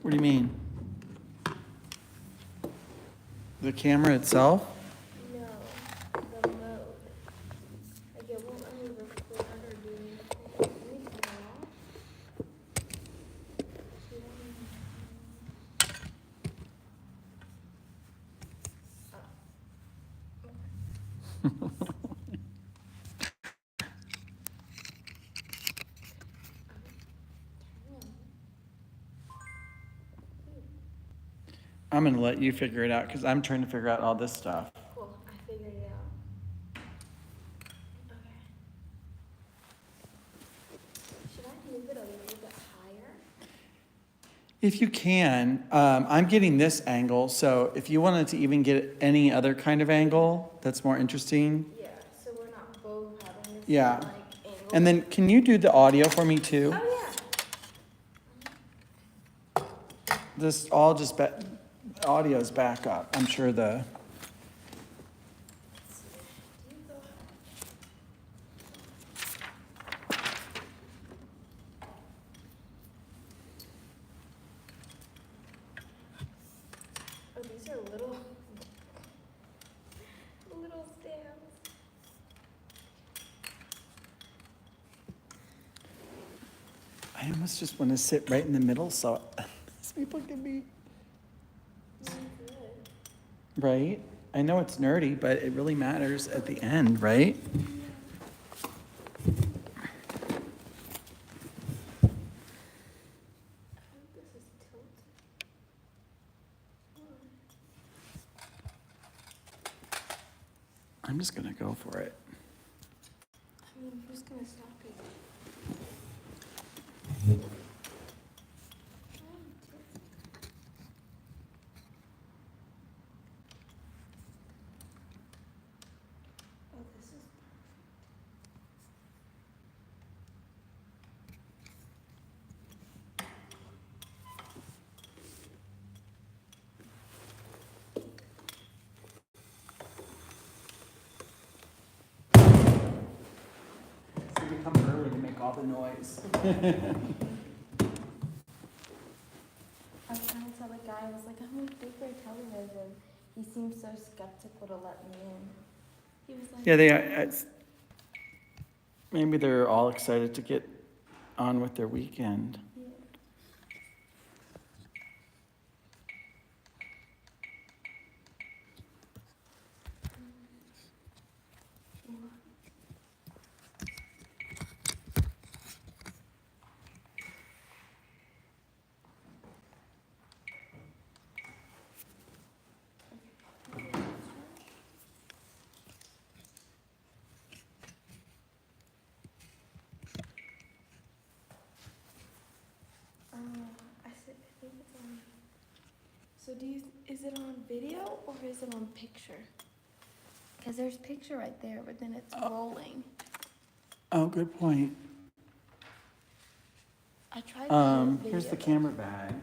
What do you mean? The camera itself? No, the mode. Like it won't let me record or do anything. Let me turn it off. See, I'm gonna let you figure it out because I'm trying to figure out all this stuff. cool, I figured it out. Okay. Should I move it a little bit higher? If you can, I'm getting this angle, so if you wanted to even get any other kind of angle that's more interesting. Yeah, so we're not both having this Yeah. like angle. And then can you do the audio for me too? Oh yeah. This all just, audio's back up. I'm sure the, Let's see. Do you go Oh, these are little little stamps. I almost just want to sit right in the middle so people can be, Good. right? I know it's nerdy, but it really matters at the end, right? I hope this is tilted. I'm just gonna go for it. I mean, who's gonna stop you? Oh, this is So you come early to make all the noise. I was trying to tell the guy, I was like, I'm with Big Bear Television. He seemed so skeptical to let me in. He was like, Yeah, maybe they're all excited to get on with their weekend. yeah. I think it's on. So is it on video or is it on picture? Because there's picture right there, but then it's rolling. Oh, good point. I tried to do video. Here's the camera bag.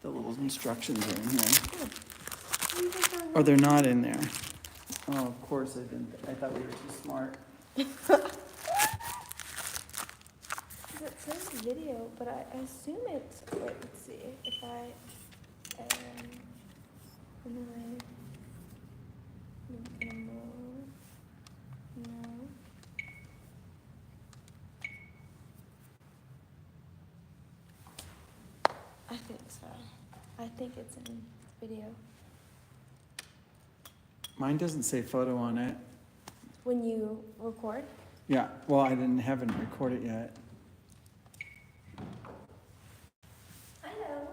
The little instructions are in here. What do you think they're Or they're not in there. Oh, of course I didn't. I thought we were too smart. It says video, but I assume it's. Wait, let's see. If I. Anyway. I'm gonna move. No. I think so. I think it's in video. Mine doesn't say photo on it. When you record? Yeah, well, I haven't recorded yet. Hello.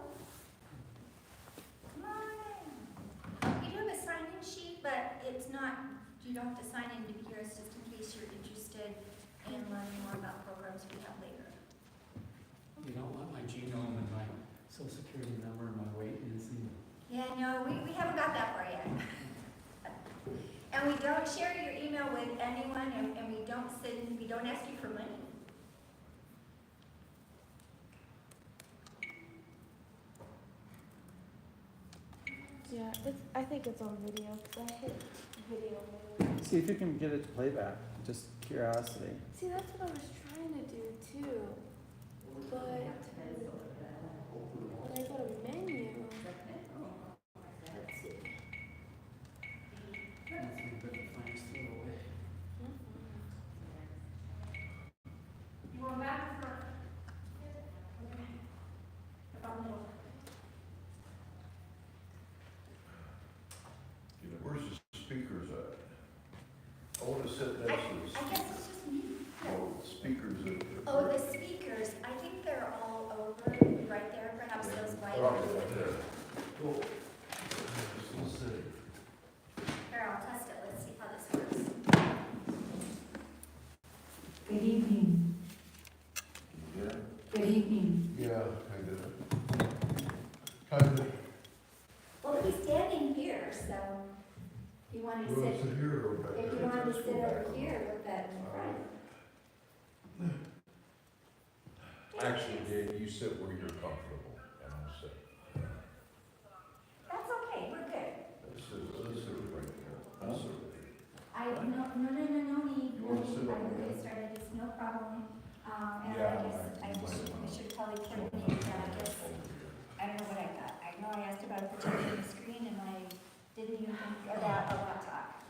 Come on in. We do have a sign-in sheet, but it's not, you don't have to sign in to be here. It's just in case you're interested in learning more about programs we have later. You don't want my genome and my social security number and my weight and anything. Yeah, no, we haven't got that far yet. And we don't share your email with anyone, and we don't ask you for money. Yeah, I think it's on video because I hit video mode. See if you can get it to playback. Just curiosity. See, that's what I was trying to do too. sit I, next to the, I guess it's just me. oh, speakers that. Oh, the speakers, I think they're all over right there, perhaps those white. Oh, right there. Cool. Still sitting. Here, I'll test it, let's see how this works. Good evening. Yeah? Good evening. Yeah, kind of. Kind of. Well, he's standing here, so if you wanted to You want to sit, sit here or back there? if you wanted to Let's go sit back. over here with that in front. Actually, Dave, you sit where you're comfortable, and I'll sit. That's okay, we're good. Let's sit right there. I'll sit right here. No need, You wanna sit I over will there? get started, it's no problem. And Yeah, I guess, we should probably terminate that, I guess, I don't know what I got. I know I asked about protecting the screen and I didn't even think of that a laptop.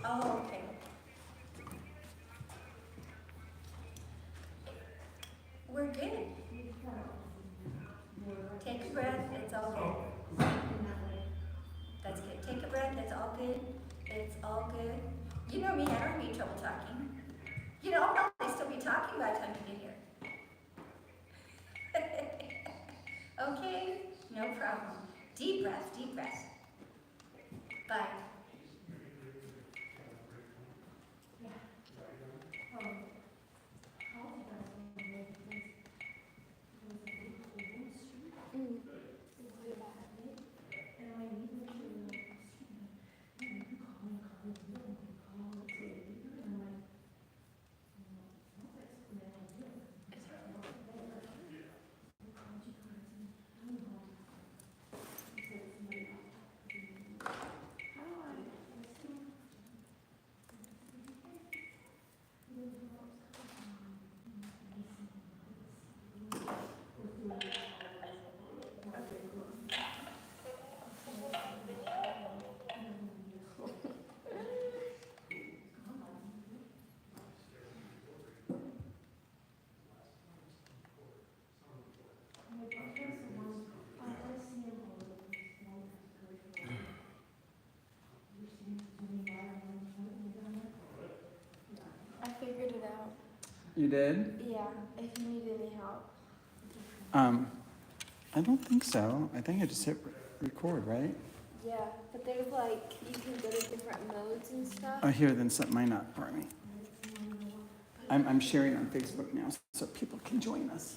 Oh, okay. We're good. Take a breath, it's all good. That's good. Take a breath, it's all good. It's all good. You know me, I don't have any trouble talking. You know, I'll probably still be talking by the time you get here. Okay, no problem. Deep breath, deep breath. Bye. I figured it out. You did? Yeah, if you need any help. I don't think so. I think I just hit record, right? Yeah, but there's like, you can go to different modes and stuff. Oh, here, then set mine up for me. I'm sharing on Facebook now, so people can join us.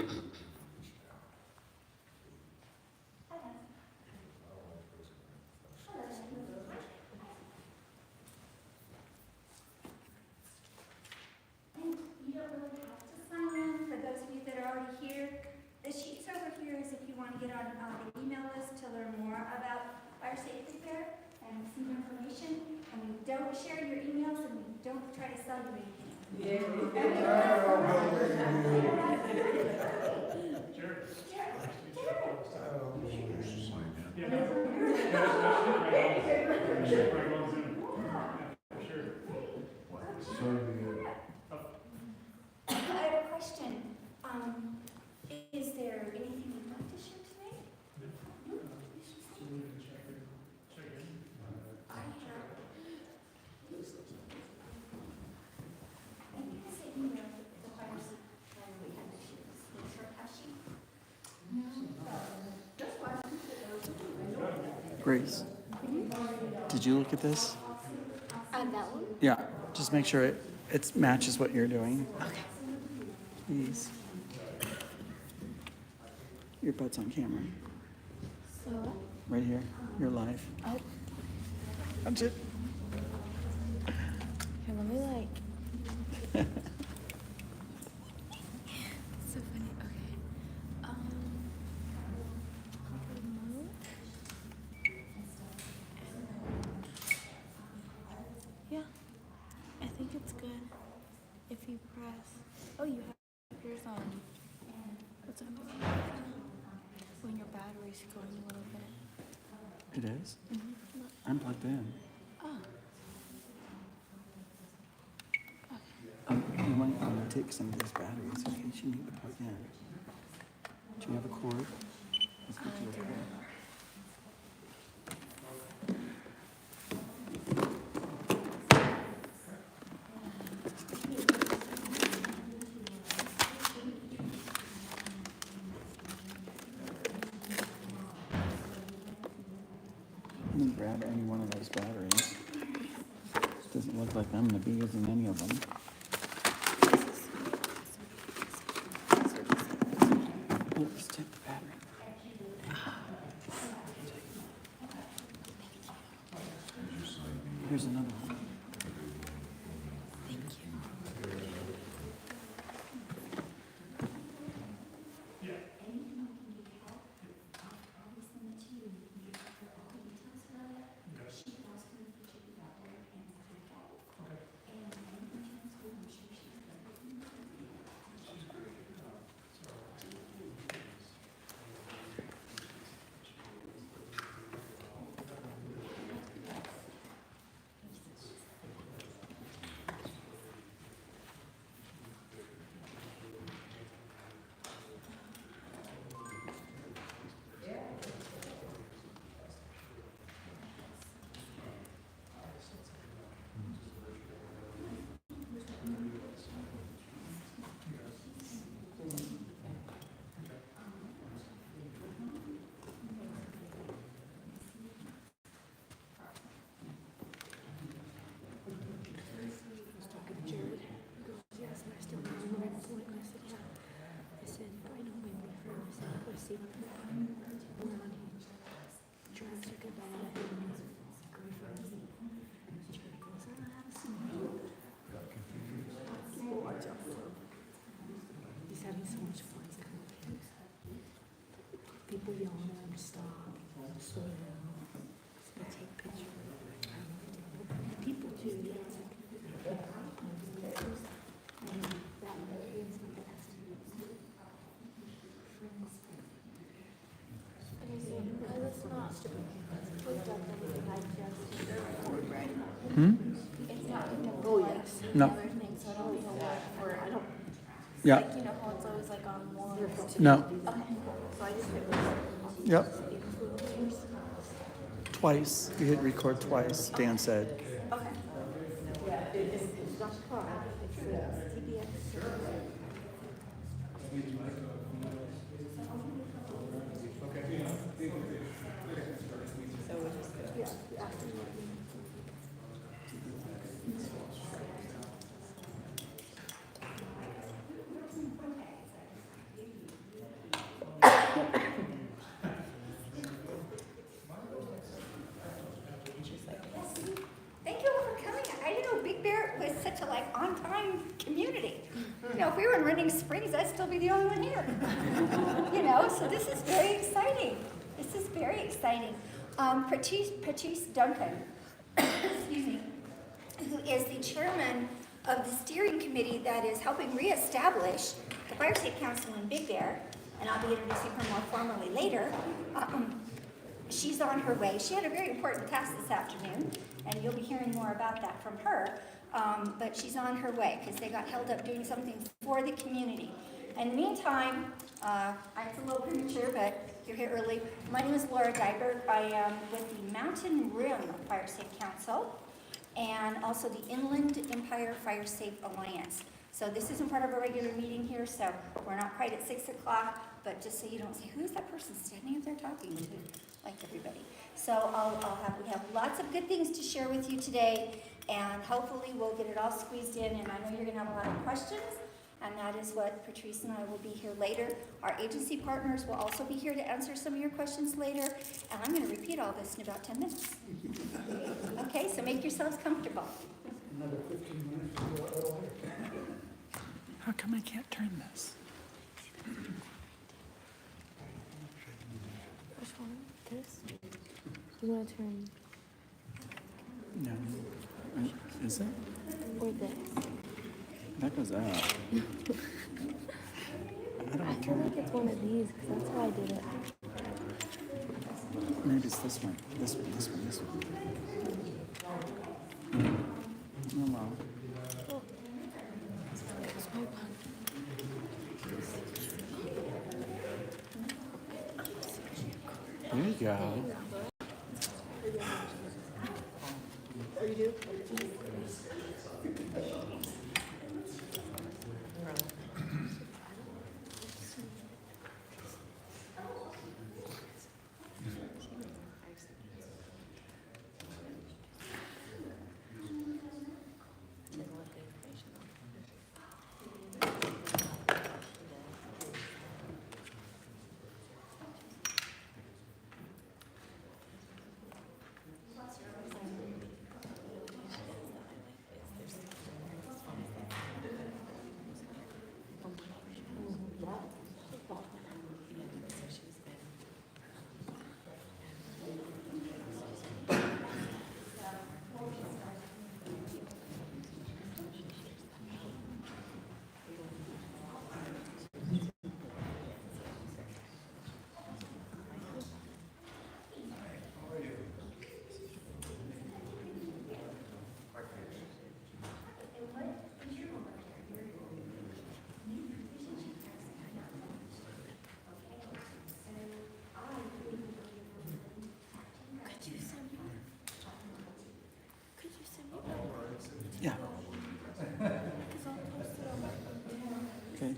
And you don't really have to sign in. For those of you that are already here, the sheets over here is if you want to get on the email list to learn more about fire safety fair and some information. And we don't share your emails and we don't try to sell you anything. I have a question. Is there anything you'd like to share tonight? I have. I think I said email the fire and we had to share this short sheet. Grace, did you look at this? That one? Yeah, just make sure it matches what you're doing. Okay. Please. Your butt's on camera. So, Right here. You're live. oh, That's it. here, let me like. It's so funny. Okay. Remote. Yeah, I think it's good. If you press. Oh, you have yours on. What's on? When your battery's going a little bit. It is? Mm-hmm. I'm plugged in. Oh. You might want to take some of these batteries in case you need to plug in. Do you have a cord? Let's get you a cord. Let me grab any one of those batteries. Doesn't look like I'm gonna be using any of them. Oh, let's take the battery. Here's another one. He's having so much fun. People yelling at him, stop, slow down, take pictures. People do, yeah. Hmm? Oh, yes. No. Other things, so I don't know what, or I don't, Yeah. like, you know how it's always like on more. No. Okay, so I just picked this. Yep. Twice. You hit record twice, Dan said. Okay. You know, if we were in Running Springs, I'd still be the only one here. You know, so this is very exciting. This is very exciting. Patrice Duncan, excuse me, who is the chairman of the steering committee that is helping reestablish the Fire Safe Council in Big Bear, and I'll be introducing her more formally later. She's on her way. She had a very important task this afternoon, and you'll be hearing more about that from her. But she's on her way because they got held up doing something for the community. In the meantime, it's a little premature, but you're here early. My name is Laura Dybert. I am with the Mountain Rim Fire Safe Council and also the Inland Empire Fire Safe Alliance. So this isn't part of our regular meeting here, so we're not quite at 6 o'clock, but just so you don't say, who's that person standing up there talking to, like everybody. So we have lots of good things to share with you today, and hopefully we'll get it all squeezed in, and I know you're gonna have a lot of questions, and that is what Patrice and I will be here later. Our agency partners will also be here to answer some of your questions later, and I'm gonna repeat all this in about 10 minutes. Okay, so make yourselves comfortable. Another 15 minutes to go away. How come I can't turn this? Which one? This? You want to turn No. Is it? or this? That goes up. I feel like it's one of these because that's how I did it. Maybe it's this one. This one, this one, this one. Oh, well. Swipe on. There you go. Yeah. Okay.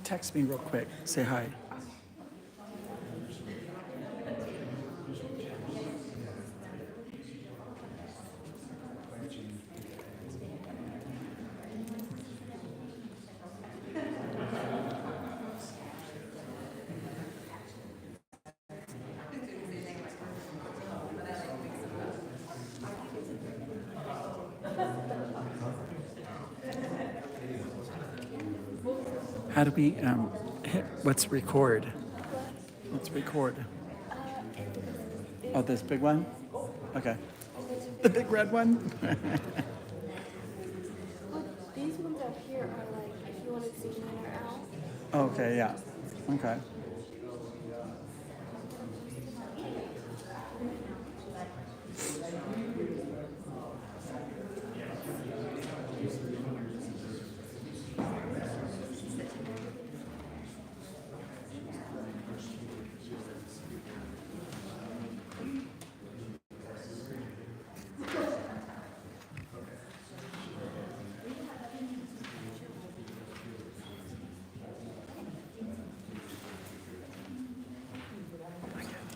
Text me real quick. Say hi. How do we, hit, what's record? Let's record. Oh, this big one? Okay. The big red one? These ones up here are like, if you want to zoom in or out. Okay, yeah. Okay.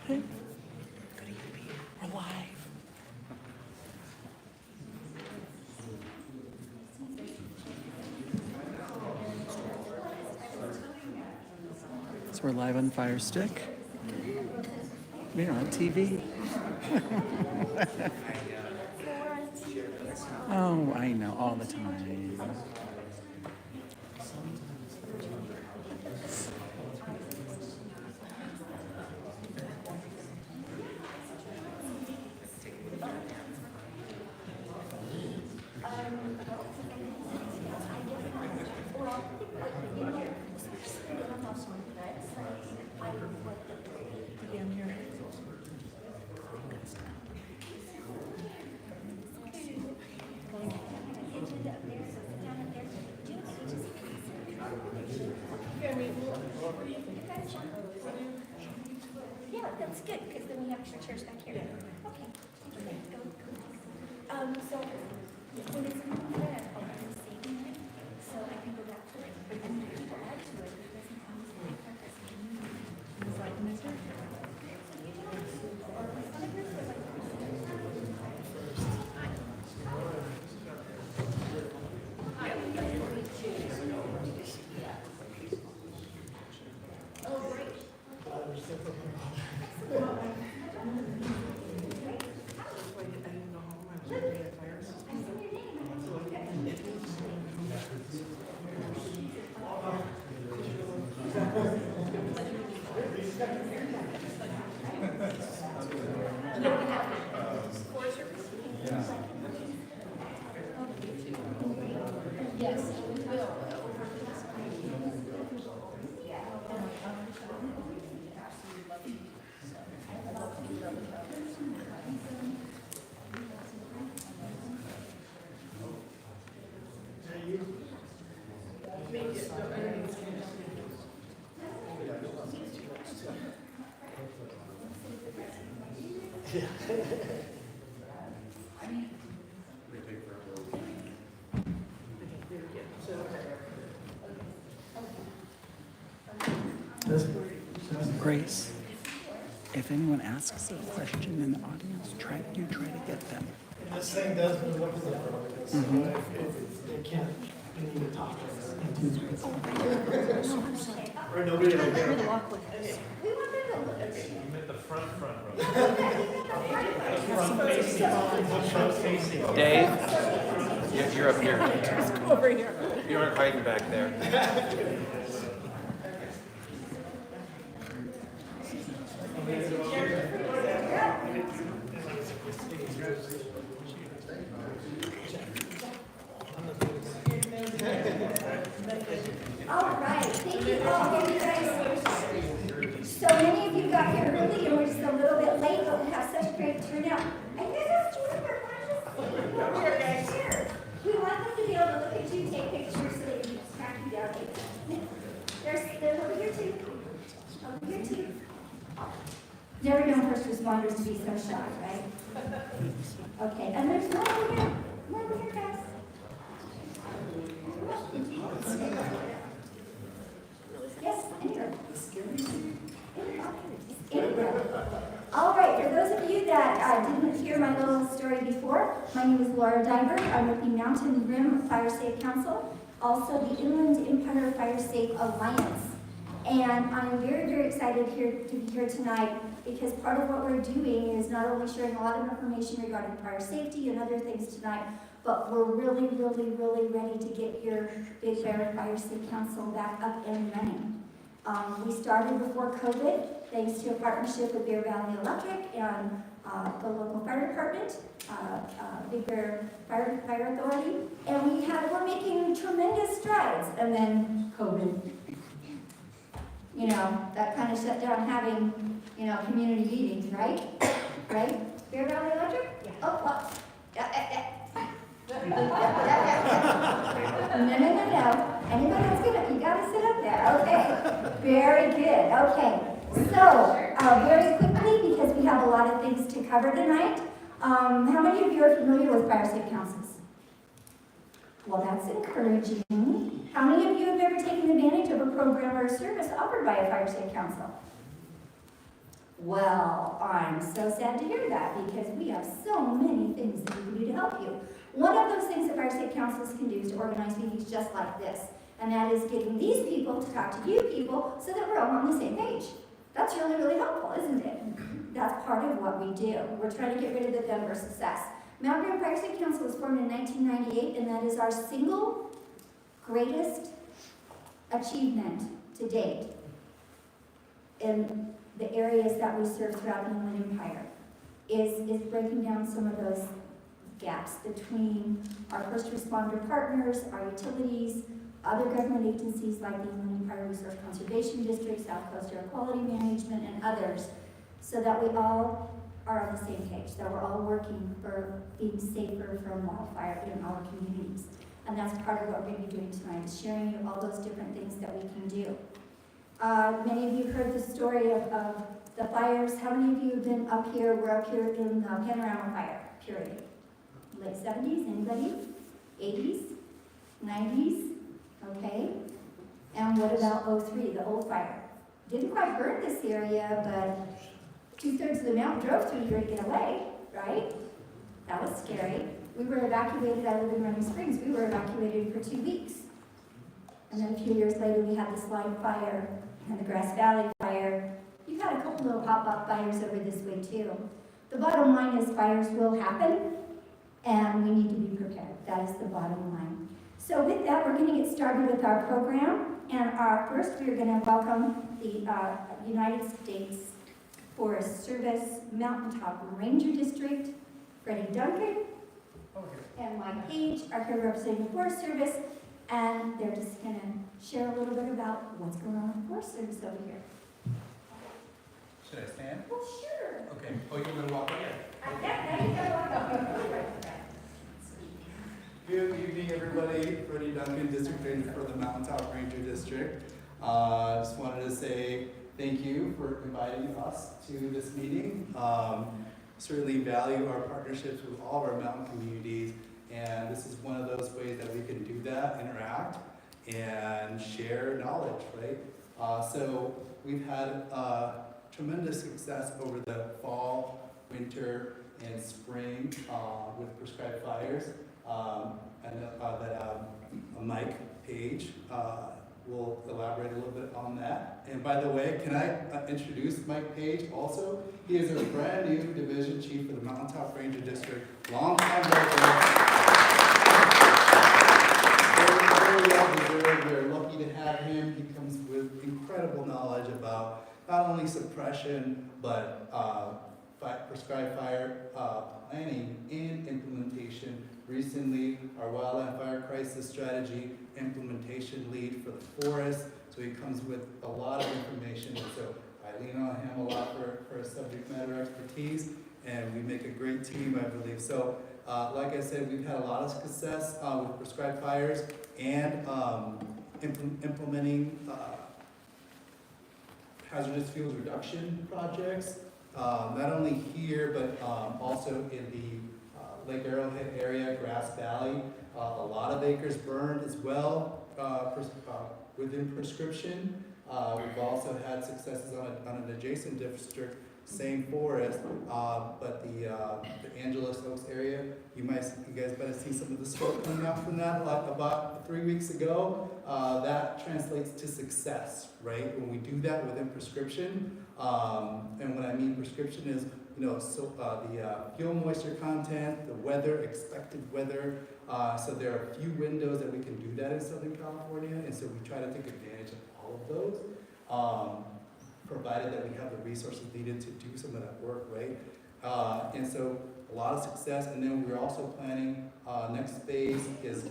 Hey. We're live. So we're live on Fire Stick. We're on TV. Oh, I know, all the time. Yeah, that's good, because then we have extra chairs back here. Okay. Go. So, when it's in the red, I'll have to see. So I can go back to it, and then people add to it, it doesn't come as a purpose. Grace, if anyone asks a question in the audience, try to get them. This thing does move up and down, so if they can't, you need to talk to us. Or nobody will hear. Dave, you're up here. Over here. You aren't hiding back there. All right, thank you all, you guys. So many of you got here early and we're just a little bit late, but we have such great turnout. And you guys are here. We want them to be able to look at you, take pictures so they can track you down. There's over here too. Over here too. Never known first responders to be so shy, right? Okay, and there's one over here. One over here, guys. Yes, anywhere. All right, for those of you that didn't hear my little story before, my name is Laura Diver. I'm with the Mountain Rim Fire Safe Council, also the Inland Empire Fire Safe Alliance. And I'm very, very excited to be here tonight because part of what we're doing is not only sharing a lot of information regarding fire safety and other things tonight, but we're really, really, really ready to get your Big Bear Fire Safe Council back up and running. We started before COVID, thanks to a partnership with Bear Valley Electric and the local fire department, Big Bear Fire Authority, and we're making tremendous strides. And then COVID, you know, that kind of shut down having, you know, community meetings, right? Right? Bear Valley Electric? Yeah. Oh, well. Yeah. No. Anybody else you gotta sit up there. Okay. Very good. Okay. So, very quickly, because we have a lot of things to cover tonight, how many of you are familiar with fire safe councils? Well, that's encouraging. How many of you have ever taken advantage of a program or a service offered by a fire safe council? Well, I'm so sad to hear that, because we have so many things that we can do to help you. One of those things that fire safe councils can do is to organize meetings just like this. And that is getting these people to talk to you people so that we're all on the same page. That's really, really helpful, isn't it? That's part of what we do. We're trying to get rid of the Denver success. Mount Graham Fire Safe Council was formed in 1998, and that is our single greatest achievement to date in the areas that we serve throughout the Inland Empire, is breaking down some of those gaps between our first responder partners, our utilities, other government agencies like the Inland Empire Resource Conservation District, South Coast Air Quality Management, and others, so that we all are on the same page, that we're all working for being safer from wildfire in our communities. And that's part of what we're going to be doing tonight, is sharing you all those different things that we can do. Many of you heard the story of the fires. How many of you have been up here? We're up here in the Panorama Fire period. Late 70s, anybody? 80s? 90s? Okay. And what about 03, the old fire? Didn't quite burn this area, but 2/3 of the mountain drove through here to get away, right? That was scary. We were evacuated. I live in Running Springs. We were evacuated for 2 weeks. And then a few years later, we had the Slide Fire and the Grass Valley Fire. You've had a couple little pop-up fires over this way, too. The bottom line is fires will happen, and we need to be prepared. That is the bottom line. So with that, we're going to get started with our program. And first, we're going to welcome the United States Forest Service Mountaintop Ranger District, Freddie Duncan, and Mike Page, our here representing the Forest Service. And they're just going to share a little bit about what's going on with the Forest Service over here. Should I stand? Well, sure. Okay. Oh, you're going to walk in? Yeah, now you gotta walk up. Good evening, everybody. Freddie Duncan, District Ranger for the Mountaintop Ranger District. Just wanted to say thank you for inviting us to this meeting. Certainly value our partnerships with all of our mountain communities, and this is one of those ways that we can do that, interact, and share knowledge, right? So we've had tremendous success over the fall, winter, and spring with prescribed fires. And that Mike Page will elaborate a little bit on that. And by the way, can I introduce Mike Page also? He is a brand new division chief for the Mountaintop Ranger District. Long time veteran. Very well deserved. We're lucky to have him. He comes with incredible knowledge about not only suppression, but prescribed fire planning and implementation. Recently, our wildland fire crisis strategy implementation lead for the forest. So he comes with a lot of information. So I lean on him a lot for subject matter expertise, and we make a great team, I believe. So like I said, we've had a lot of success with prescribed fires and implementing hazardous fuels reduction projects, not only here, but also in the Lake Arrowhead area, Grass Valley. A lot of acres burned as well within prescription. We've also had successes on an adjacent district, same forest, but the Angeles Oaks area, you guys might have seen some of the smoke coming out from that like about 3 weeks ago. That translates to success, right? When we do that within prescription, and what I mean prescription is fuel moisture content, the weather, expected weather. So there are a few windows that we can do that in Southern California, and so we try to take advantage of all of those, provided that we have the resources needed to do some of that work, right? And so a lot of success, and then we're also planning, next phase is,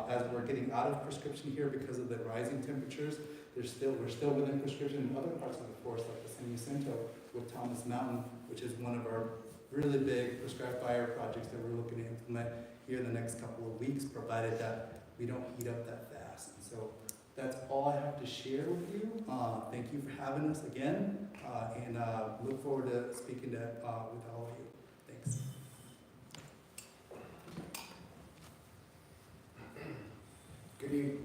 as we're getting out of prescription here because of the rising temperatures, we're still within prescription in other parts of the forest, like the San Jacinto with Thomas Mountain, which is one of our really big prescribed fire projects that we're looking to implement here in the next couple of weeks, provided that we don't heat up that fast. And so that's all I have to share with you. Thank you for having us again, and look forward to speaking to, with all of you. Thanks.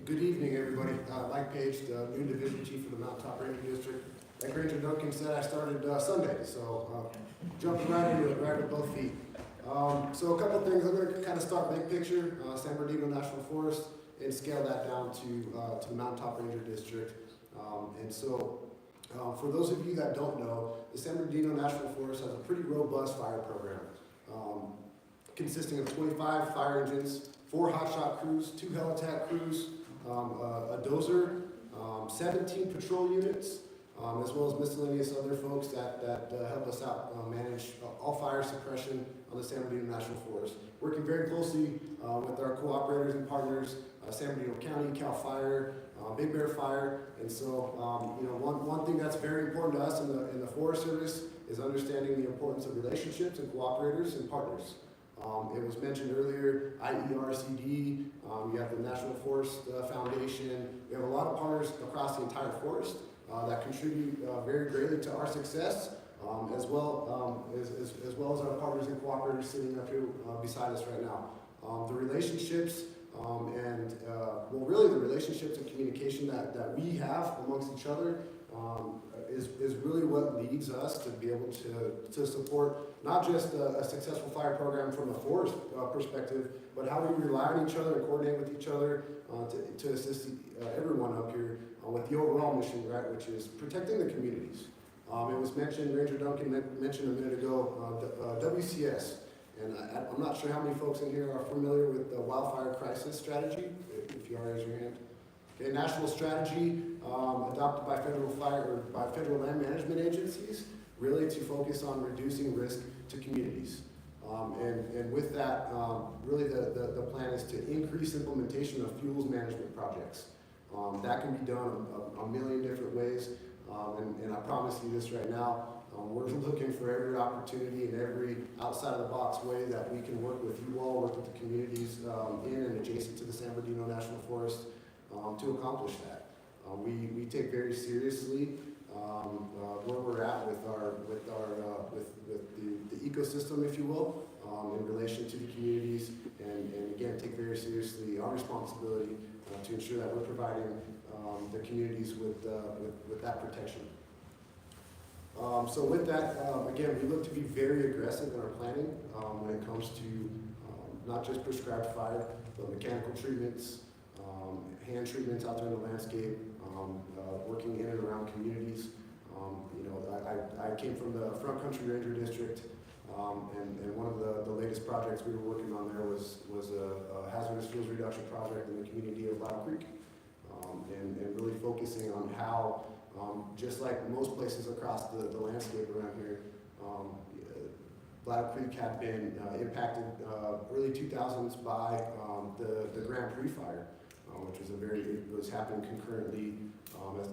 Good evening, everybody. Mike Page, the new division chief of the Mountaintop Ranger District. Like Ranger Duncan said, I started Sunday, so jumping right into it, right with both feet. So a couple things. I'm going to kind of start big picture, San Bernardino National Forest, and scale that down to the Mountaintop Ranger District. For those of you that don't know, the San Bernardino National Forest has a pretty robust fire program, consisting of 25 fire engines, 4 hotshot crews, 2 helitack crews, a dozer, 17 patrol units, as well as miscellaneous other folks that help us out manage all fire suppression on the San Bernardino National Forest. Working very closely with our cooperators and partners, San Bernardino County, CAL FIRE, Big Bear Fire, and so one thing that's very important to us in the Forest Service is understanding the importance of relationships and cooperators and partners. It was mentioned earlier, IERCD, we have the National Forest Foundation. We have a lot of partners across the entire forest that contribute very greatly to our success, as well as our partners and cooperators sitting up here beside us right now. The relationships really the relationships and communication that we have amongst each other is really what leads us to be able to support not just a successful fire program from a forest perspective, but how we rely on each other and coordinate with each other to assist everyone up here with the overall mission, right, which is protecting the communities. It was mentioned, Ranger Duncan mentioned a minute ago, WCS. And I'm not sure how many folks in here are familiar with the wildfire crisis strategy. If you are, raise your hand. Okay, national strategy adopted by federal land management agencies, really to focus on reducing risk to communities. And with that, really the plan is to increase implementation of fuels management projects. That can be done a million different ways, and I promise you this right now. We're looking for every opportunity and every outside-of-the-box way that we can work with you all, work with the communities in and adjacent to the San Bernardino National Forest to accomplish that. We take very seriously where we're at with the ecosystem, if you will, in relation to the communities, and again take very seriously our responsibility to ensure that we're providing the communities with that protection. So with that, again, we look to be very aggressive in our planning when it comes to not just prescribed fire, but mechanical treatments, hand treatments out there in the landscape, working in and around communities. I came from the Front Country Ranger District, and one of the latest projects we were working on there was a hazardous fuels reduction project in the community of Blattle Creek, and really focusing on how just like most places across the landscape around here, Blattle Creek had been impacted early 2000s by the Grand Prix fire, which was happening concurrently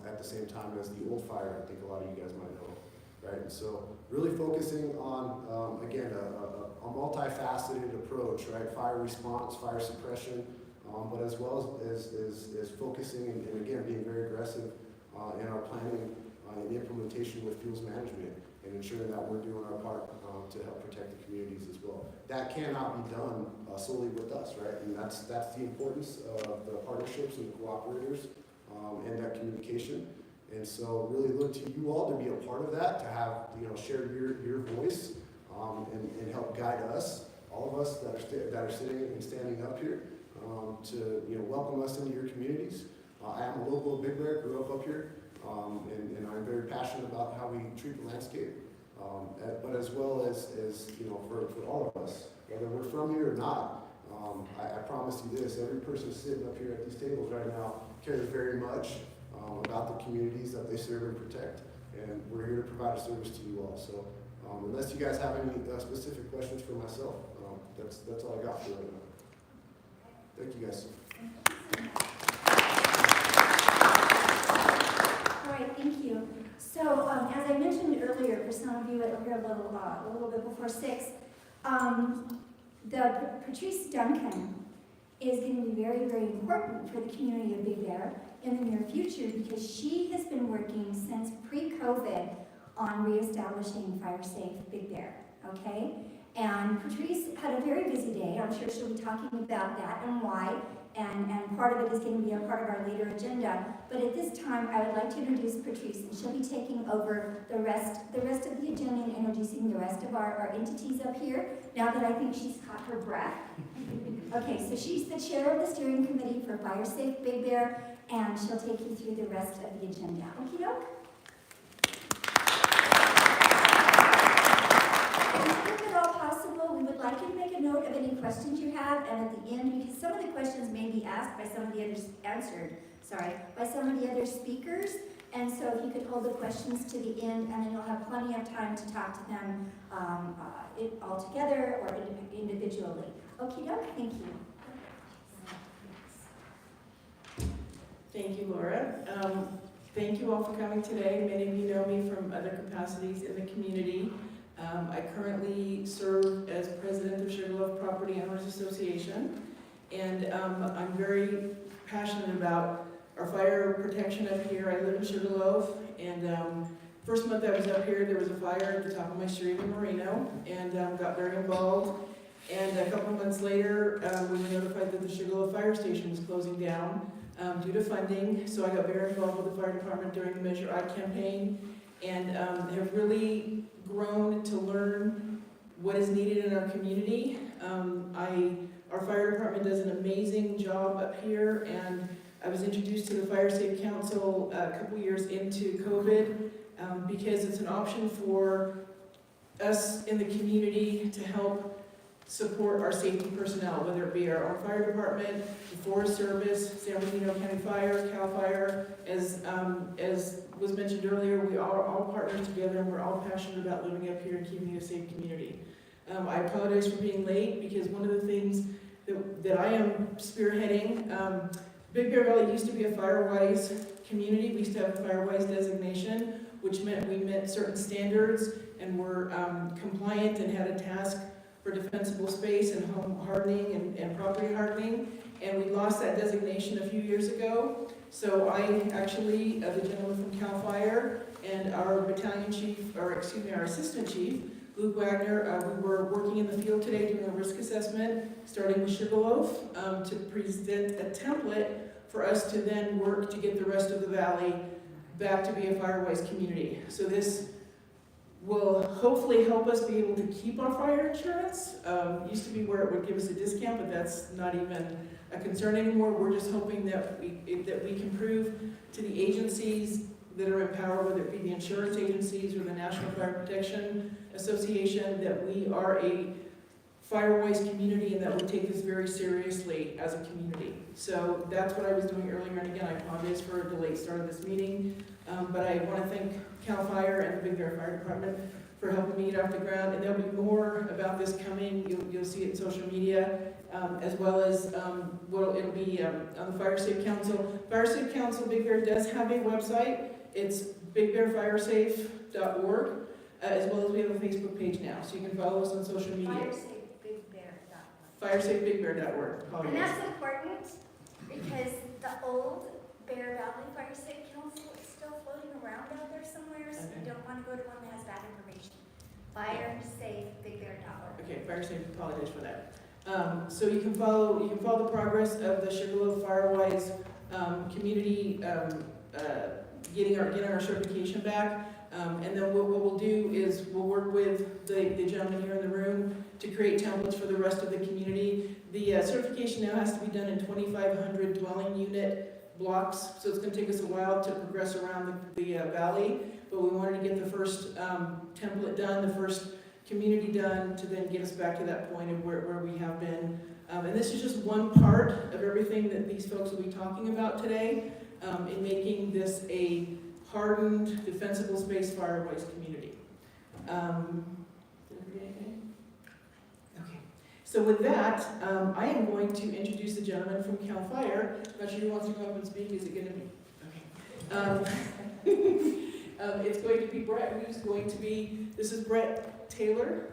at the same time as the old fire. I think a lot of you guys might know, right? And so really focusing on, again, a multifaceted approach, right? Fire response, fire suppression, but as well as focusing and again, being very aggressive in our planning and the implementation with fuels management and ensuring that we're doing our part to help protect the communities as well. That cannot be done solely with us, right? And that's the importance of the partnerships and the cooperators and that communication. And so really look to you all to be a part of that, to have, share your voice and help guide us, all of us that are sitting and standing up here to welcome us into your communities. I am a local of Big Bear, grew up here, and I'm very passionate about how we treat the landscape. but as well as for all of us, whether we're from here or not. I promise you this, every person sitting up here at these tables right now cares very much about the communities that they serve and protect, and we're here to provide a service to you all. So unless you guys have any specific questions for myself, that's all I got for right now. Thank you guys. All right, thank you. So, as I mentioned earlier, for some of you that were here a little bit before 6, the Patrice Duncan is going to be very, very important for the community of Big Bear in the near future because she has been working since pre-COVID on reestablishing Fire Safe Big Bear, okay? And Patrice had a very busy day. I'm sure she'll be talking about that and why. And part of it is going to be a part of our later agenda. But at this time, I would like to introduce Patrice, and she'll be taking over the rest of the agenda and introducing the rest of our entities up here, now that I think she's caught her breath. Okay, so she's the chair of the steering committee for Fire Safe Big Bear, and she'll take you through the rest of the agenda. Okie doke? If at all possible, we would like you to make a note of any questions you have, and at the end, because some of the questions may be asked by some of the others, by some of the other speakers, and so if you could hold the questions to the end, and then you'll have plenty of time to talk to them all together or individually. Okie doke, thank you. Thank you, Laura. Thank you all for coming today. Many of you know me from other capacities in the community. I currently serve as president of Sugarloaf Property Owners Association, and I'm very passionate about our fire protection up here. I live in Sugarloaf, and first month I was up here, there was a fire at the top of my street in Moreno, and got very involved. And a couple of months later, we were notified that the Sugarloaf Fire Station was closing down due to funding. So I got very involved with the fire department during the Measure I campaign, and have really grown to learn what is needed in our community. Our fire department does an amazing job up here, and I was introduced to the Fire Safe Council a couple years into COVID because it's an option for us in the community to help support our safety personnel, whether it be our own fire department, the Forest Service, San Bernardino County Fire, CAL FIRE. As was mentioned earlier, we are all partners together, and we're all passionate about living up here and keeping a safe community. I apologize for being late because one of the things that I am spearheading, Big Bear Valley used to be a FireWise community. We used to have a FireWise designation, which meant we met certain standards and were compliant and had a task for defensible space and home hardening and property hardening, and we lost that designation a few years ago. So I actually, the gentleman from CAL FIRE and our battalion chief, our assistant chief, Luke Wagner, we were working in the field today doing a risk assessment, starting with Sugarloaf, to present a template for us to then work to get the rest of the valley back to be a FireWise community. So this will hopefully help us be able to keep our fire insurance. Used to be where it would give us a discount, but that's not even a concern anymore. We're just hoping that we can prove to the agencies that are empowered, whether it be the insurance agencies or the National Fire Protection Association, that we are a FireWise community and that we take this very seriously as a community. So that's what I was doing earlier, and again, I apologize for a delayed start of this meeting, but I want to thank CAL FIRE and the Big Bear Fire Department for helping me get off the ground, and there'll be more about this coming. You'll see it in social media, as well as it'll be on the Fire Safe Council. Fire Safe Council Big Bear does have a website. It's bigbearfiresafe.org, as well as we have a Facebook page now, so you can follow us on social media. FireSafeBigBear.org. And that's important because the old Bear Valley Fire Safe Council is still floating around out there somewhere, so you don't want to go to one that has bad information. FireSafeBigBear.org. Okay, FireSafe, apologize for that. So you can follow the progress of the Sugarloaf FireWise community getting our certification back. And then what we'll do is we'll work with the gentleman here in the room to create templates for the rest of the community. The certification now has to be done in 2,500 dwelling unit blocks, so it's gonna take us a while to progress around the valley, but we wanted to get the first template done, the first community done, to then get us back to that point of where we have been. And this is just one part of everything that these folks will be talking about today, in making this a hardened, defensible space fireways community. Did I forget anything? Okay. So with that, I am going to introduce the gentleman from CAL FIRE. I'm not sure who wants to come up and speak. Is it going to be? Okay. It's going to be Brett, who's going to be, this is Brett Taylor.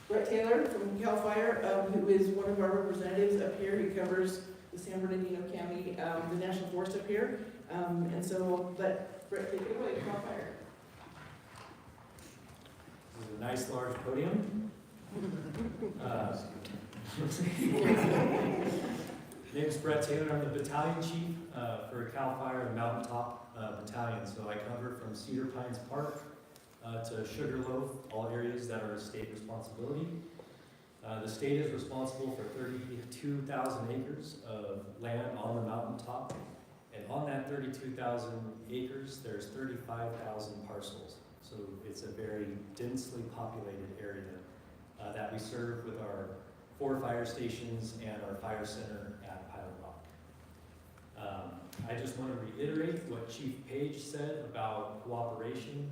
Brett Taylor from CAL FIRE, who is one of our representatives up here. He covers the San Bernardino County, the National Forest up here. And so let Brett take it away, CAL FIRE. This is a nice large podium. My name is Brett Taylor. I'm the battalion chief for CAL FIRE and Mountaintop Battalion. So I cover from Cedar Pines Park to Sugarloaf, all areas that are state responsibility. The state is responsible for 32,000 acres of land on the mountaintop. And on that 32,000 acres, there's 35,000 parcels. So it's a very densely populated area that we serve with our 4 fire stations and our fire center at Pilot Rock. I just want to reiterate what Chief Page said about cooperation.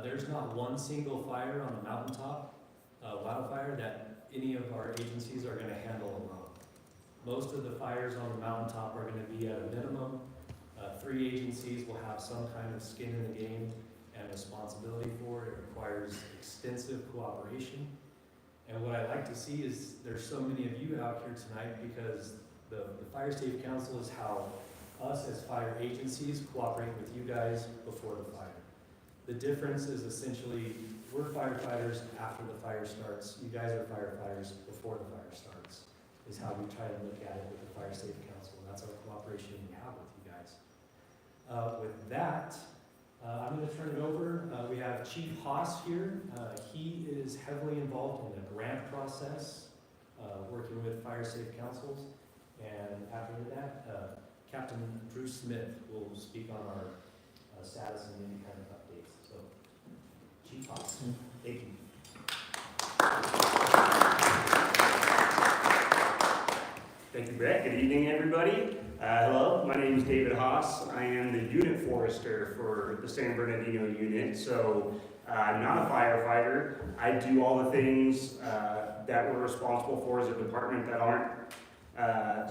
There's not one single fire on the mountaintop, wildfire, that any of our agencies are going to handle alone. Most of the fires on the mountaintop are going to be at a minimum. 3 agencies will have some kind of skin in the game and responsibility for it. It requires extensive cooperation. And what I like to see is there's so many of you out here tonight because the Fire Safe Council is how us as fire agencies cooperate with you guys before the fire. The difference is essentially we're firefighters after the fire starts. You guys are firefighters before the fire starts, is how we try to look at it with the Fire Safe Council. And that's our cooperation we have with you guys. With that, I'm going to turn it over. We have Chief Haas here. He is heavily involved in the grant process, working with Fire Safe Councils. And after that, Captain Drew Smith will speak on our status and any kind of updates. So, Chief Haas, thank you. Thank you, Brett. Good evening, everybody. Hello, my name is David Haas. I am the unit forester for the San Bernardino unit. So I'm not a firefighter. I do all the things that we're responsible for as a department that aren't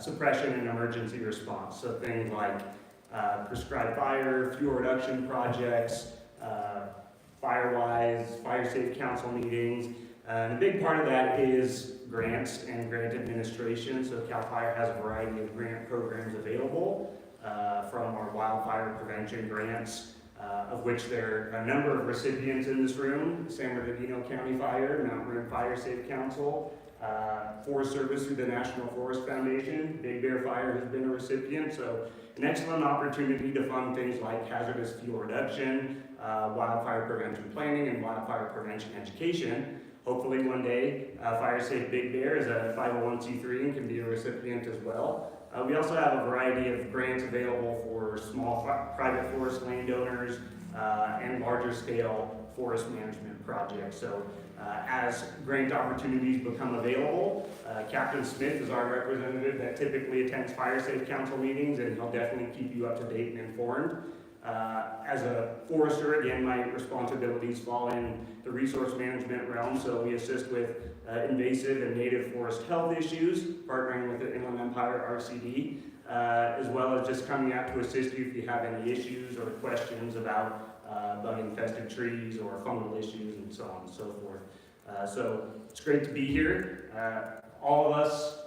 suppression and emergency response. So things like prescribed fire, fuel reduction projects, Firewise, Fire Safe Council meetings. And a big part of that is grants and grant administration. So CAL FIRE has a variety of grant programs available from our wildfire prevention grants, of which there are a number of recipients in this room: San Bernardino County Fire, Mount Vernon Fire Safe Council, Forest Service through the National Forest Foundation. Big Bear Fire has been a recipient. So an excellent opportunity to fund things like hazardous fuel reduction, wildfire prevention planning, and wildfire prevention education. Hopefully one day, Fire Safe Big Bear is a 501c3 and can be a recipient as well. We also have a variety of grants available for small private forest landowners and larger scale forest management projects. So as grant opportunities become available, Captain Smith is our representative that typically attends Fire Safe Council meetings, and he'll definitely keep you up to date and informed. As a forester, again, my responsibilities fall in the resource management realm, so we assist with invasive and native forest health issues, partnering with the Inland Empire RCD, as well as just coming out to assist you if you have any issues or questions about bug-infested trees or fungal issues and so on and so forth. So it's great to be here. All of us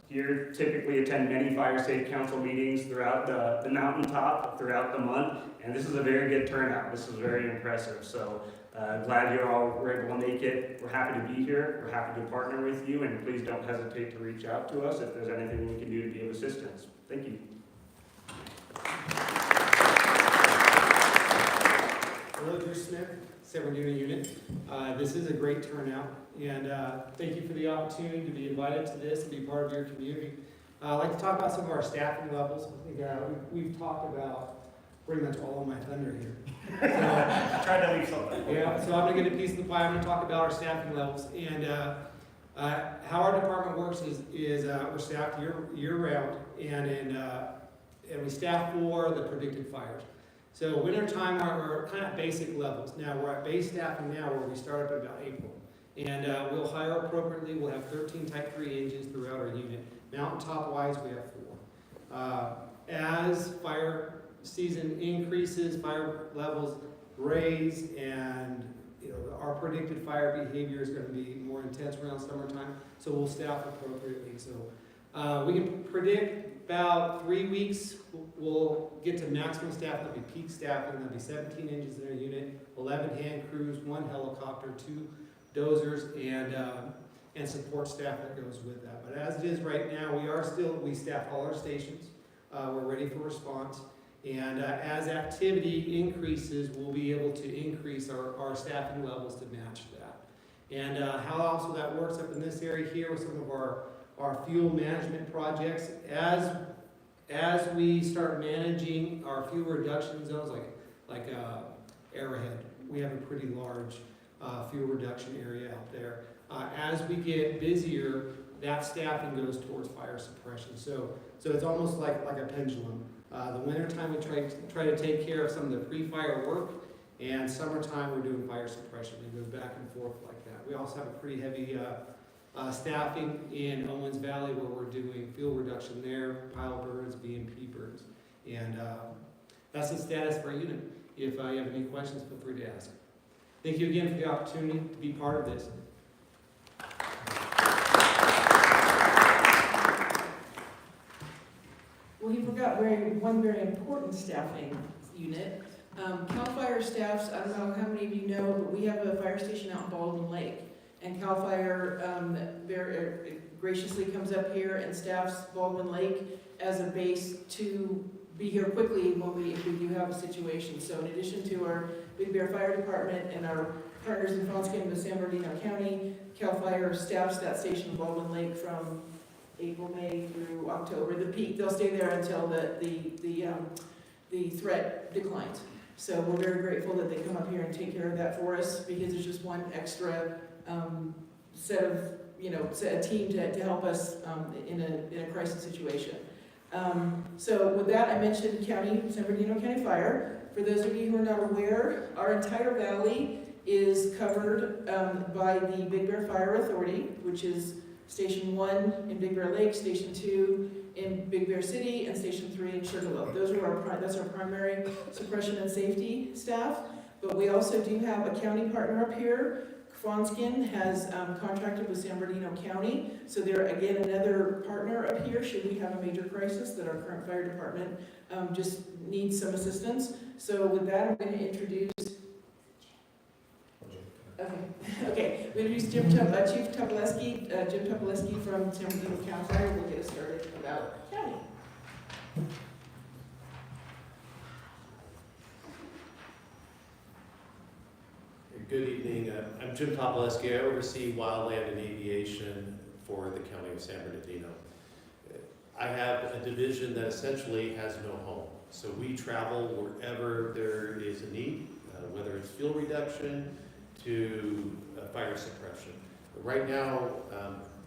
here typically attend many Fire Safe Council meetings throughout the mountaintop, throughout the month, and this is a very good turnout. This is very impressive. So glad you all were able to make it. We're happy to be here. We're happy to partner with you, and please don't hesitate to reach out to us if there's anything we can do to be of assistance. Thank you. Hello, Drew Smith, San Bernardino unit. This is a great turnout, and thank you for the opportunity to be invited to this and be part of your community. I'd like to talk about some of our staffing levels. I think we've talked about pretty much all of my thunder here. Try to leave something. Yeah, so I'm gonna get a piece of the pie. I'm gonna talk about our staffing levels. And how our department works is we're staffed year round, and we staff for the predicted fires. So winter time are kind of basic levels. Now we're at base staffing now, where we start up in about April. And we'll hire appropriately. We'll have 13 Type 3 engines throughout our unit. Mountaintop wise, we have 4. As fire season increases, fire levels raise, and our predicted fire behavior is going to be more intense around summertime, so we'll staff appropriately. So we can predict about 3 weeks we'll get to maximum staff. There'll be peak staffing. There'll be 17 engines in our unit, 11 hand crews, 1 helicopter, 2 dozers, and support staff that goes with that. But as it is right now, we staff all our stations. We're ready for response. And as activity increases, we'll be able to increase our staffing levels to match that. And how also that works up in this area here with some of our fuel management projects. As we start managing our fuel reduction zones, like Arrowhead, we have a pretty large fuel reduction area out there. As we get busier, that staffing goes towards fire suppression. So it's almost like a pendulum. The wintertime we try to take care of some of the pre-fire work, and summertime we're doing fire suppression. It goes back and forth like that. We also have a pretty heavy staffing in Owens Valley, where we're doing fuel reduction there, pile burns, BMP burns. And that's the status for our unit. If you have any questions, feel free to ask. Thank you again for the opportunity to be part of this. Well, he forgot one very important staffing unit. CAL FIRE staffs, I don't know how many of you know, but we have a fire station out in Baldwin Lake. And CAL FIRE very graciously comes up here and staffs Baldwin Lake as a base to be here quickly if we do have a situation. So in addition to our Big Bear Fire Department and our partners in Fonskin with San Bernardino County, CAL FIRE staffs that station in Baldwin Lake from April, May through October. The peak, they'll stay there until the threat declines. So we're very grateful that they come up here and take care of that for us, because there's just one extra a team to help us in a crisis situation. So with that, I mentioned San Bernardino County Fire. For those of you who are not aware, our entire valley is covered by the Big Bear Fire Authority, which is Station 1 in Big Bear Lake, Station 2 in Big Bear City, and Station 3 in Sugarloaf. That's our primary suppression and safety staff. But we also do have a county partner up here. Fonskin has contracted with San Bernardino County, so they're again another partner up here should we have a major crisis that our current fire department just needs some assistance. So with that, I'm going to introduce. Okay. We introduce Chief Topolesky, Jim Topolesky from San Bernardino County Fire. We'll get us started about county. Good evening. I'm Jim Topolesky. I oversee wildland and aviation for the County of San Bernardino. I have a division that essentially has no home. So we travel wherever there is a need, whether it's fuel reduction to fire suppression. Right now,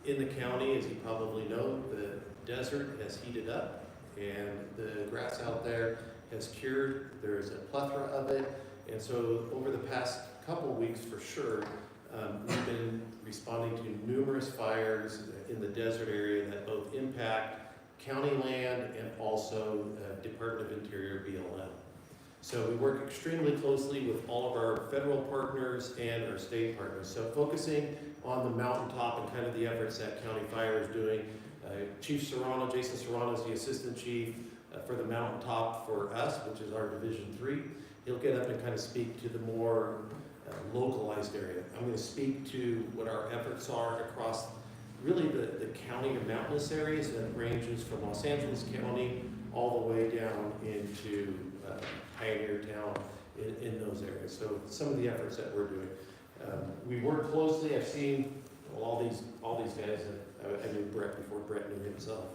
in the county, as you probably know, the desert has heated up and the grass out there has cured. There's a plethora of it. And so over the past couple weeks for sure, we've been responding to numerous fires in the desert area that both impact county land and also Department of Interior BLM. So we work extremely closely with all of our federal partners and our state partners. So focusing on the mountaintop and kind of the efforts that County Fire is doing. Chief Serrano, Jason Serrano is the assistant chief for the mountaintop for us, which is our Division 3. He'll get up and kind of speak to the more localized area. I'm going to speak to what our efforts are across really the county and mountainous areas that ranges from Los Angeles County all the way down into Pioneer Town in those areas. So some of the efforts that we're doing. We work closely. I've seen all these guys. I knew Brett before Brett knew himself.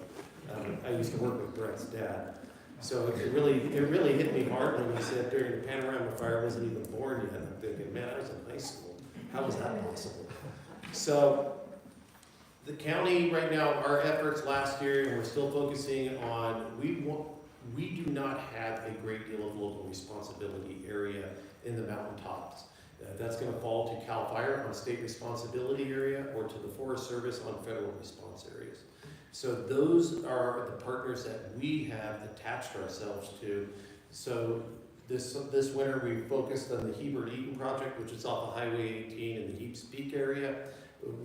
I used to work with Brett's dad. So it really hit me hard when he said during the Panorama Fire I wasn't even born yet. I'm thinking, man, I was in high school. How was that possible? So the county right now, our efforts last year, and we're still focusing on, we do not have a great deal of local responsibility area in the mountaintops. That's going to fall to CAL FIRE on state responsibility area or to the Forest Service on federal response areas. So those are the partners that we have attached ourselves to. So this winter we focused on the Hebert Eaton project, which is off of Highway 18 in the Heaps Peak area.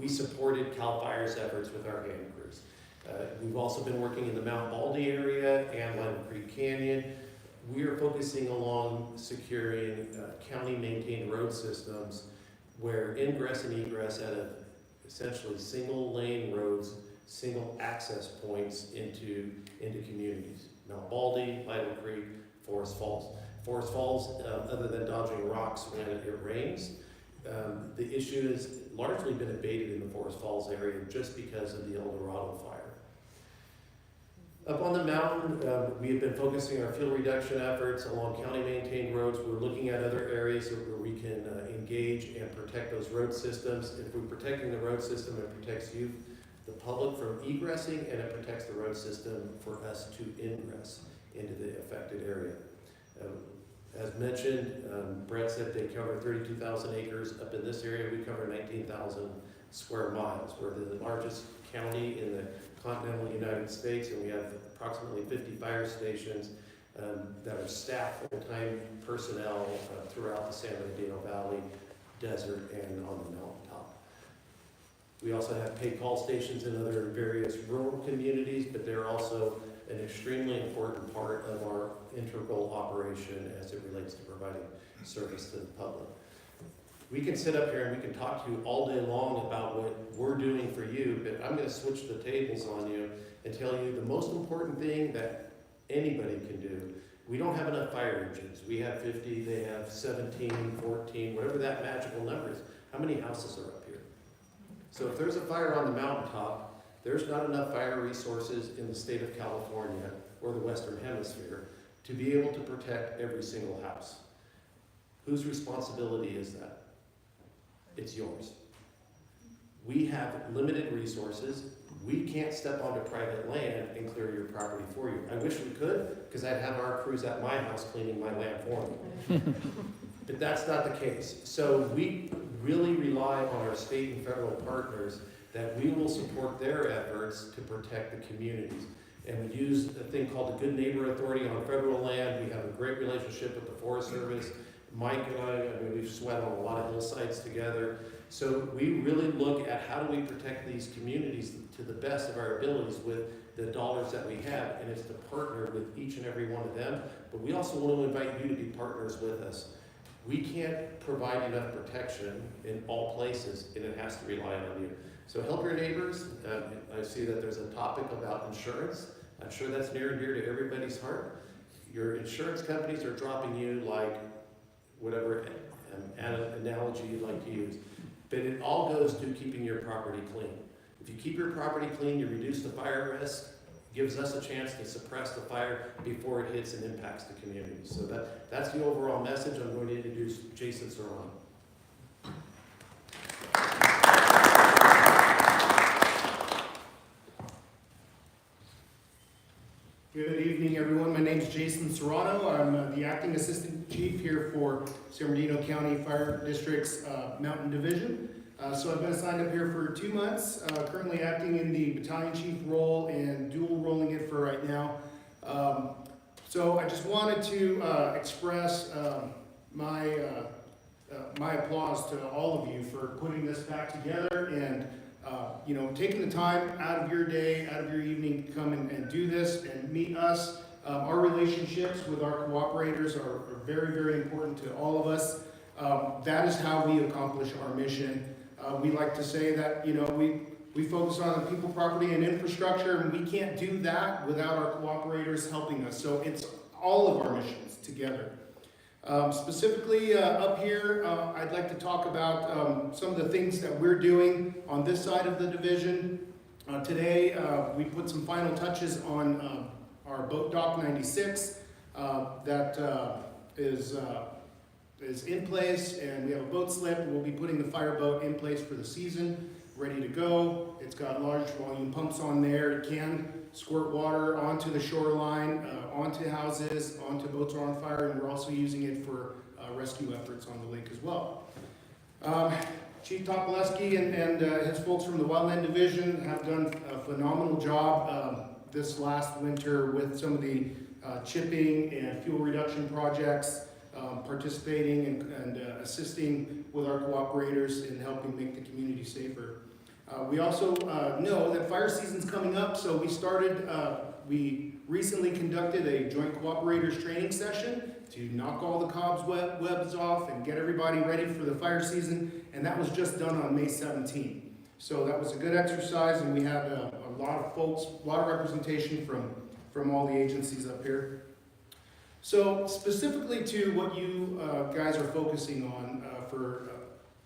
We supported CAL FIRE's efforts with our hand crews. We've also been working in the Mount Baldy area and Lime Creek Canyon. We are focusing along securing county-maintained road systems where ingress and egress out of essentially single-lane roads, single access points into communities. Mount Baldy, Lytle Creek, Forest Falls. Forest Falls, other than dodging rocks when it rains, the issue has largely been abated in the Forest Falls area just because of the El Dorado fire. Up on the mountain, we have been focusing our fuel reduction efforts along county-maintained roads. We're looking at other areas where we can engage and protect those road systems. If we're protecting the road system, it protects you, the public, from egressing, and it protects the road system for us to ingress into the affected area. As mentioned, Brett said they cover 32,000 acres. Up in this area, we cover 19,000 square miles. We're the largest county in the continental United States, and we have approximately 50 fire stations that are staffed full-time personnel throughout the San Bernardino Valley, desert, and on the mountaintop. We also have paid call stations in other various rural communities, but they're also an extremely important part of our integral operation as it relates to providing service to the public. We can sit up here and we can talk to you all day long about what we're doing for you, but I'm going to switch the tables on you and tell you the most important thing that anybody can do. We don't have enough fire engines. We have 50, they have 17, 14, whatever that magical number is. How many houses are up here? So if there's a fire on the mountaintop, there's not enough fire resources in the state of California or the Western Hemisphere to be able to protect every single house. Whose responsibility is that? It's yours. We have limited resources. We can't step onto private land and clear your property for you. I wish we could, because I'd have our crews at my house cleaning my land for me. But that's not the case. So we really rely on our state and federal partners that we will support their efforts to protect the communities. And we use a thing called the Good Neighbor Authority on federal land. We have a great relationship with the Forest Service. Mike and I mean, we've sweat on a lot of hillsides together. So we really look at how do we protect these communities to the best of our abilities with the dollars that we have, and it's to partner with each and every one of them. But we also want to invite you to be partners with us. We can't provide enough protection in all places, and it has to rely on you. So help your neighbors. I see that there's a topic about insurance. I'm sure that's near and dear to everybody's heart. Your insurance companies are dropping you like whatever analogy you'd like to use. But it all goes to keeping your property clean. If you keep your property clean, you reduce the fire risk, gives us a chance to suppress the fire before it hits and impacts the community. So that's the overall message. I'm going to introduce Jason Serrano. Good evening, everyone. My name is Jason Serrano. I'm the acting assistant chief here for San Bernardino County Fire District's Mountain Division. So I've been assigned up here for 2 months, currently acting in the battalion chief role and dual rolling it for right now. So I just wanted to express my applause to all of you for putting this back together and taking the time out of your day, out of your evening to come and do this and meet us. Our relationships with our cooperators are very, very important to all of us. That is how we accomplish our mission. We like to say that, we focus on the people, property, and infrastructure, and we can't do that without our cooperators helping us. So it's all of our missions together. Specifically up here, I'd like to talk about some of the things that we're doing on this side of the division. Today, we put some final touches on our boat dock 96 that is in place, and we have a boat slip, and we'll be putting the fireboat in place for the season, ready to go. It's got large volume pumps on there. It can squirt water onto the shoreline, onto houses, onto boats that are on fire, and we're also using it for rescue efforts on the lake as well. Chief Topolesky and his folks from the Wildland Division have done a phenomenal job this last winter with some of the chipping and fuel reduction projects, participating and assisting with our cooperators in helping make the community safer. We also know that fire season's coming up, so we recently conducted a joint cooperators training session to knock all the cobwebs off and get everybody ready for the fire season, and that was just done on May 17th. So that was a good exercise, and we had a lot of folks, a lot of representation from all the agencies up here. So specifically to what you guys are focusing on for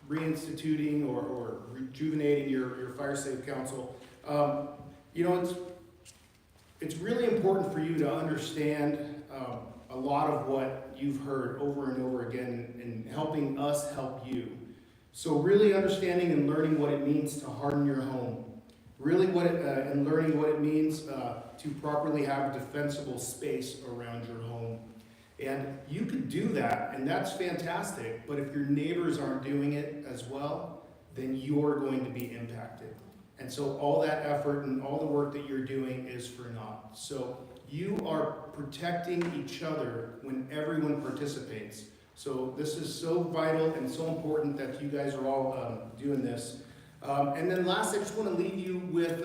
reinstituting or rejuvenating your Fire Safe Council, you know, it's really important for you to understand a lot of what you've heard over and over again in helping us help you. So really understanding and learning what it means to harden your home. Really and learning what it means to properly have a defensible space around your home. And you could do that, and that's fantastic, but if your neighbors aren't doing it as well, then you're going to be impacted. And so all that effort and all the work that you're doing is for naught. So you are protecting each other when everyone participates. So this is so vital and so important that you guys are all doing this. And then last, I just want to leave you with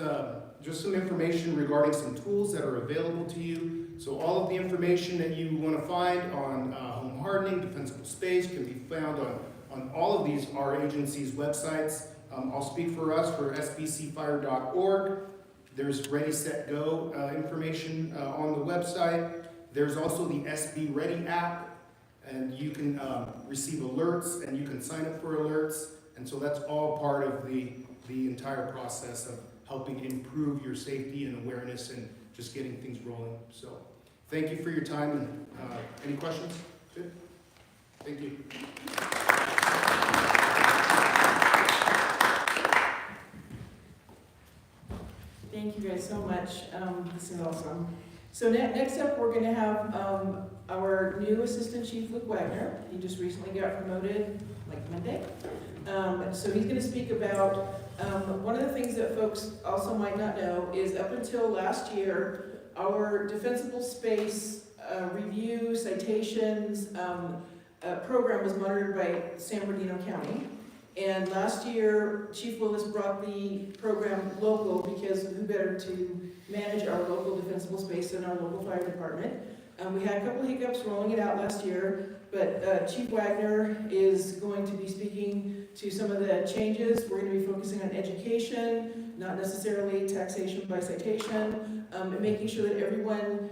just some information regarding some tools that are available to you. So all of the information that you want to find on home hardening, defensible space can be found on all of these, our agency's websites. I'll speak for us for sbcfire.org. There's Ready, Set, Go information on the website. There's also the SB Ready app, and you can receive alerts and you can sign up for alerts. And so that's all part of the entire process of helping improve your safety and awareness and just getting things rolling. So thank you for your time. And any questions? Good. Thank you. Thank you guys so much. This is awesome. So next up, we're going to have our new Assistant Chief, Luke Wagner. He just recently got promoted like Monday. So he's going to speak about one of the things that folks also might not know is up until last year, our defensible space review, citations program was monitored by San Bernardino County. And last year, Chief Willis brought the program local because who better to manage our local defensible space than our local fire department. We had a couple of hiccups rolling it out last year, but Chief Wagner is going to be speaking to some of the changes. We're going to be focusing on education, not necessarily taxation by citation, and making sure that everyone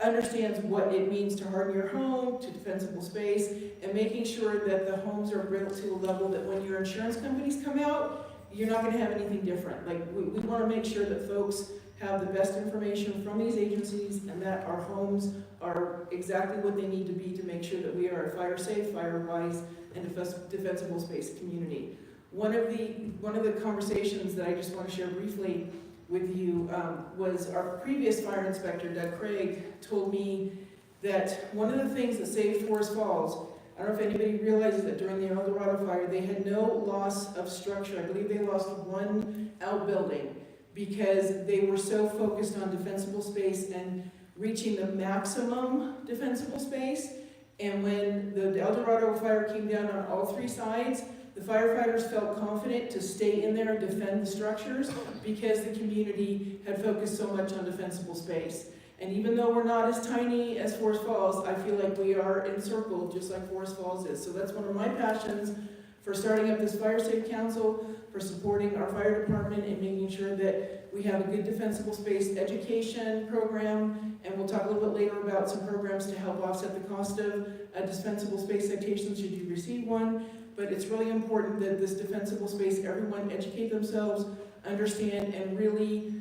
understands what it means to harden your home, to defensible space, and making sure that the homes are built to a level that when your insurance companies come out, you're not going to have anything different. Like we want to make sure that folks have the best information from these agencies and that our homes are exactly what they need to be to make sure that we are a fire safe, fire wise, and defensible space community. One of the conversations that I just want to share briefly with you was our previous fire inspector, Doug Craig, told me that one of the things that saved Forest Falls, I don't know if anybody realizes that during the El Dorado fire, they had no loss of structure. I believe they lost one outbuilding because they were so focused on defensible space and reaching the maximum defensible space. And when the El Dorado fire came down on all three sides, the firefighters felt confident to stay in there and defend the structures because the community had focused so much on defensible space. And even though we're not as tiny as Forest Falls, I feel like we are encircled just like Forest Falls is. So that's one of my passions for starting up this Fire Safe Council, for supporting our fire department and making sure that we have a good defensible space education program. And we'll talk a little bit later about some programs to help offset the cost of defensible space citations should you receive one. but it's really important that this defensible space, everyone educate themselves, understand, and really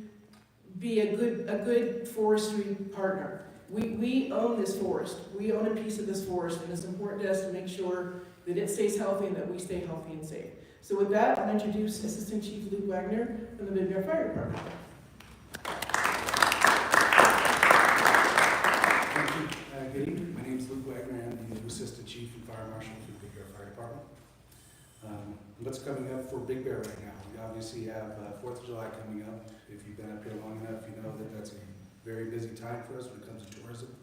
be a good forestry partner. We own this forest. We own a piece of this forest, and it's important to us to make sure that it stays healthy and that we stay healthy and safe. So with that, I'll introduce Assistant Chief Luke Wagner from the Big Bear Fire Department. Thank you. Good evening. My name is Luke Wagner. I'm the new Assistant Chief and Fire Marshal for the Big Bear Fire Department. What's coming up for Big Bear right now? We obviously have 4th of July coming up. If you've been up here long enough, you know that that's a very busy time for us when it comes to tourism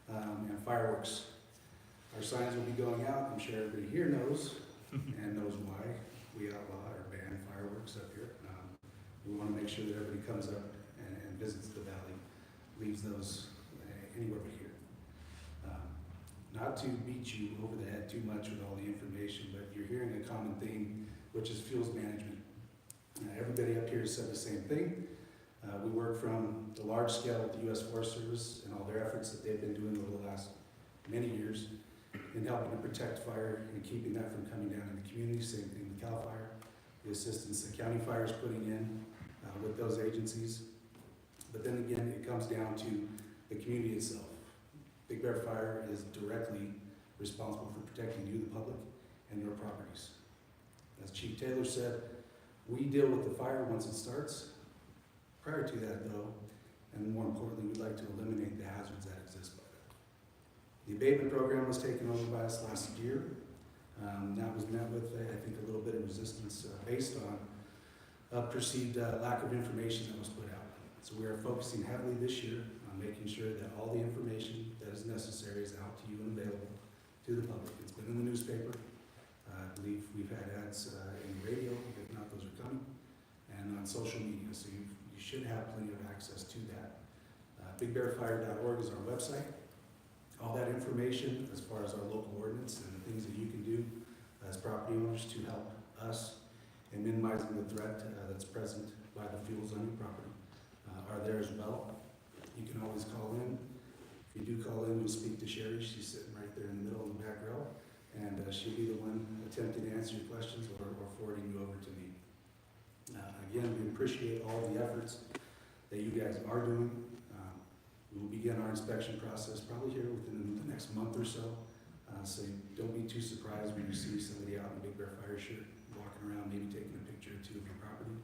and fireworks. Our signs will be going out. I'm sure everybody here knows and knows why we outlaw or ban fireworks up here. We want to make sure that everybody comes up and visits the valley, leaves those anywhere but here. Not to beat you over the head too much with all the information, but you're hearing a common theme, which is fuels management. Everybody up here has said the same thing. We work from the large scale with the U.S. Forest Service and all their efforts that they've been doing over the last many years in helping to protect fire and keeping that from coming down in the community. Same thing with CAL FIRE, the assistance that County Fire is putting in with those agencies. But then again, it comes down to the community itself. Big Bear Fire is directly responsible for protecting you, the public, and your properties. As Chief Taylor said, we deal with the fire once it starts. Prior to that, though, and more importantly, we'd like to eliminate the hazards that exist by that. The abatement program was taken over by us last year. That was met with, I think, a little bit of resistance based on a perceived lack of information that was put out. So we are focusing heavily this year on making sure that all the information that is necessary is out to you and available to the public. It's been in the newspaper. I believe we've had ads in the radio, if not, those are coming, and on social media. So you should have plenty of access to that. BigBearFire.org is our website. All that information as far as our local ordinance and the things that you can do as property owners to help us in minimizing the threat that's present by the fuels on your property are there as well. You can always call in. If you do call in, we'll speak to Sherry. She's sitting right there in the middle in the back row, and she'll be the one attempting to answer your questions or forwarding you over to me. Again, we appreciate all the efforts that you guys are doing. We will begin our inspection process probably here within the next month or so. So don't be too surprised when you see somebody out in a Big Bear Fire shirt walking around, maybe taking a picture or two of your property.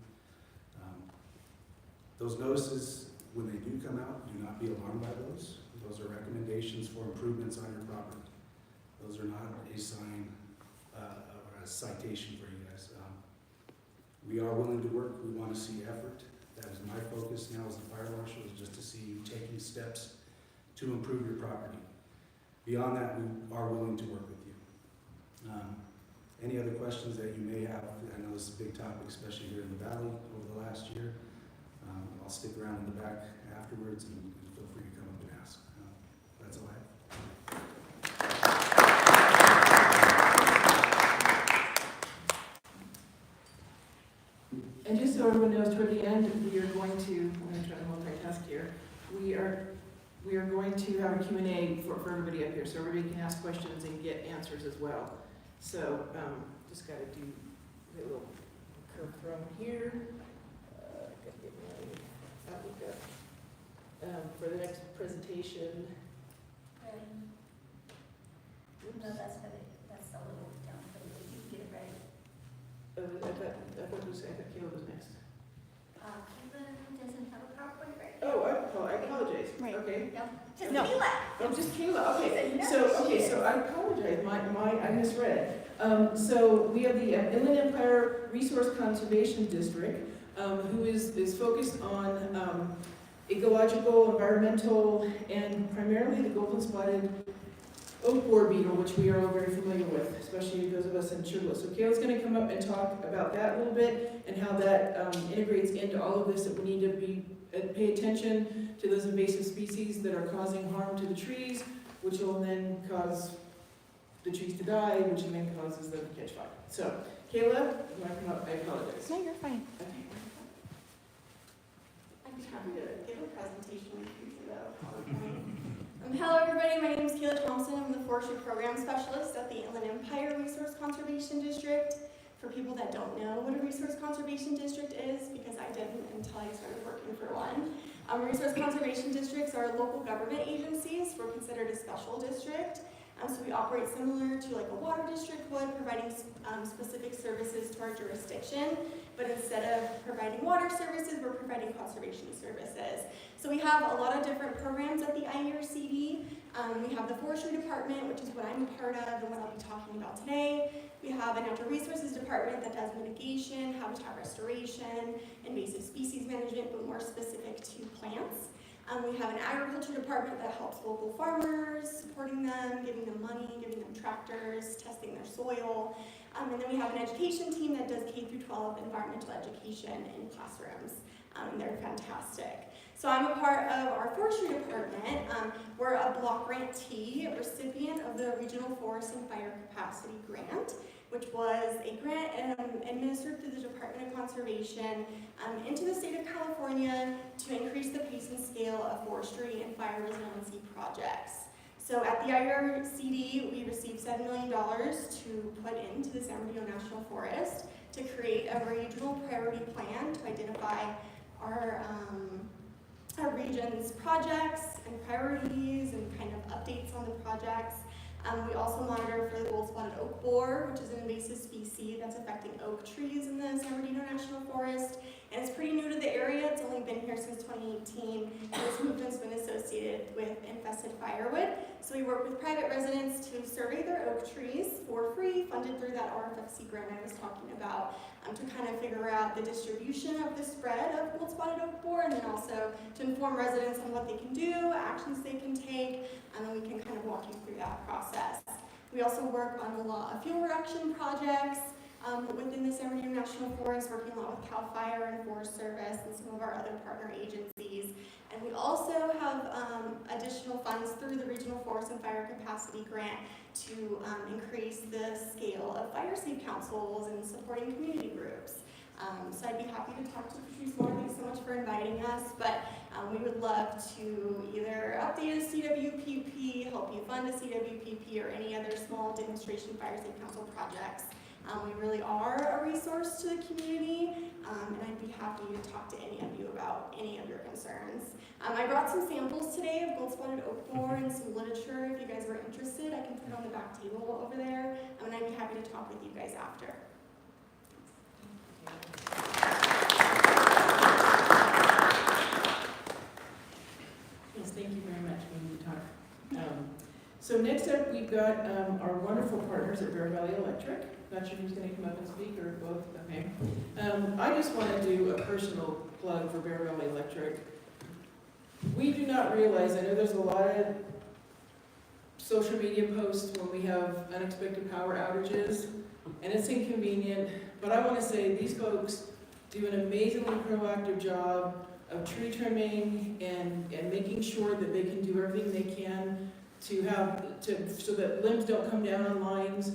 Those notices, when they do come out, do not be alarmed by those. Those are recommendations for improvements on your property. Those are not a sign or a citation for you guys. We are willing to work. We want to see effort. That is my focus now as the fire marshal, is just to see you taking steps to improve your property. Beyond that, we are willing to work with you. Any other questions that you may have? I know this is a big topic, especially here in the valley over the last year. I'll stick around in the back afterwards and feel free to come up and ask. That's all I have. And just so everyone knows, toward the end, we are going to, I'm going to try to multitask here. We are going to have a Q&A for everybody up here, so everybody can ask questions and get answers as well. So just got to do a little curve from here. Got to get my Outlook up for the next presentation. No, that's a little down, but you get it ready. I thought Caleb was next. Caitlin doesn't have a PowerPoint right now. Oh, I apologize. Right. Okay. Just No. Kayla. Oh, just Kayla, okay. No, So I apologize, I misread. So we have the Inland Empire Resource Conservation District, who is focused on ecological, environmental, and primarily the golden spotted oak borer beetle, which we are all very familiar with, especially those of us in Sugarloaf. So Kayla's going to come up and talk about that a little bit and how that integrates into all of this, that we need to pay attention to those invasive species that are causing harm to the trees, which will then cause the trees to die, which then causes them to catch fire. So, Kayla, you want to come up? I apologize. No, you're fine. Okay. I'd be happy to give a presentation with you though. Hello everybody, my name is Kayla Thompson. I'm the Forestry Program Specialist at the Inland Empire Resource Conservation District. For people that don't know what a Resource Conservation District is, because I didn't until I started working for one. Resource Conservation Districts are local government agencies. We're considered a special district. So we operate similar to like a water district would, providing specific services to our jurisdiction. But instead of providing water services, we're providing conservation services. So we have a lot of different programs at the IERCD. We have the Forestry Department, which is what I'm a part of and what I'll be talking about today. We have a Natural Resources Department that does mitigation, habitat restoration, invasive species management, but more specific to plants. We have an agriculture department that helps local farmers, supporting them, giving them money, giving them tractors, testing their soil. And then we have an education team that does K-12 environmental education in classrooms. They're fantastic. So I'm a part of our forestry department. We're a block grantee, a recipient of the Regional Forest and Fire Capacity Grant, which was a grant administered through the Department of Conservation into the state of California to increase the pace and scale of forestry and fire resiliency projects. So at the IRCD, we received $7 million to put into the San Bernardino National Forest to create a regional priority plan to identify our region's projects and priorities and kind of updates on the projects. We also monitor for the gold-spotted oak borer, which is an invasive species that's affecting oak trees in the San Bernardino National Forest. And it's pretty new to the area. It's only been here since 2018. And this movement's been associated with infested firewood. So we work with private residents to survey their oak trees for free, funded through that RFFC grant I was talking about, to kind of figure out the distribution of the spread of gold-spotted oak borer, and then also to inform residents on what they can do, actions they can take, and then we can kind of walk you through that process. We also work on a lot of fuel reduction projects within the San Bernardino National Forest, working a lot with CAL FIRE and Forest Service and some of our other partner agencies. And we also have additional funds through the Regional Forest and Fire Capacity Grant to increase the scale of fire safe councils and supporting community groups. So I'd be happy to talk to Patrice more. Thanks so much for inviting us. But we would love to either update a CWPP, help you fund a CWPP, or any other small demonstration fire safe council projects. We really are a resource to the community, and I'd be happy to talk to any of you about any of your concerns. I brought some samples today of gold-spotted oak borer and some literature. If you guys were interested, I can put it on the back table over there, and I'd be happy to talk with you guys after. Yes, thank you very much, Wendy Talk. So next up, we've got our wonderful partners at Bear Valley Electric. Not sure who's going to come up and speak, or both. Okay. I just want to do a personal plug for Bear Valley Electric. We do not realize, I know there's a lot of social media posts when we have unexpected power outages, and it's inconvenient, but I want to say these folks do an amazingly proactive job of tree trimming and making sure that they can do everything they can so that limbs don't come down on lines.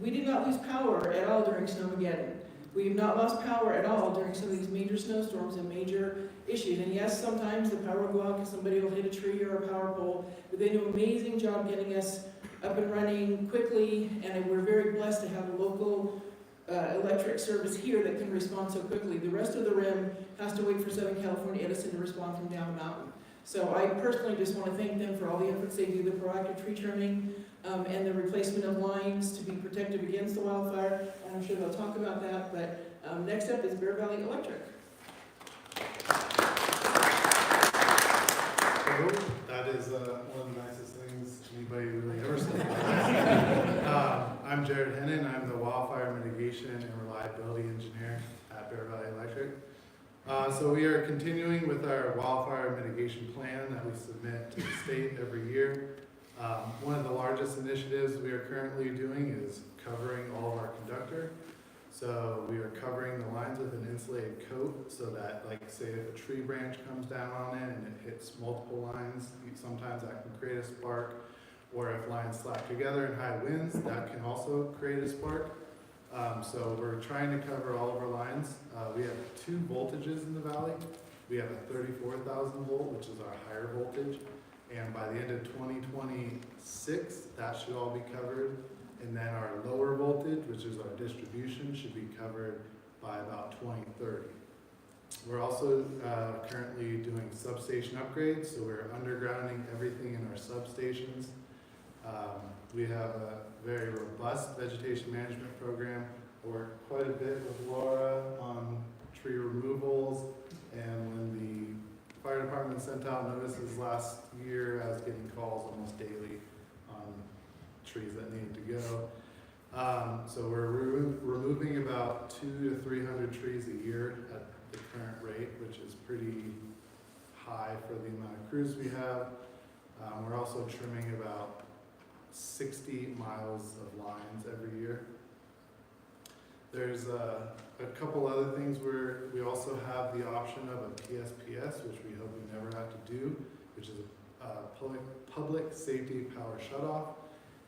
We did not lose power at all during Snowmageddon. We have not lost power at all during some of these major snowstorms and major issues. And yes, sometimes the power will go out because somebody will hit a tree or a power pole, but they do an amazing job getting us up and running quickly, and we're very blessed to have a local electric service here that can respond so quickly. The rest of the rim has to wait for Southern California Edison to respond from down the mountain. So I personally just want to thank them for all the efforts they do, the proactive tree trimming and the replacement of lines to be protective against the wildfire. And I'm sure they'll talk about that, but next up is Bear Valley Electric. That is one of the nicest things anybody really ever said. I'm Jared Hennon. I'm the Wildfire Mitigation and Reliability Engineer at Bear Valley Electric. So we are continuing with our wildfire mitigation plan that we submit to the state every year. One of the largest initiatives we are currently doing is covering all of our conductor. So we are covering the lines with an insulated coat so that, like, say if a tree branch comes down on it and it hits multiple lines, sometimes that can create a spark. Or if lines slap together in high winds, that can also create a spark. So we're trying to cover all of our lines. We have 2 voltages in the valley. We have a 34,000 volt, which is our higher voltage. And by the end of 2026, that should all be covered. And then our covered by about 2030. We're also currently doing substation upgrades, so we're undergrounding everything in our substations. We have a very robust vegetation management program. I work quite a bit with Laura on tree removals, and when the fire department sent out notices last year, I was getting calls almost daily on trees that needed to go. So we're removing about 200 to 300 trees a year at the current rate, which is pretty high for the amount of crews we have. We're also trimming about 60 miles of lines every year. There's a couple other things where we also have the option of a PSPS, which we hope we never have to do, which is a public safety power shutoff,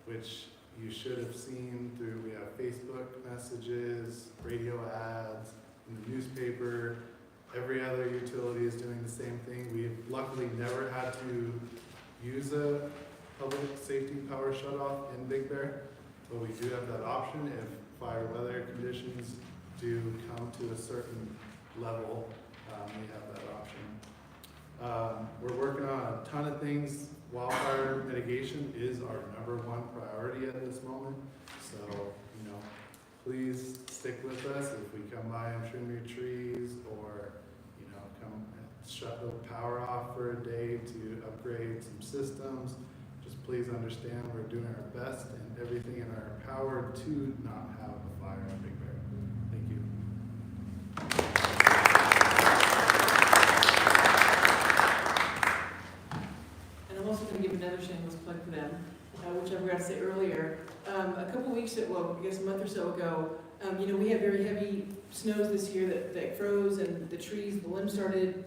which you should have seen through, we have Facebook messages, radio ads, in the newspaper. Every other utility is doing the same thing. We've luckily never had to use a public safety power shutoff in Big Bear, but we do have that option if fire weather conditions do come to a certain level. We have that option. We're working on a ton of things. Wildfire mitigation is our #1 priority at this moment. So, please stick with us. If we come by and trim your trees, or, come and shut the power off for a day to upgrade some systems, just please understand we're doing our best and everything in our power to not have a fire in Big Bear. Thank you. And I'm also going to give another shameless plug for them, which I forgot to say earlier. A couple weeks, well, I guess a month or so ago, we had very heavy snows this year that froze, and the trees, the limbs started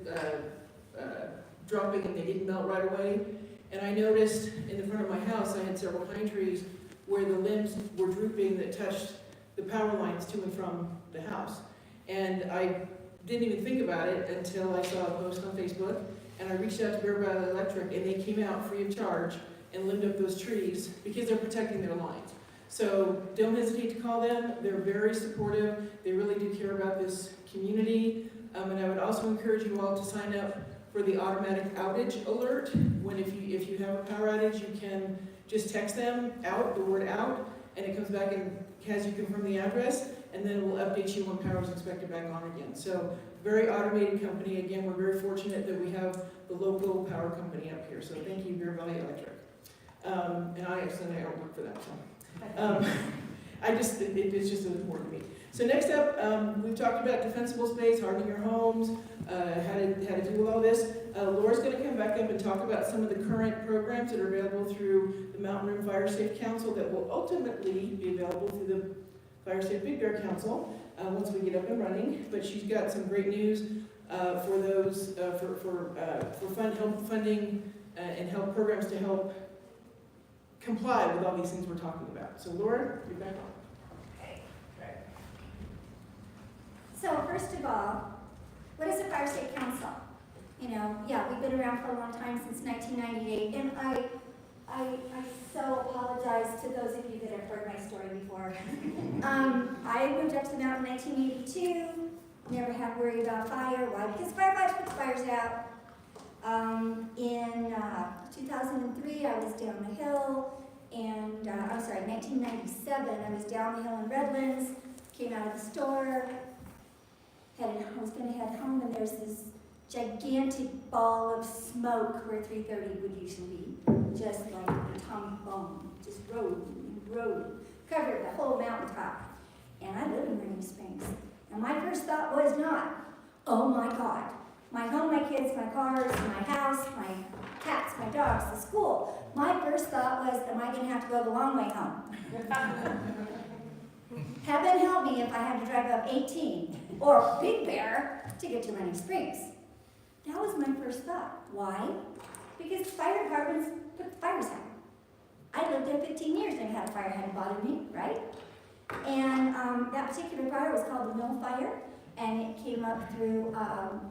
dropping, and they didn't melt right away. And I noticed in the front of my house, I had several pine trees where the limbs were drooping that touched the power lines to and from the house. And I didn't even think about it until I saw a post on Facebook, and I reached out to Bear Valley Electric, and they came out free of charge and limbed up those trees because they're protecting their lines. So don't hesitate to call them. They're very supportive. They really do care about this community. And I would also encourage you all to sign up for the automatic outage alert. When if you have a power outage, you can just text them out, the word out, and it comes back and has you confirm the address, and then it will update you when power is expected back on again. So very automated company. Again, we're very fortunate that we have the local power company up here. So thank you, Bear Valley Electric. And I don't work for them, so. It's just important to me. So next up, we've talked about defensible space, hardening your homes, how to do all this. Laura's going to come back up and talk about some of the current programs that are available through the Mountain Rim Fire Safe Council that will ultimately be available through the Fire Safe Big Bear Council once we get up and running. But she's got some great news for those funding and help programs to help comply with all these things we're talking about. So Laura, you're back on. Okay. So first of all, what is the Fire Safe Council? We've been around for a long time, since 1998, and I so apologize to those of you that have heard my story before. I moved up to the mountain in 1982, never had to worry about fire. Why? Because firefighters put the fires out. In 2003, I was down the hill, and 1997, I was down the hill in Redlands, came out of the store, I was going to head home, and there's this gigantic ball of smoke where 330 would usually be, just like an atomic bomb, just rode, covered the whole mountaintop. And I live in Rainy Springs. And my first thought was not, oh my God, my home, my kids, my cars, my house, my cats, my dogs, the school. My first thought was, am I going to have to go the long way home? Heaven help me if I had to drive up 18 or Big Bear to get to Rainy Springs. That was my first thought. Why? Because fire departments put the fires out. I lived there 15 years, never had a fire hadn't bothered me, right? And that particular fire was called the Mill Fire, and it came up through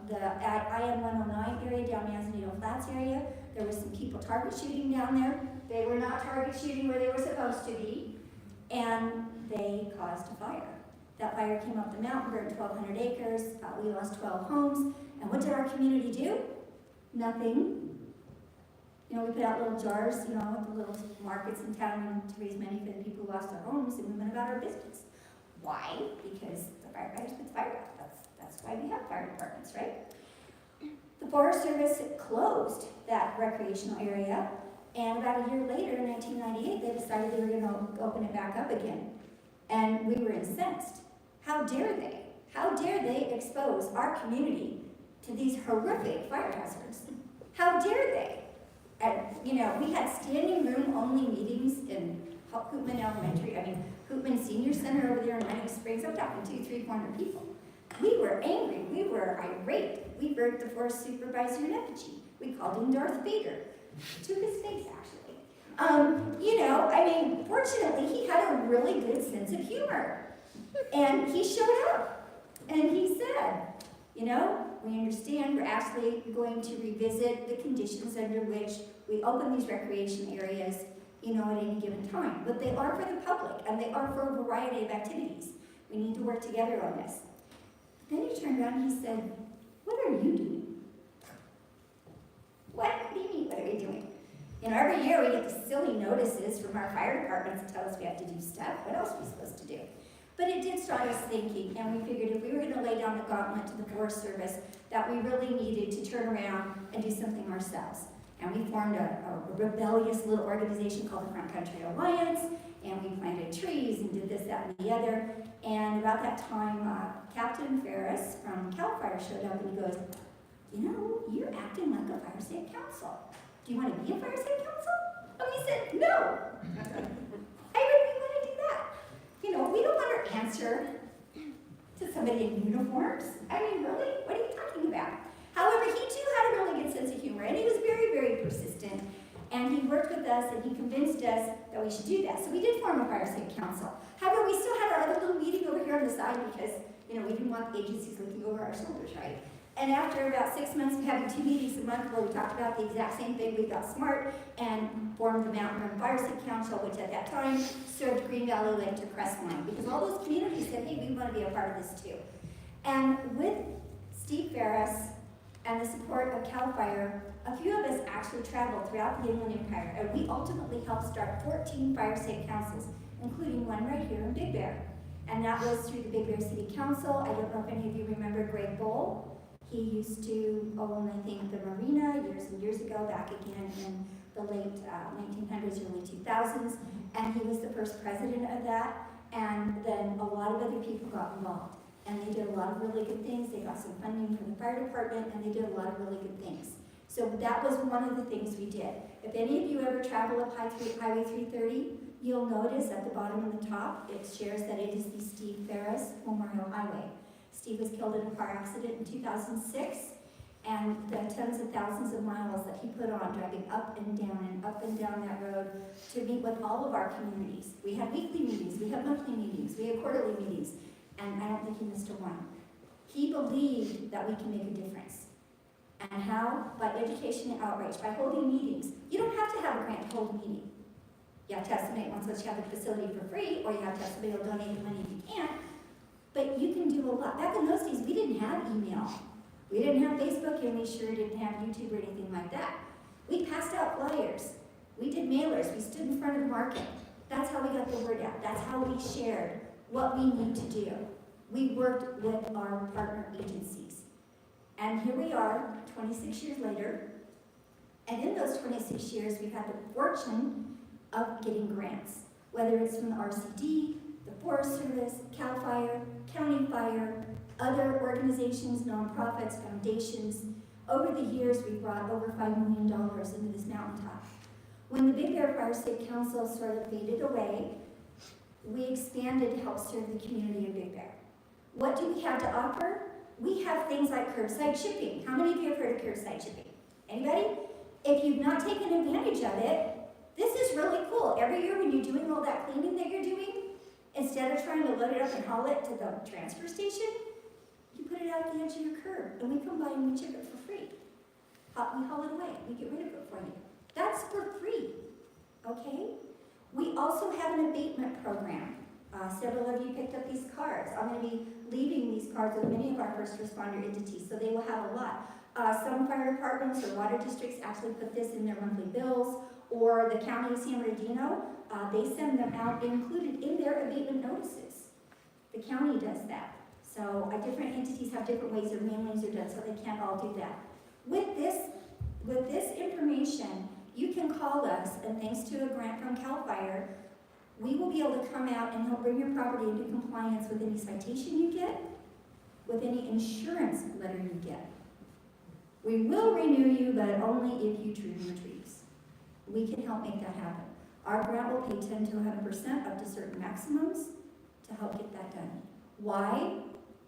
the IM-109 area, down Manzanito Flats area. There was some people target shooting down there. They were not target shooting where they were supposed to be, and they caused a fire. That fire came up the mountain, burned 1,200 acres, we lost 12 homes, and what did our community do? Nothing. You know, we put out little jars, you know, at the little markets in town to raise money for the people who lost their homes, and we went about our business. Why? Because the firefighters put the fire out. That's why we have fire departments, right? The Forest Service closed that recreational area, and about a year later, in 1998, they decided they were going to open it back up again. And we were incensed. How dare they? How dare they expose our community to these horrific fire hazards? How dare they? And, you know, we had standing room only meetings in Hoopman Elementary, Hoopman Senior Center over there in Running Springs. I'm talking 200, 300, 400 people. We were angry. We were irate. We burnt the forest supervisor in effigy. We called him Darth Vader. To his face, actually. You know, fortunately, he had a really good sense of humor. And he showed up. And he said, you know, we understand we're actually going to revisit the conditions under which we open these recreation areas, you know, at any given time. But they are for the public, and they are for a variety of activities. We need to work together on this. Then he turned around and he said, what are you doing? What do you mean, what are we doing? You know, every year we get the silly notices from our fire departments that tell us we have to do stuff. What else are we supposed to do? But it did start us thinking, and we figured if we were going to lay down the gauntlet to the Forest Service, that we really needed to turn around and do something ourselves. And we formed a rebellious little organization called the Front Country Alliance, and we planted trees and did this, that, and the other. And about that time, Captain Ferris from CAL FIRE showed up and he goes, you know, you're acting like a fire safe council. Do you want to be a fire safe council? And we said, no. I really want to do that. You know, we don't want to answer to somebody in uniforms. Really? What are you talking about? However, he too had a really good sense of humor, and he was very, very persistent. And he worked with us, and he convinced us that we should do that. So we did form a fire safe council. However, we still had our other little meeting over here on the side because, you know, we didn't want the agencies looking over our shoulders, right? And after about 6 months of having 2 meetings a month where we talked about the exact same thing, we got smart and formed the Mountain Run Fire Safe Council, which at that time served Green Valley Lake to Crestline, because all those communities said, hey, we want to be a part of this too. And with Steve Ferris and the support of CAL FIRE, a few of us actually traveled throughout the Inland Empire, and we ultimately helped start 14 fire safe councils, including one right here in Big Bear. And that was through the Big Bear City Council. I don't know if any of you remember Greg Bowl. He used to own, I think, the marina years and years ago, back again in the late 1900s, early 2000s, and he was the first president of that, and then a lot of other people got involved, and they did a lot of really good things. They got some funding from the fire department, and they did a lot of really good things. So that was one of the things we did. If any of you ever travel up Highway 330, you'll notice at the bottom and the top, it shares that it is the Steve Ferris Memorial Highway. Steve was killed in a car accident in 2006, and the tens of thousands of miles that he put on driving up and down that road to meet with all of our communities. We had weekly meetings, we had monthly meetings, we had quarterly meetings, and I don't think he missed a one. He believed that we can make a difference. And how? By education and outreach, by holding meetings. You don't have to have a grant to hold a meeting. You have to have somebody who wants to let you have the facility for free, or you have to have somebody who will donate the money if you can't. But you can do a lot. Back in those days, we didn't have email. We didn't have Facebook, and we sure didn't have YouTube or anything like that. We passed out flyers. We did mailers. We stood in front of the market. That's how we got the word out. That's how we shared what we need to do. We worked with our partner agencies. And here we are, 26 years later. And in those 26 years, we've had the fortune of getting grants, whether it's from the RCD, the Forest Service, CAL FIRE, County Fire, other organizations, nonprofits, foundations. Over the years, we've brought over $5 million into this mountaintop. When the Big Bear Fire Safe Council sort of faded away, we expanded to help serve the community of Big Bear. What do we have to offer? We have things like curbside shipping. How many of you have heard of curbside shipping? Anybody? If you've not taken advantage of it, this is really cool. Every year when you're doing all that cleaning that you're doing, instead of trying to load it up and haul it to the transfer station, you put it out at the edge of your curb, and we come by and we chip it for free. We haul it away. We get rid of it for you. That's for free, okay? We also have an abatement program. Several of you picked up these cards. I'm gonna be leaving these cards with many of our first responder entities, so they will have a lot. Some fire departments or water districts actually put this in their monthly bills, or the county of San Bernardino, they send them out included in their abatement notices. The county does that. So different entities have different ways their mailings are done, so they can't all do that. With this information, you can call us, and thanks to a grant from CAL FIRE, we will be able to come out and help bring your property into compliance with any citation you get, with any insurance letter you get. We will renew you, but only if you trim your trees. We can help make that happen. Our grant will pay 10 to 100% up to certain maximums to help get that done. Why?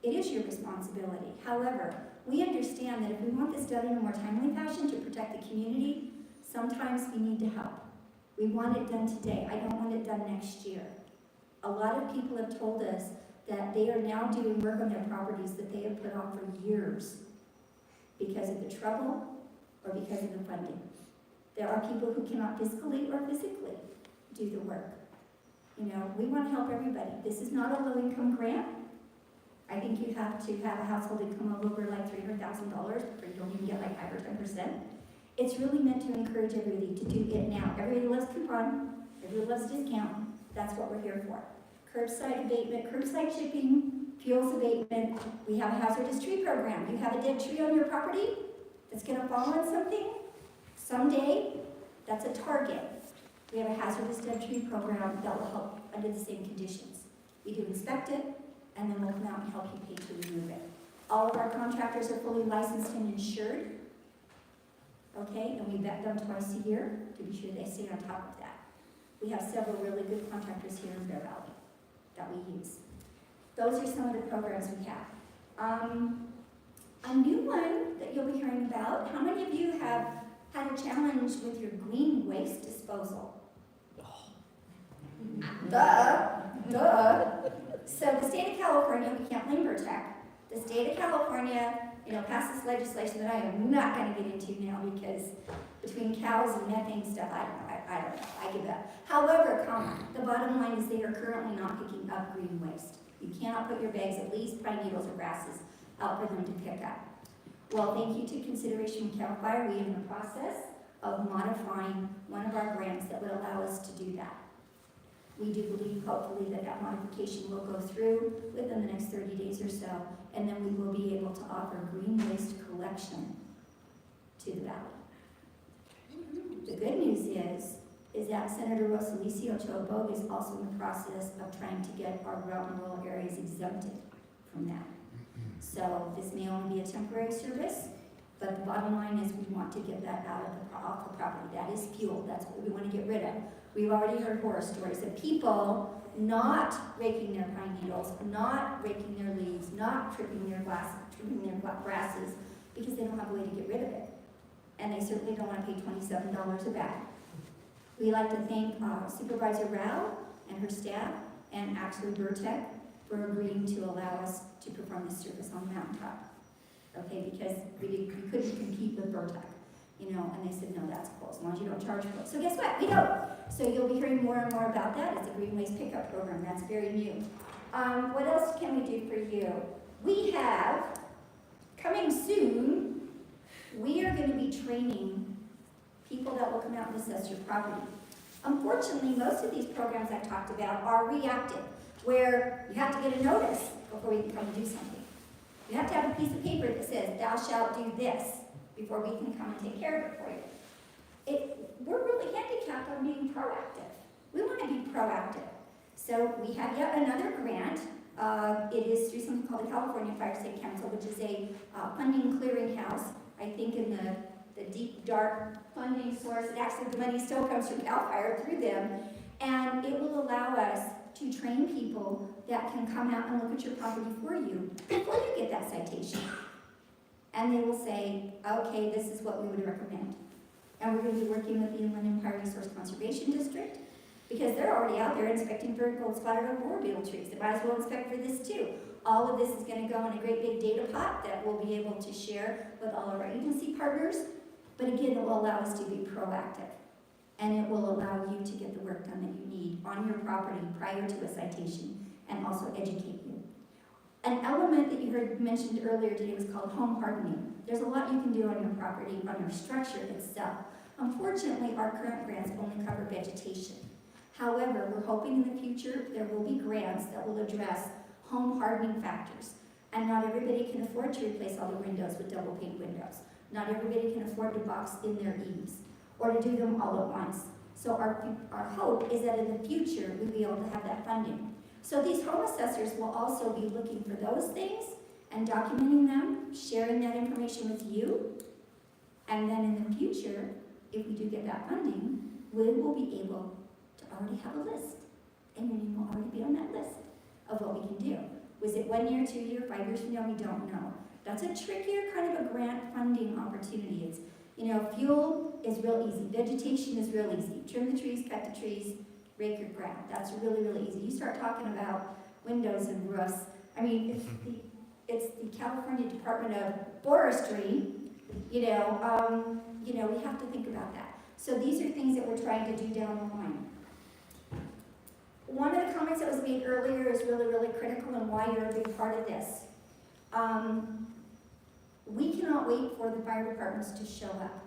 It is your responsibility. However, we understand that if we want this done in a more timely fashion to protect the community, sometimes we need to help. We want it done today. I don't want it done next year. A lot of people have told us that they are now doing work on their properties that they have put off for years because of the trouble or because of the funding. There are people who cannot fiscally or physically do the work. You know, we want to help everybody. This is not a low-income grant. I think you have to have a household income of over like $300,000 before you don't even get like 5 or 10%. It's really meant to encourage everybody to do it now. Everybody loves coupon, everybody loves discount. That's what we're here for. Curbside abatement, curbside shipping, fuels abatement. We have a hazardous tree program. You have a dead tree on your property that's gonna fall on something someday, that's a target. We have a hazardous dead tree program that will help under the same conditions. We do inspect it, and then we'll come out and help you pay to remove it. All of our contractors are fully licensed and insured. Okay, and we vet them twice a year to be sure they stay on top of that. We have several really good contractors here in Bear Valley that we use. Those are some of the programs we have. A new one that you'll be hearing about, how many of you have had a challenge with your green waste disposal? Duh. So the state of California, we can't blame Vertec. The state of California, passed this legislation that I am not going to get into now because between cows and methane stuff, I don't know, I give up. However, the bottom line is they are currently not picking up green waste. You cannot put your bags of leaves, pine needles, or grasses out for them to pick up. Well, thank you to consideration from CAL FIRE, we are in the process of modifying one of our grants that would allow us to do that. We do believe, hopefully, that modification will go through within the next 30 days or so, and then we will be able to offer green waste collection to the valley. The good news is that Senator Rosalicio Chobo is also in the process of trying to get our rural areas exempted from that. So this may only be a temporary service, but the bottom line is we want to get that off the property. That is fuel. That's what we want to get rid of. We've already heard horror stories of people not raking their pine needles, not raking their leaves, not trimming their grasses because they don't have a way to get rid of it. And they certainly don't want to pay $27 a bag. We like to thank Supervisor Rao and her staff, and actually Vertec, for agreeing to allow us to perform this service on the mountaintop. Okay, because we couldn't compete with Vertec, and they said, no, that's cool, as long as you don't charge for it. So guess what? We don't. So you'll be hearing more and more about that. It's a green waste pickup program. That's very new. What else can we do for you? We have, coming soon, we are going to be training people that will come out and assess your property. Unfortunately, most of these programs I talked about are reactive, where you have to get a notice before you can come and do something. You have to have a piece of paper that says, thou shalt do this, before we can come and take care of it for you. We're really handicapped on being proactive. We want to be proactive. So we have yet another grant. It is through something called the California Fire State Council, which is a funding clearinghouse. I think in the deep, dark funding source, and actually the money still comes from CAL FIRE through them, and it will allow us to train people that can come out and look at your property for you before you get that citation. And they will say, okay, this is what we would recommend. And we're going to be working with the Inland Empire Resource Conservation District because they're already out there inspecting for gold spotted oak borer beetle trees. They might as well inspect for this too. All of this is going to go in a great big data pot that we'll be able to share with all of our agency partners. But again, it will allow us to be proactive. And it will allow you to get the work done that you need on your property prior to a citation. and also educate you. An element that you heard mentioned earlier today was called home hardening. There's a lot you can do on your property, on your structure itself. Unfortunately, our current grants only cover vegetation. However, we're hoping in the future there will be grants that will address home hardening factors. And not everybody can afford to replace all the windows with double pane windows. Not everybody can afford to box in their eaves or to do them all at once. So our hope is that in the future we'll be able to have that funding. So these home assessors will also be looking for those things and documenting them, sharing that information with you. And then in the future, if we do get that funding, we will be able to already have a list. And your name will already be on that list of what we can do. Was it 1 year, 2 years, 5 years from now? We don't know. That's a trickier kind of a grant funding opportunity. It's, fuel is real easy. Vegetation is real easy. Trim the trees, cut the trees, rake your ground. That's really, really easy. You start talking about windows and roofs. I mean, it's the California Department of Forestry. We have to think about that. So these are things that we're trying to do down the line. One of the comments that was made earlier is really, really critical and why you're a big part of this. We cannot wait for the fire departments to show up.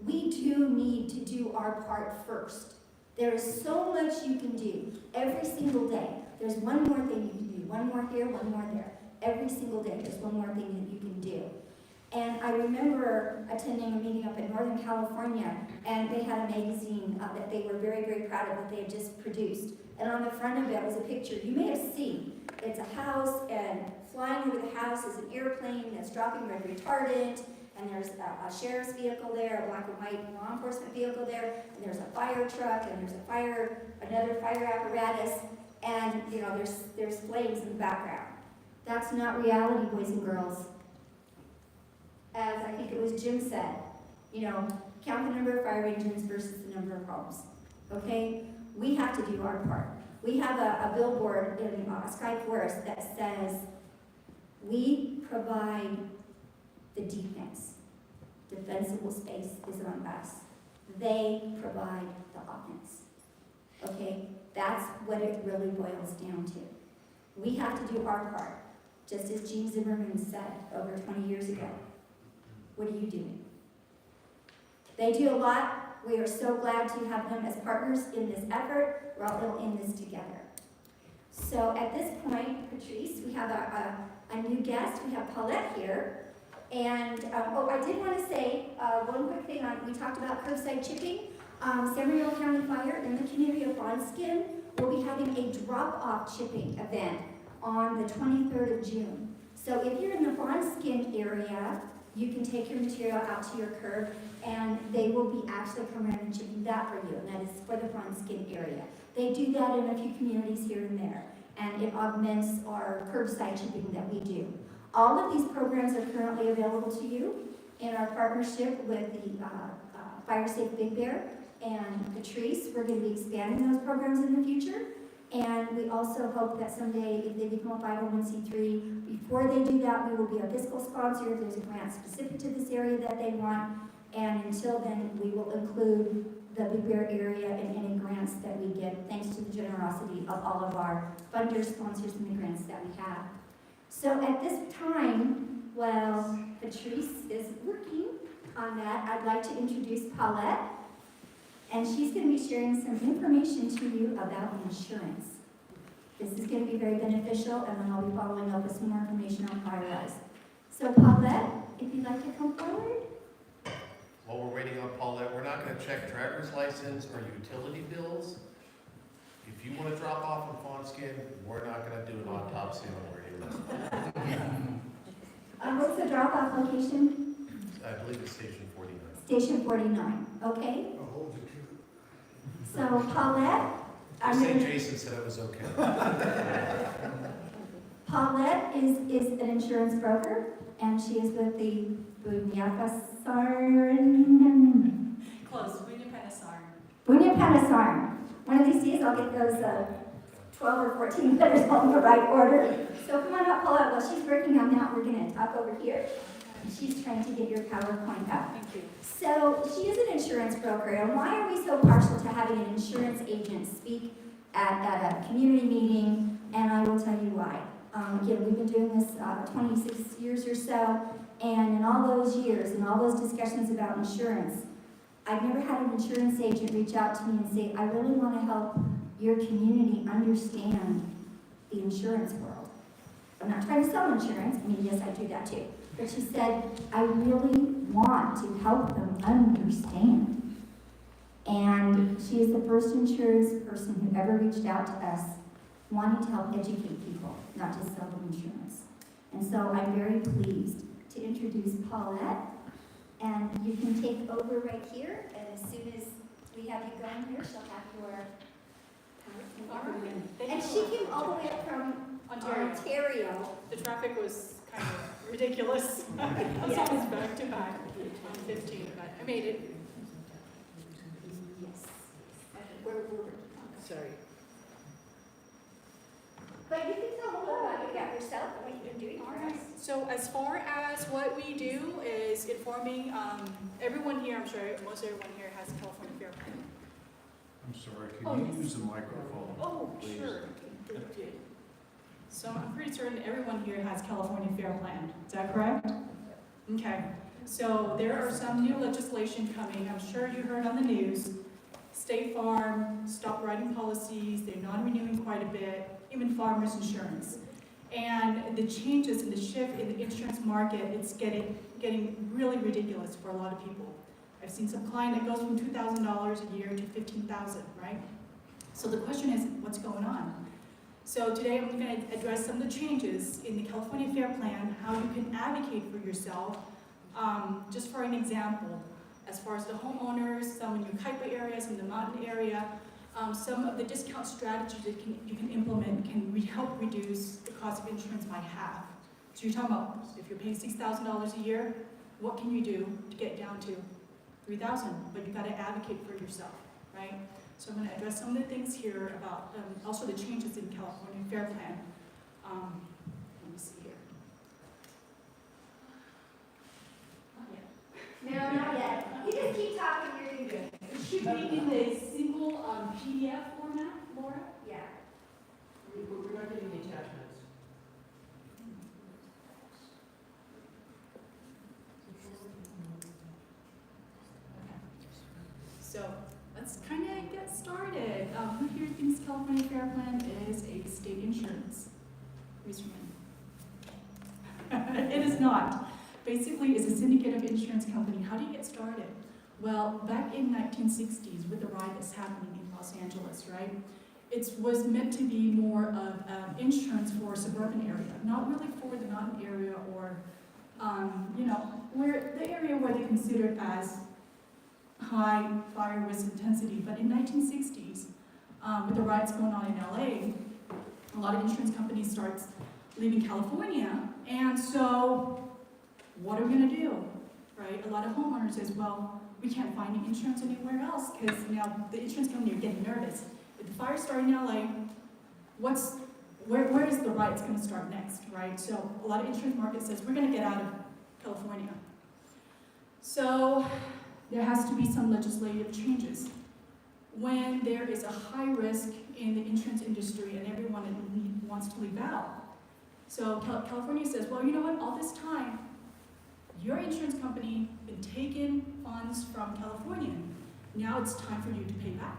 We do need to do our part first. There is so much you can do every single day. There's one more thing you can do, one more here, one more there. Every single day, there's one more thing that you can do. And I remember attending a meeting up in Northern California, and they had a magazine that they were very, very proud of that they had just produced. And on the front of it was a picture you may have seen. It's a house, and flying over the house is an airplane that's dropping red retardant, and there's a sheriff's vehicle there, a black and white law enforcement vehicle there, and there's a fire truck, and there's another fire apparatus, and there's flames in the background. That's not reality, boys and girls. As I think it was Jim said, count the number of fire engines versus the number of homes. Okay? We have to do our part. We have a billboard in Sky Forest that says, we provide the defense. Defensible space is on us. They provide the offense. Okay? That's what it really boils down to. We have to do our part, just as Gene Zimmerman said over 20 years ago. What are you doing? They do a lot. We are so glad to have them as partners in this effort. We're all in this together. So at this point, Patrice, we have a new guest. We have Paulette here. And, I did want to say one quick thing. We talked about curbside chipping. San Bernardino County Fire in the community of Fawnskin will be having a drop-off chipping event on the 23rd of June. So if you're in the Fawnskin area, you can take your material out to your curb, and they will be actually coming around and chipping that for you, and that is for the Fawnskin area. They do that in a few communities here and there, and it augments our curbside chipping that we do. All of these programs are currently available to you in our partnership with the Fire Safe Big Bear and Patrice. We're going to be expanding those programs in the future. And we also hope that someday, if they become a 501c3, before they do that, we will be a fiscal sponsor if there's a grant specific to this area that they want. And until then, we will include the Big Bear area in any grants that we get, thanks to the generosity of all of our funders, sponsors, and the grants that we have. So at this time, while Patrice is working on that, I'd like to introduce Paulette. And she's going to be sharing some information to you about insurance. This is going to be very beneficial, and then I'll be following up with some more information on FireEye. So Paulette, if you'd like to come forward. While we're waiting on Paulette, we're not going to check driver's license or utility bills. If you want to drop off in Fawnskin, we're not going to do an autopsy on where you live. What's the drop-off location? I believe it's Station 49. Station 49, okay? So Paulette, Just say Jason said it was okay. Paulette is an insurance broker, and she is with the Bunyapasaran. Close, Bunyapasaran. Bunyapasaran. One of these days I'll get those 12 or 14 letters all in the right order. So come on up, Paulette. While she's working on that, we're going to talk over here. She's trying to get your PowerPoint up. Thank you. So she is an insurance broker, and why are we so partial to having an insurance agent speak at a community meeting? And I will will tell you why. Again, we've been doing this 26 years or so, and in all those years, and all those discussions about insurance, I've never had an insurance agent reach out to me and say, I really want to help your community understand the insurance world. I'm not trying to sell insurance. I mean, yes, I do that too. But she said, I really want to help them understand. And she is the first insurance person who ever reached out to us wanting to help educate people, not just sell them insurance. And so I'm very pleased to introduce Paulette. And you can take over right here, and as soon as we have you going here, she'll have your PowerPoint. And she came all the way up from Ontario. The traffic was kind of ridiculous. Yes. It was back to back on 15, but I made it. Yes. Sorry. But you can tell a little about yourself and what you've been doing for us. So as far as what we do is informing everyone here, I'm sure most everyone here has California Fair Plan. I'm sorry, Oh, can you yes. use the microphone? Oh, please? sure. So I'm pretty certain everyone here has California Fair Plan. Is that correct? Okay. So there are some new legislation coming. I'm sure you heard on the news. State Farm stopped writing policies. They're non-renewing quite a bit. Even farmers insurance. And the changes and the shift in the insurance market, it's getting really ridiculous for a lot of people. I've seen some client that goes from $2,000 a year to $15,000, right? So the question is, what's going on? So today I'm going to address some of the changes in the California Fair Plan, how you can advocate for yourself. Just for an example, as far as the homeowners, some in your Kaipa area, some in the mountain area, some of the discount strategies that you can implement can help reduce the cost of insurance by half. So you're talking about if you're paying $6,000 a year, what can you do to get down to $3,000? But you've got to advocate for yourself, right? So I'm going to address some of the things here about also the changes in California Fair Plan. Let me see here. No, not yet. You just keep talking, you're doing good. It should be in the single PDF format, Laura? Yeah. We're not getting the attachments. So let's kind of get started. Who here thinks California Fair Plan is a state insurance? Raise your hand. It is not. Basically, it's a syndicate of insurance company. How do you get started? Well, back in 1960s, with the riot that's happening in Los Angeles, right? It was meant to be more of insurance for a suburban area, not really for the mountain area or, where the area where they considered as high fire risk intensity. But in 1960s, with the riots going on in LA, a lot of insurance companies start leaving California, and so what are we going to do, right? A lot of homeowners says, well, we can't find any insurance anywhere else because now the insurance company are getting nervous. If the fire started in LA, where is the riots going to start next, right? So a lot of insurance market says we're going to get out of California. So there has to be some legislative changes. When there is a high risk in the insurance industry and everyone wants to leave out. So California says, well, you know what, all this time, your insurance company been taking funds from California. Now it's time for you to pay back.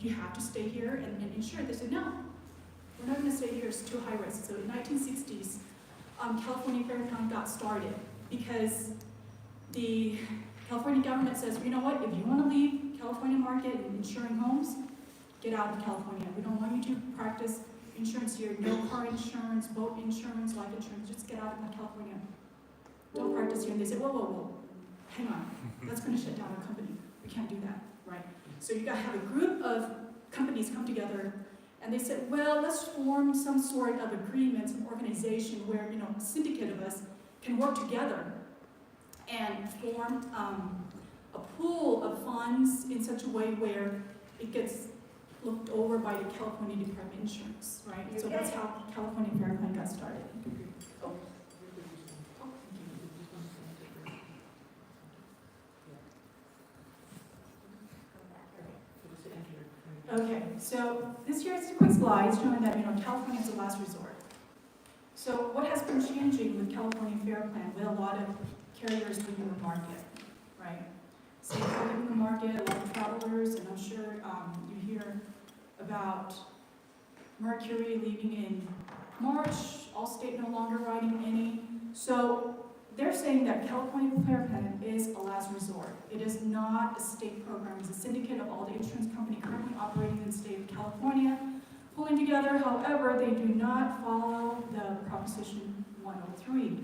You have to stay here and insure. They said, no, we're not going to stay here, it's too high risk. So in 1960s, California Fair Plan got started because the California government says, you know what, if you want to leave California market and insuring homes, get out of California. We don't want you to practice insurance here, no car insurance, boat insurance, life insurance, just get out of California. Don't practice here. And they said, whoa, whoa, whoa, hang on, that's going to shut down our company. We can't do that, right? So you got to have a group of companies come together, and they said, well, let's form some sort of agreement, some organization where, a syndicate of us can work together and form a pool of funds in such a way where it gets looked over by the California Department of Insurance, right? So that's how California Fair Plan got started. Oh. Okay, so this year is a quick slide showing that, California is the last resort. So what has been changing with California Fair Plan, with a lot of carriers leaving the market, right? So leaving the market, a lot of travelers, and I'm sure you hear about Mercury leaving in March, Allstate no longer writing any. So they're saying that California Fair Plan is a last resort. It is not a state program. It's a syndicate of all the insurance companies currently operating in the state of California, pulling together. However, they do not follow the Proposition 103.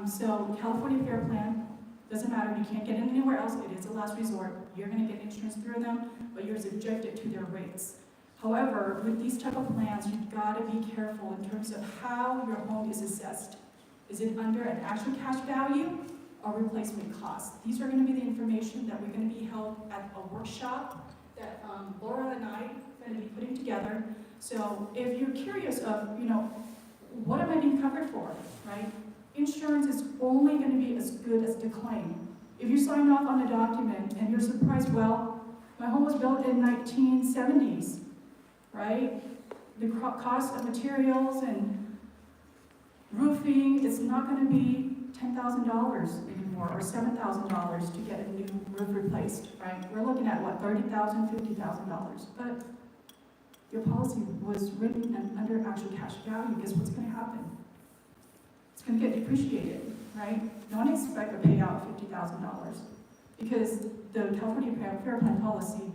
So California Fair Plan, doesn't matter, you can't get it anywhere else. It is a last resort. You're going to get insurance through them, but you're subjected to their rates. However, with these type of plans, you've got to be careful in terms of how your home is assessed. Is it under an actual cash value or replacement cost? These are going to be the information that we're going to be held at a workshop that Laura and I are going to be putting together. So if you're curious of, what am I being covered for, right? Insurance is only going to be as good as the claim. If you sign off on a document and you're surprised, well, my home was built in 1970s, right? The cost of materials and roofing is not going to be $10,000 anymore or $7,000 to get a new roof replaced, right? We're looking at what, $30,000, $50,000. But your policy was written under actual cash value. Guess what's going to happen? It's going to get depreciated, right? Don't expect a payout of $50,000 because the California Fair Plan policy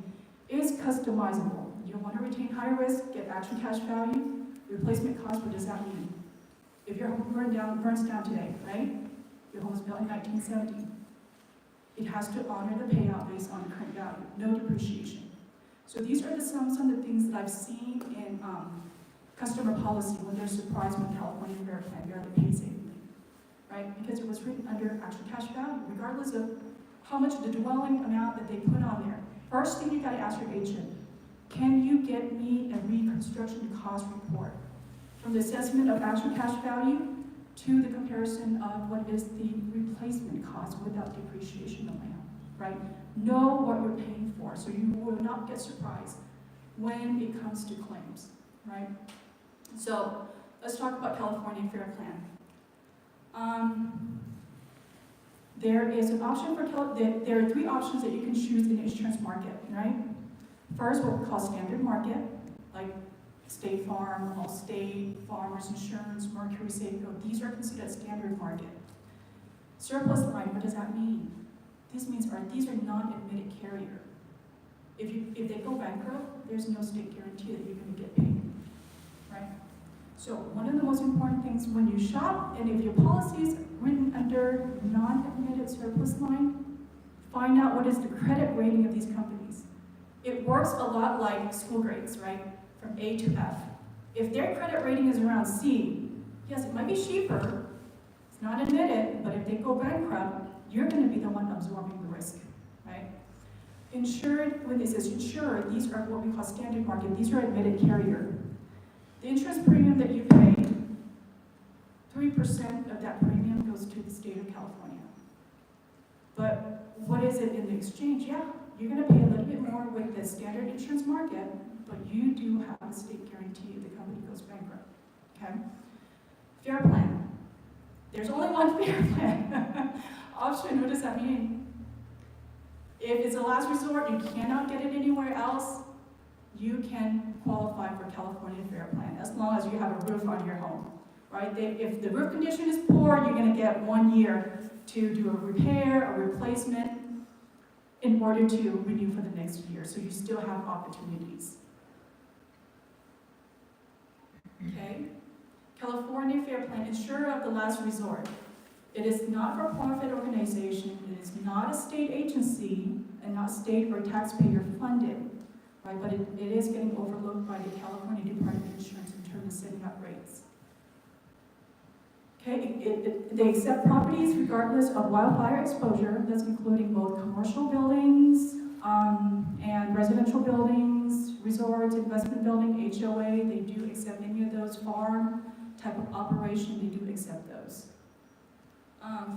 is customizable. You want to retain high risk, get actual cash value, replacement cost. What does that mean? If your home burns down today, right? Your home was built in 1970. It has to honor the payout based on current value, no depreciation. So these are some of the things that I've seen in customer policy when they're surprised when California Fair Plan barely pays anything, right? Because it was written under actual cash value, regardless of how much the dwelling amount that they put on there. First thing you got to ask your agent, can you get me a reconstruction cost report? From the assessment of actual cash value to the comparison of what is the replacement cost without depreciation of land, right? Know what you're paying for so you will not get surprised when it comes to claims, right? So let's talk about California Fair Plan. There is an option for there are three options that you can choose in the insurance market, right? First, what we call standard market, like State Farm, Allstate, Farmers Insurance, Mercury, Safeco. These are considered standard market. Surplus line, what does that mean? This means these are non-admitted carrier. If they go bankrupt, there's no state guarantee that you're going to get paid, right? So one of the most important things when you shop, and if your policy is written under non-admitted surplus line, find out what is the credit rating of these companies. It works a lot like school grades, right? From A to F. If their credit rating is around C, yes, it might be cheaper, it's not admitted, but if they go bankrupt, you're going to be the one absorbing the risk, right? Insured, when it says insured, these are what we call standard market. These are admitted carrier. The insurance premium that you pay, 3% of that premium goes to the state of California. But what is it in the exchange? Yeah, you're going to pay a little bit more with the standard insurance market, but you do have a state guarantee if the company goes bankrupt, okay? Fair plan. There's only one fair plan. Option, what does that mean? If it's a last resort, you cannot get it anywhere else, you can qualify for California Fair Plan, as long as you have a roof on your home, right? If the roof condition is poor, you're gonna get 1 year to do a repair, a replacement, in order to renew for the next year, so you still have opportunities. Okay? California Fair Plan, insurer of the last resort. It is not for profit organization, it is not a state agency, and not state or taxpayer funded, right? But it is getting overlooked by the California Department of Insurance in terms of setting up rates. Okay, they accept properties regardless of wildfire exposure, that's including both commercial buildings and residential buildings, resorts, investment building, HOA, they do accept any of those, farm type of operation, they do accept those.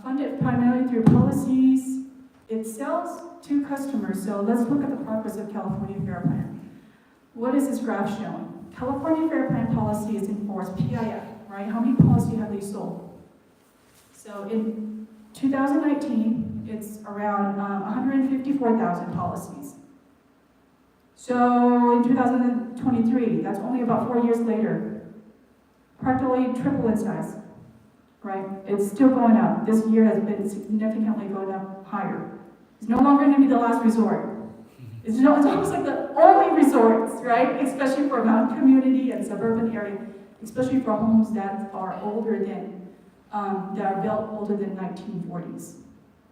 Funded primarily through policies, it sells to customers, so let's look at the progress of California Fair Plan. What is this graph showing? California Fair Plan policy is enforced, PIF, right? How many policies have they sold? So in 2019, it's around 154,000 policies. So in 2023, that's only about 4 years later, practically triple in size, right? It's still going up. This year has been significantly going up higher. It's no longer going to be the last resort. It's almost like the only resorts, right? Especially for mountain community and suburban area, especially for homes that are older than, that are built older than 1940s.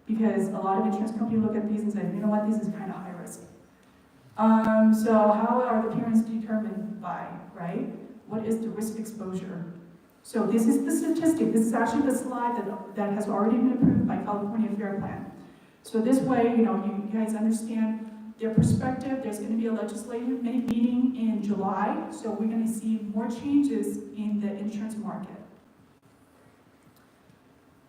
Because a lot of insurance companies look at these and say, you know what, this is kind of high risk. So how are the parents determined by, right? What is the risk exposure? So this is the statistic. This is actually the slide that has already been approved by California Fair Plan. So this way, you know, you guys understand their perspective. There's going to be a legislative meeting in July, so we're going to see more changes in the insurance market.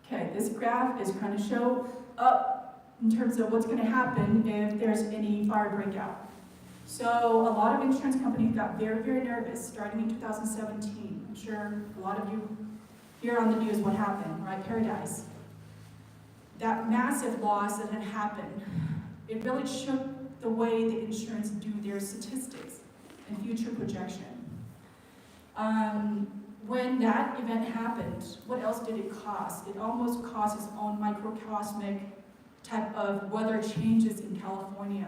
Okay, this graph is going to show up in terms of what's going to happen if there's any fire breakout. So a lot of insurance companies got very, very nervous starting in 2017. I'm sure a lot of you hear on the news what happened, right? Paradise. That massive loss that had happened, it really shook the way the insurance do their statistics and future projection. When that event happened, what else did it cause? It almost caused its own microcosmic type of weather changes in California,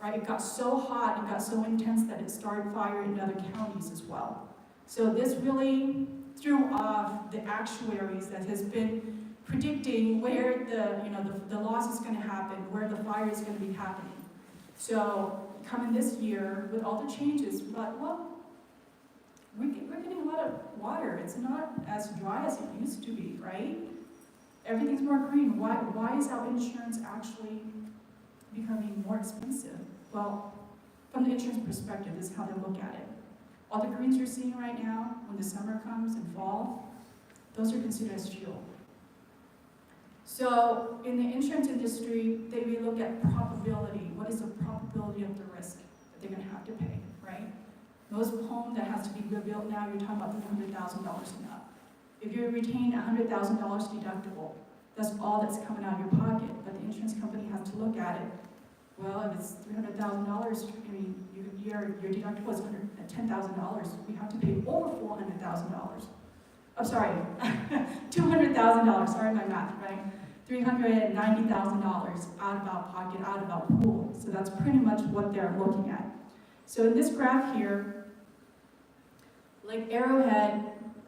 right? It got so hot, it got so intense that it started fire in other counties as well. So this really threw off the actuaries that has been predicting where the loss is going to happen, where the fire is going to be happening. So coming this year, with all the changes, we thought, well, we're getting a lot of water. It's not as dry as it used to be, right? Everything's more green. Why is our insurance actually becoming more expensive? Well, from the insurance perspective, this is how they look at it. All the greens you're seeing right now, when the summer comes and fall, those are considered as fuel. So in the insurance industry, they look at probability. What is the probability of the risk that they're going to have to pay, right? Most home that has to be rebuilt now, you're talking about $300,000 and up. If you retain $100,000 deductible, that's all that's coming out of your pocket. But the insurance company has to look at it. Well, if it's $300,000, I mean, your deductible is $10,000. We have to pay over $400,000. I'm sorry, $200,000. Sorry, my math, right? $390,000 out of our pocket, out of our pool. So that's pretty much what they're looking at. So in this graph here, like Arrowhead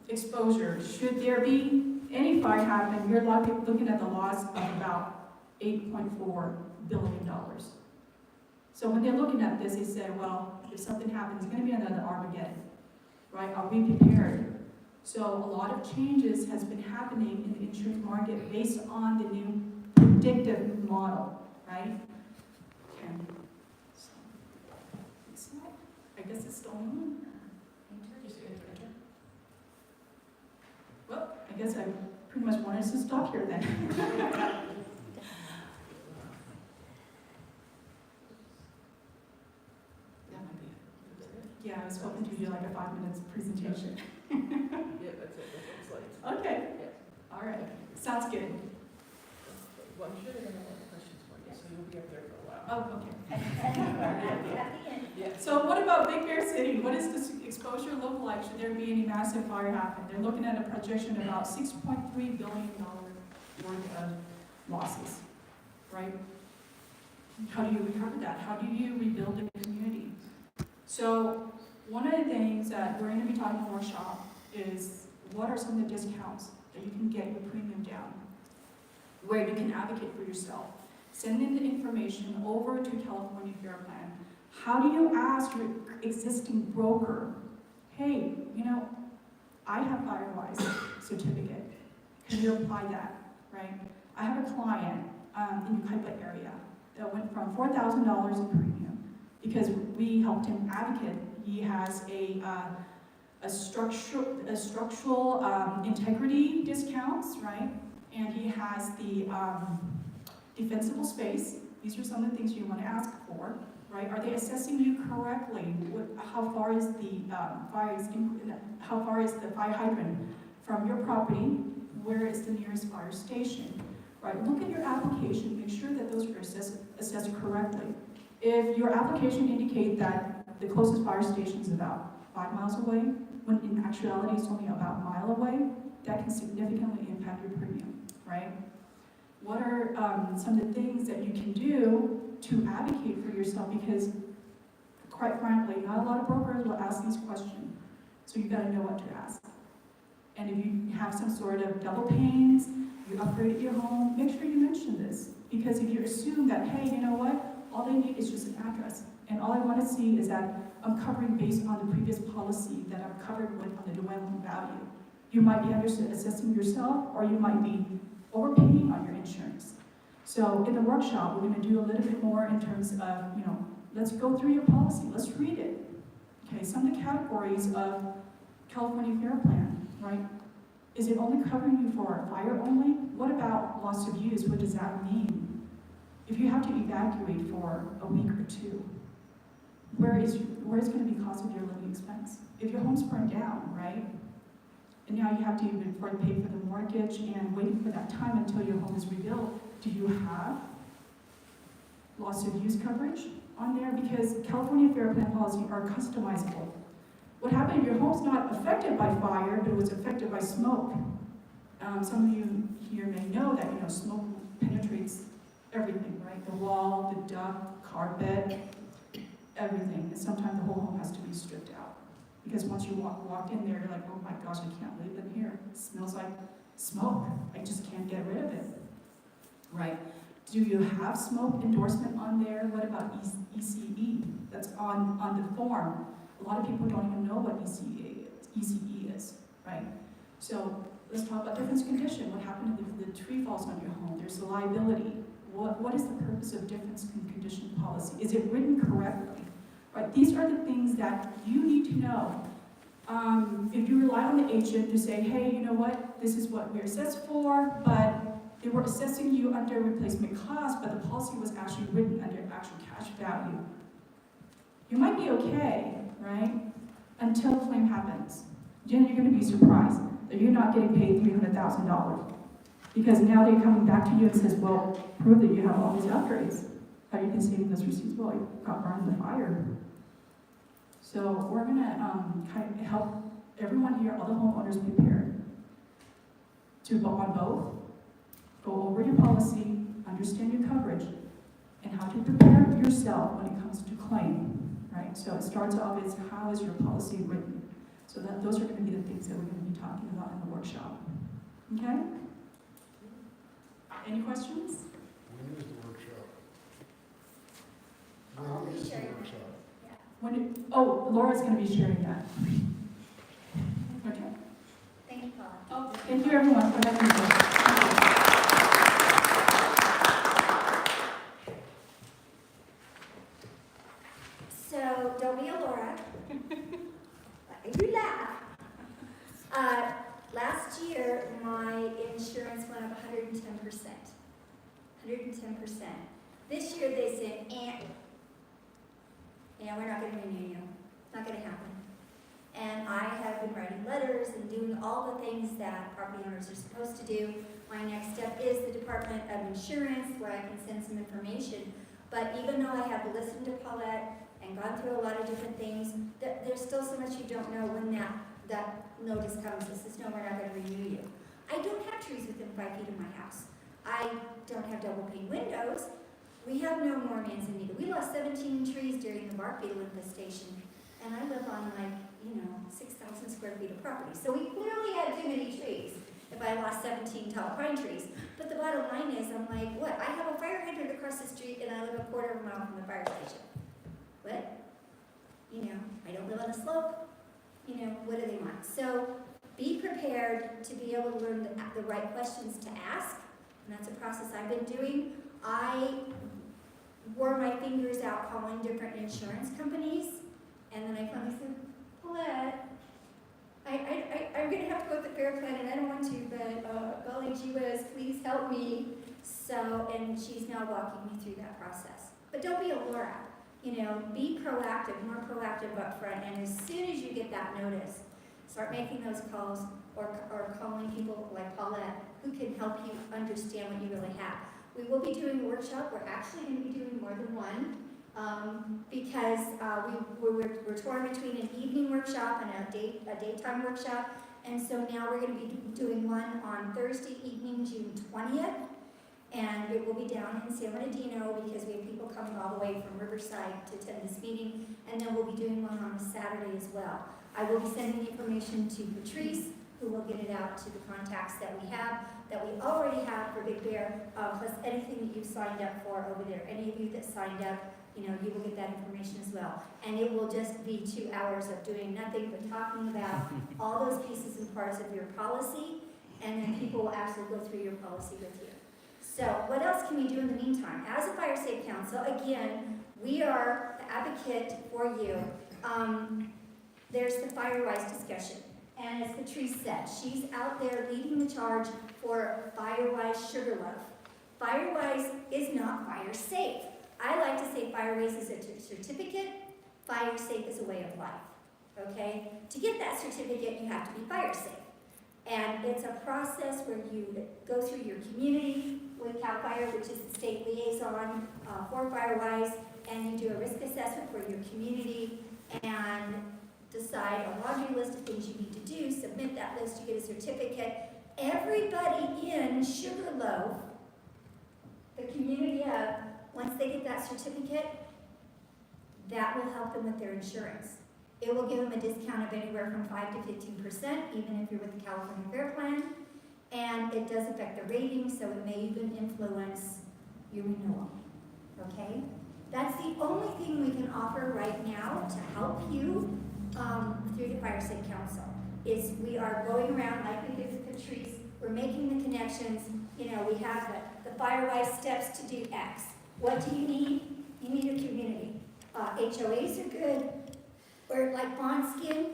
exposure, should there be any fire happen, you're looking at the loss of about $8.4 billion. So when they're looking at this, they say, well, if something happens, it's going to be another Armageddon, right? Are we prepared? So a lot of changes has been happening in the insurance market based on the new predictive model, right? Okay. So, next slide. I guess it's still on. Well, I guess I pretty much wanted to stop here then. Yeah, I was hoping to do like a 5-minute presentation. Yeah, that's it, that's what it's like. Okay. All right. Sounds good. Well, I'm sure they're gonna have questions for you, so you'll be up there for a while. Oh, okay. At the end. Yeah. So what about Big Bear City? What does this exposure look like should there be any massive fire happen? They're looking at a projection of about $6.3 billion worth of losses, right? How do you recover that? How do you rebuild a community? So one of the things that we're going to be talking in the workshop is what are some of the discounts that you can get your premium down, where you can advocate for yourself. Send in the information over to California Fair Plan. How do you ask your existing broker, hey, you know, I have Firewise certificate. Can you apply that, right? I have a client in Yucaipa area that went from $4,000 in premium because we helped him advocate. He has a structural integrity discounts, right? And he has the defensible space. These are some of the things you want to ask for. right? Are they assessing you correctly? How far is the how far is the fire hydrant from your property? Where is the nearest fire station? Right? Look at your application. Make sure that those are assessed correctly. If your application indicates that the closest fire station is about 5 miles away, when in actuality it's only about a mile away, that can significantly impact your premium, right? What are some of the things that you can do to advocate for yourself? Because quite frankly, not a lot of brokers will ask these questions, so you gotta know what to ask. And if you have some sort of double panes, you upgraded your home, make sure you mention this. Because if you assume that, hey, you know what, all they need is just an address, and all I want to see is that I'm covering based on the previous policy that I'm covered with on the dwelling value. You might be assessing yourself, or you might be overpaying on your insurance. So in the workshop, we're going to do a little bit more in terms of, let's go through your policy, let's read it. Okay, some of the categories of California Fair Plan, right? Is it only covering you for fire only? What about loss of use? What does that mean? If you have to evacuate for a week or two, where is going to be cost of your living expense? If your home's burned down, right? And now you have to even pay for the mortgage and waiting for that time until your home is rebuilt. Do you have loss of use coverage on there? Because California Fair Plan policy are customizable. What happened if your home's not affected by fire, but it was affected by smoke? Some of you here may know that smoke penetrates everything, right? The wall, the duct, carpet, everything. And sometimes the whole home has to be stripped out. Because once you walk in there, you're like, oh my gosh, I can't live in here. It smells like smoke. I just can't get rid of it. Right? Do you have smoke endorsement on there? What about ECE? That's on the form. A lot of people don't even know what ECE is, right? So let's talk about difference condition. What happened if the tree falls on your home? There's a liability. What is the purpose of difference condition policy? Is it written correctly? Right? These are the things that you need to know. If you rely on the agent to say, hey, you know what, this is what we're assessed for, but they were assessing you under replacement cost, but the policy was actually written under actual cash value. You might be okay, right? Until a claim happens. Then you're going to be surprised that you're not getting paid $300,000. Because now they're coming back to you and says, well, prove that you have all these upgrades. How you can say in this receipt, well, I got burned in the fire. So we're going to kind of help everyone here, all the homeowners, prepare to go on both, go over your policy, understand your coverage, and how to prepare yourself when it comes to claim, right? So it starts off as how is your policy written? So those are going to be the things that we're going to be talking about in the workshop. Okay? Any questions? When is the workshop? I'll When be is the sharing that. workshop? Laura's going to be sharing that. Okay. Thank you, Paula. Oh, thank you everyone for having me. So, don't be a Laura. You laugh. Last year, my insurance went up 110%. 110%. This year, they said, we're not going to renew you. It's not going to happen. And I have been writing letters and doing all the things that property owners are supposed to do. My next step is the Department of Insurance, where I can send some information. But even though I have listened to Paulette and gone through a lot of different things, there's still so much you don't know when that notice comes. It says, no, we're not going to renew you. I don't have trees within 5 feet of my house. I don't have double pane windows. We have no more manzanita. We lost 17 trees during the bark beetle infestation. And I live on 6,000 square feet of property. So we clearly had too many trees if I lost 17 tall pine trees. But the bottom line is, I'm like, what? I have a fire hydrant across the street and I live a quarter of a mile from the fire station. What? I don't live on a slope. What do they want? So be prepared to be able to learn the right questions to ask. And that's a process I've been doing. I wore my fingers out calling different insurance companies. And then I finally said, Paulette, I'm going to have to go with the fair plan, and I don't want to, but golly gee whiz, please help me. So, and she's now walking me through that process. But don't be a Laura. You know, be proactive, more proactive up front, and as soon as you get that notice, start making those calls or calling people like Paulette who can help you understand what you really have. We will be doing a workshop. We're actually going to be doing more than one because we're torn between an evening workshop and a daytime workshop. And so now we're going to be doing one on Thursday evening, June 20th. And it will be down in San Bernardino because we have people coming all the way from Riverside to attend this meeting. And then we'll be doing one on a Saturday as well. I will be sending the information to Patrice, who will get it out to the contacts that we already have for Big Bear, plus anything that you've signed up for over there. Any of you that signed up, you know, you will get that information as well. And it will just be 2 hours of doing nothing but talking about all those pieces and parts of your policy, and then people will actually go through your policy with you. So what else can we do in the meantime? As a Fire Safe Council, again, we are the advocate for you. There's the FireWise discussion. And as Patrice said, she's out there leading the charge for FireWise Sugarloaf. FireWise is not fire safe. I like to say FireWise is a certificate, fire safe is a way of life, okay? To get that certificate, you have to be fire safe. And it's a process where you go through your community with CAL FIRE, which is the state liaison for FireWise, and you do a risk assessment for your community and decide a laundry list of things you need to do, submit that list, you get a certificate. Everybody in Sugarloaf, the community of, once they get that certificate, that will help them with their insurance. It will give them a discount of anywhere from 5 to 15%, even if you're with the California Fair Plan. And it does affect the rating, so it may even influence your renewal, okay? That's the only thing we can offer right now to help you through the Fire Safe Council, is we are going around like we did with Patrice. We're making the connections. You know, we have the FireWise steps to do X. What do you need? You need a community. HOAs are good. Or like Bondskin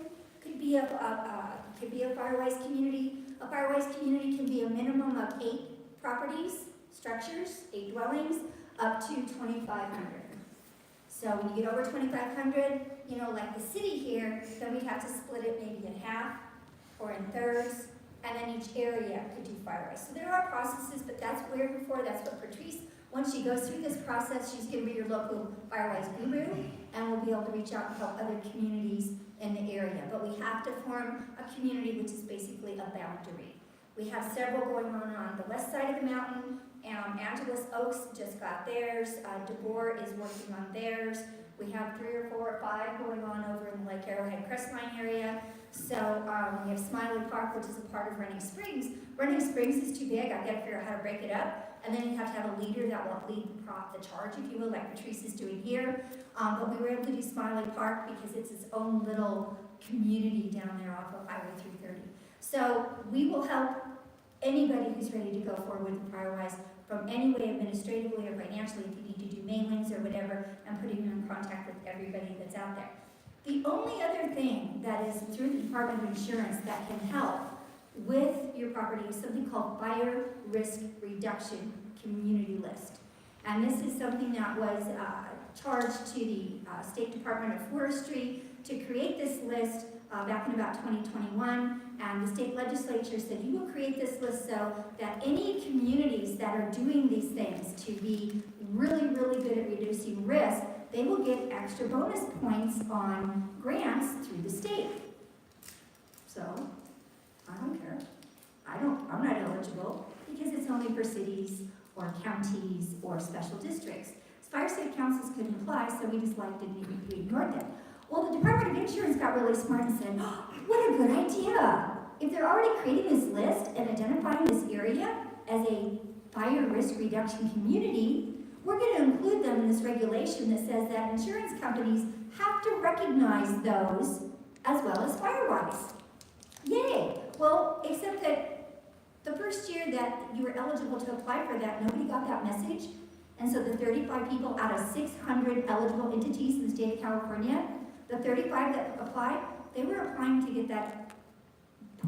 could be a FireWise community. A FireWise community can be a minimum of 8 properties, structures, 8 dwellings, up to 2,500. So when you get over 2,500, you know, like the city here, then we have to split it maybe in half or in thirds, and then each area could do FireWise. So there are processes, but that's what we're here for. That's what Patrice, once she goes through this process, she's going to be your local FireWise guru, and we'll be able to reach out and help other communities in the area. But we have to form a community which is basically a boundary. We have several going on the west side of the mountain. Angeles Oaks just got theirs. DeBoer is working on theirs. We have 3 or 4 or 5 going on over in the Lake Arrowhead Crestline area. So we have Smiley Park, which is a part of Running Springs. Running Springs is too big. I've got to figure out how to break it up. And then you have to have a leader that will lead the charge, if you will, like Patrice is doing here. But we were able to do Smiley Park because it's its own little community down there off of Highway 330. So we will help anybody who's ready to go forward with FireWise from any way administratively or financially, if you need to do mailings or whatever, and putting you in contact with everybody that's out there. The only other thing that is through the Department of Insurance that can help with your property is something called Fire Risk Reduction Community List. And this is something that was charged to the State Department of Forestry to create this list back in about 2021. And the state legislature said, you will create this list so that any communities that are doing these things to be really, really good at reducing risk, they will get extra bonus points on grants through the state. So, I don't care. I'm not eligible because it's only for cities or counties or special districts. Fire Safe Councils couldn't apply, so we just we ignored them. Well, the Department of Insurance got really smart and said, oh, what a good idea. If they're already creating this list and identifying this area as a fire risk reduction community, we're going to include them in this regulation that says that insurance companies have to recognize those as well as FireWise. Yay! Well, except that the first year that you were eligible to apply for that, nobody got that message. And so the 35 people out of 600 eligible entities in the state of California, the 35 that applied, they were applying to get that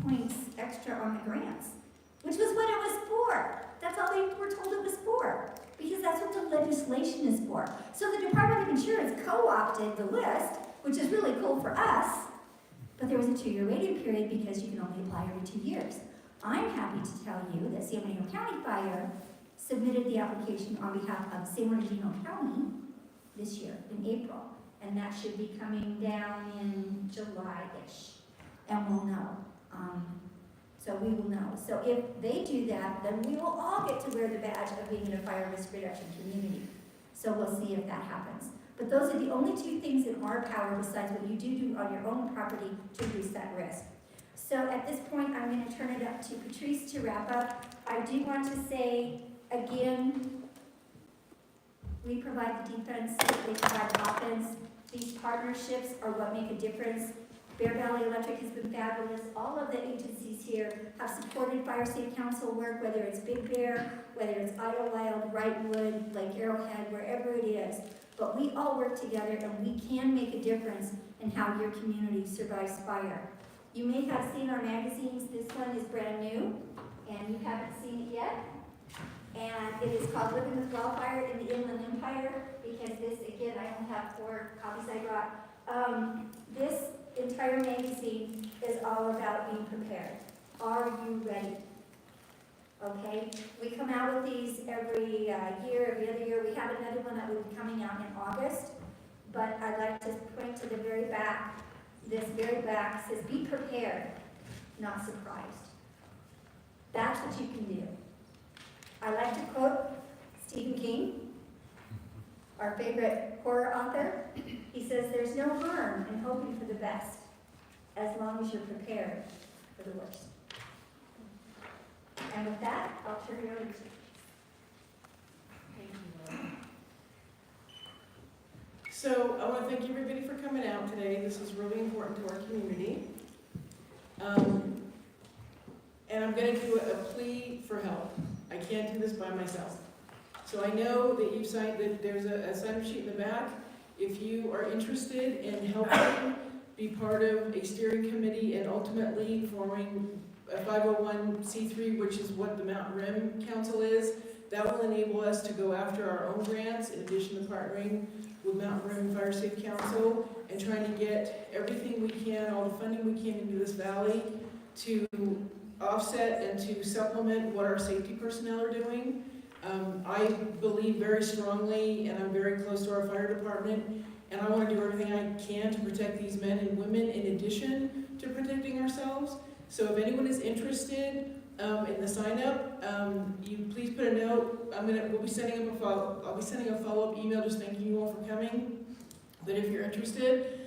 points extra on the grants, which was what it was for. That's all they were told it was for. because that's what the legislation is for. So the Department of Insurance co-opted the list, which is really cool for us, but there was a 2-year waiting period because you can only apply every 2 years. I'm happy to tell you that San Bernardino County Fire submitted the application on behalf of San Bernardino County this year, in April, and that should be coming down in July-ish, and we'll know. So we will know. So if they do that, then we will all get to wear the badge of being in a fire risk reduction community. So we'll see if that happens. But those are the only 2 things in our power besides what you do on your own property to reduce that risk. So at this point, I'm going to turn it up to Patrice to wrap up. I do want to say, again, we provide the defense, they provide offense. These partnerships are what make a difference. Bear Valley Electric has been fabulous. All of the agencies here have supported Fire Safe Council work, whether it's Big Bear, whether it's Idlewild, Wrightwood, Lake Arrowhead, wherever it is. But we all work together and we can make a difference in how your community survives fire. You may have seen our magazines. This one is brand new and you haven't seen it yet. And it is called Living with Wildfire in the Inland Empire, because this, again, I only have 4 copies I brought. This entire magazine is all about being prepared. Are you ready? Okay, we come out with these every year, every other year. We have another one that will be coming out in August, but I'd like to point to the very back. This very back says, be prepared, not surprised. That's what you can do. I like to quote Stephen King, our favorite horror author. He says, there's no harm in hoping for the best, as long as you're prepared for the worst. And with that, I'll turn it over to you. Thank you, Laura. So I want to thank everybody for coming out today. This is really important to our community. And I'm going to do a plea for help. I can't do this by myself. So I know that you've signed, that there's a sign-up sheet in the back. If you are interested in helping be part of a steering committee and ultimately forming a 501c3, which is what the Mountain Rim Council is, that will enable us to go after our own grants in addition to partnering with Mountain Rim Fire Safe Council and trying to get everything we can, all the funding we can into this valley to offset and to supplement what our safety personnel are doing. I believe very strongly, and I'm very close to our fire department, and I want to do everything I can to protect these men and women in addition to protecting ourselves. So if anyone is interested in the sign up, you please put a note. I'll be sending a follow-up email just thanking you all for coming. But if you're interested,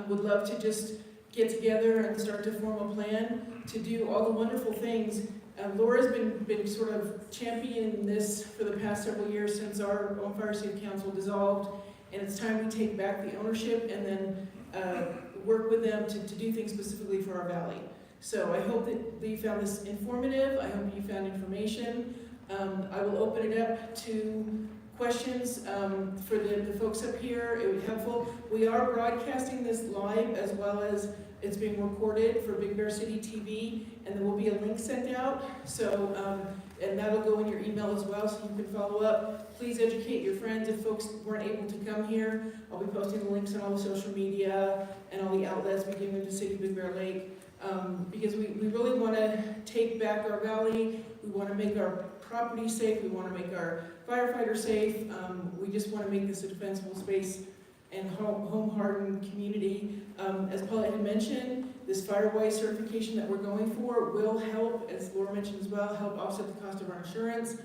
would love to just get together and start to form a plan to do all the wonderful things. Laura's been sort of championing this for the past several years since our own Fire Safe Council dissolved, and it's time we take back the ownership and then work with them to do things specifically for our valley. So I hope that you found this informative. I hope you found information. I will open it up to questions for the folks up here. It would be helpful. We are broadcasting this live as well as it's being recorded for Big Bear City TV, and there will be a link sent out. So, and that'll go in your email as well, so you can follow up. Please educate your friends if folks weren't able to come here. I'll be posting the links on all the social media and all the outlets, beginning with the city of Big Bear Lake, because we really want to take back our valley. We want to make our property safe. We want to make our firefighters safe. We just want to make this a defensible space and home-hardened community. As Paulette had mentioned, this Firewise certification that we're going for will help, as Laura mentioned as well, help offset the cost of our insurance.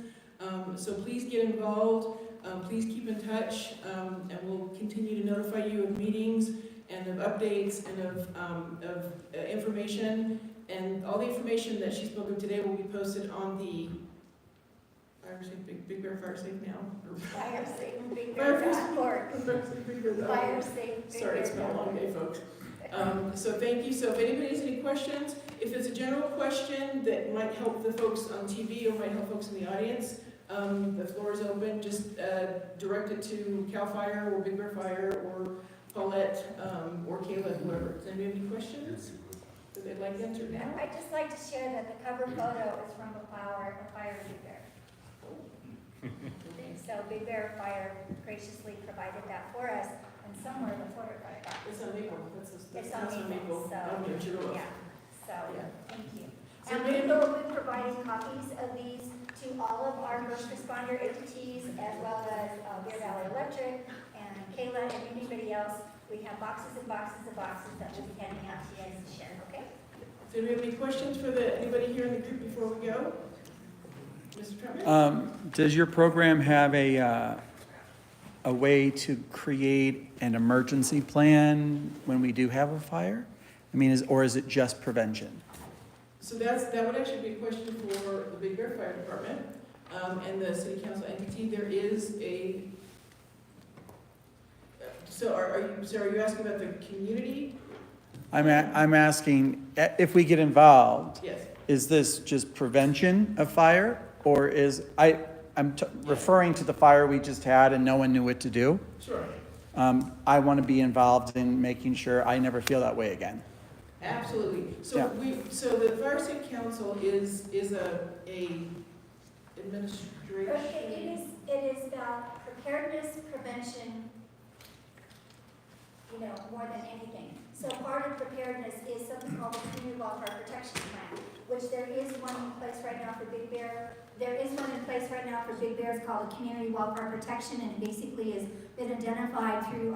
So please get involved, please keep in touch, and we'll continue to notify you of meetings and of updates and of information. And all the information that she spoke of today will be posted on the Fire Safe, Big Bear Fire Safe now. Fire Safe, Big Bear.org. Fire Safe, Sorry, it's been a long day, folks. So thank you. So if anybody has any questions, if it's a general question that might help the folks on TV or might help folks in the audience, the floor is open. Just direct it to CAL FIRE or Big Bear Fire or Paulette or Kayla, whoever. Does anybody have any questions that they'd like answered now? I'd just like to share that the cover photo is from a fire in Big Bear. So Big Bear Fire graciously provided that for us, and somewhere the photo got. It's on Maple, It's that's on on Maple, Maple, so, out near Sugarloaf. yeah, so, Yeah. thank you. So And we will be providing copies of these to all of our first responder entities, as well as Bear Valley Electric and Kayla and anybody else. We have boxes and boxes and boxes that we'll be handing out to you guys to share, okay? So do we have any questions for anybody here in the group before we go? Mr. Trump? Does your program have a way to create an emergency plan when we do have a fire? I mean, or is it just prevention? So that would actually be a question for the Big Bear Fire Department, and the city council entity. There is so are you asking about the community? I'm asking, if we get involved, Yes. is this just prevention of fire? Or I'm referring to the fire we just had and no one knew what to do. Sure. I want to be involved in making sure I never feel that way again. Absolutely. So Yeah. so the Fire State Council is a administration. Okay, it is about preparedness, prevention, more than anything. So part of preparedness is something called the Community Wildfire Protection Plan, which there is one in place right now for Big Bear. There is one in place right now for Big Bear. It's called the Community Wildfire Protection, and it basically has been identified through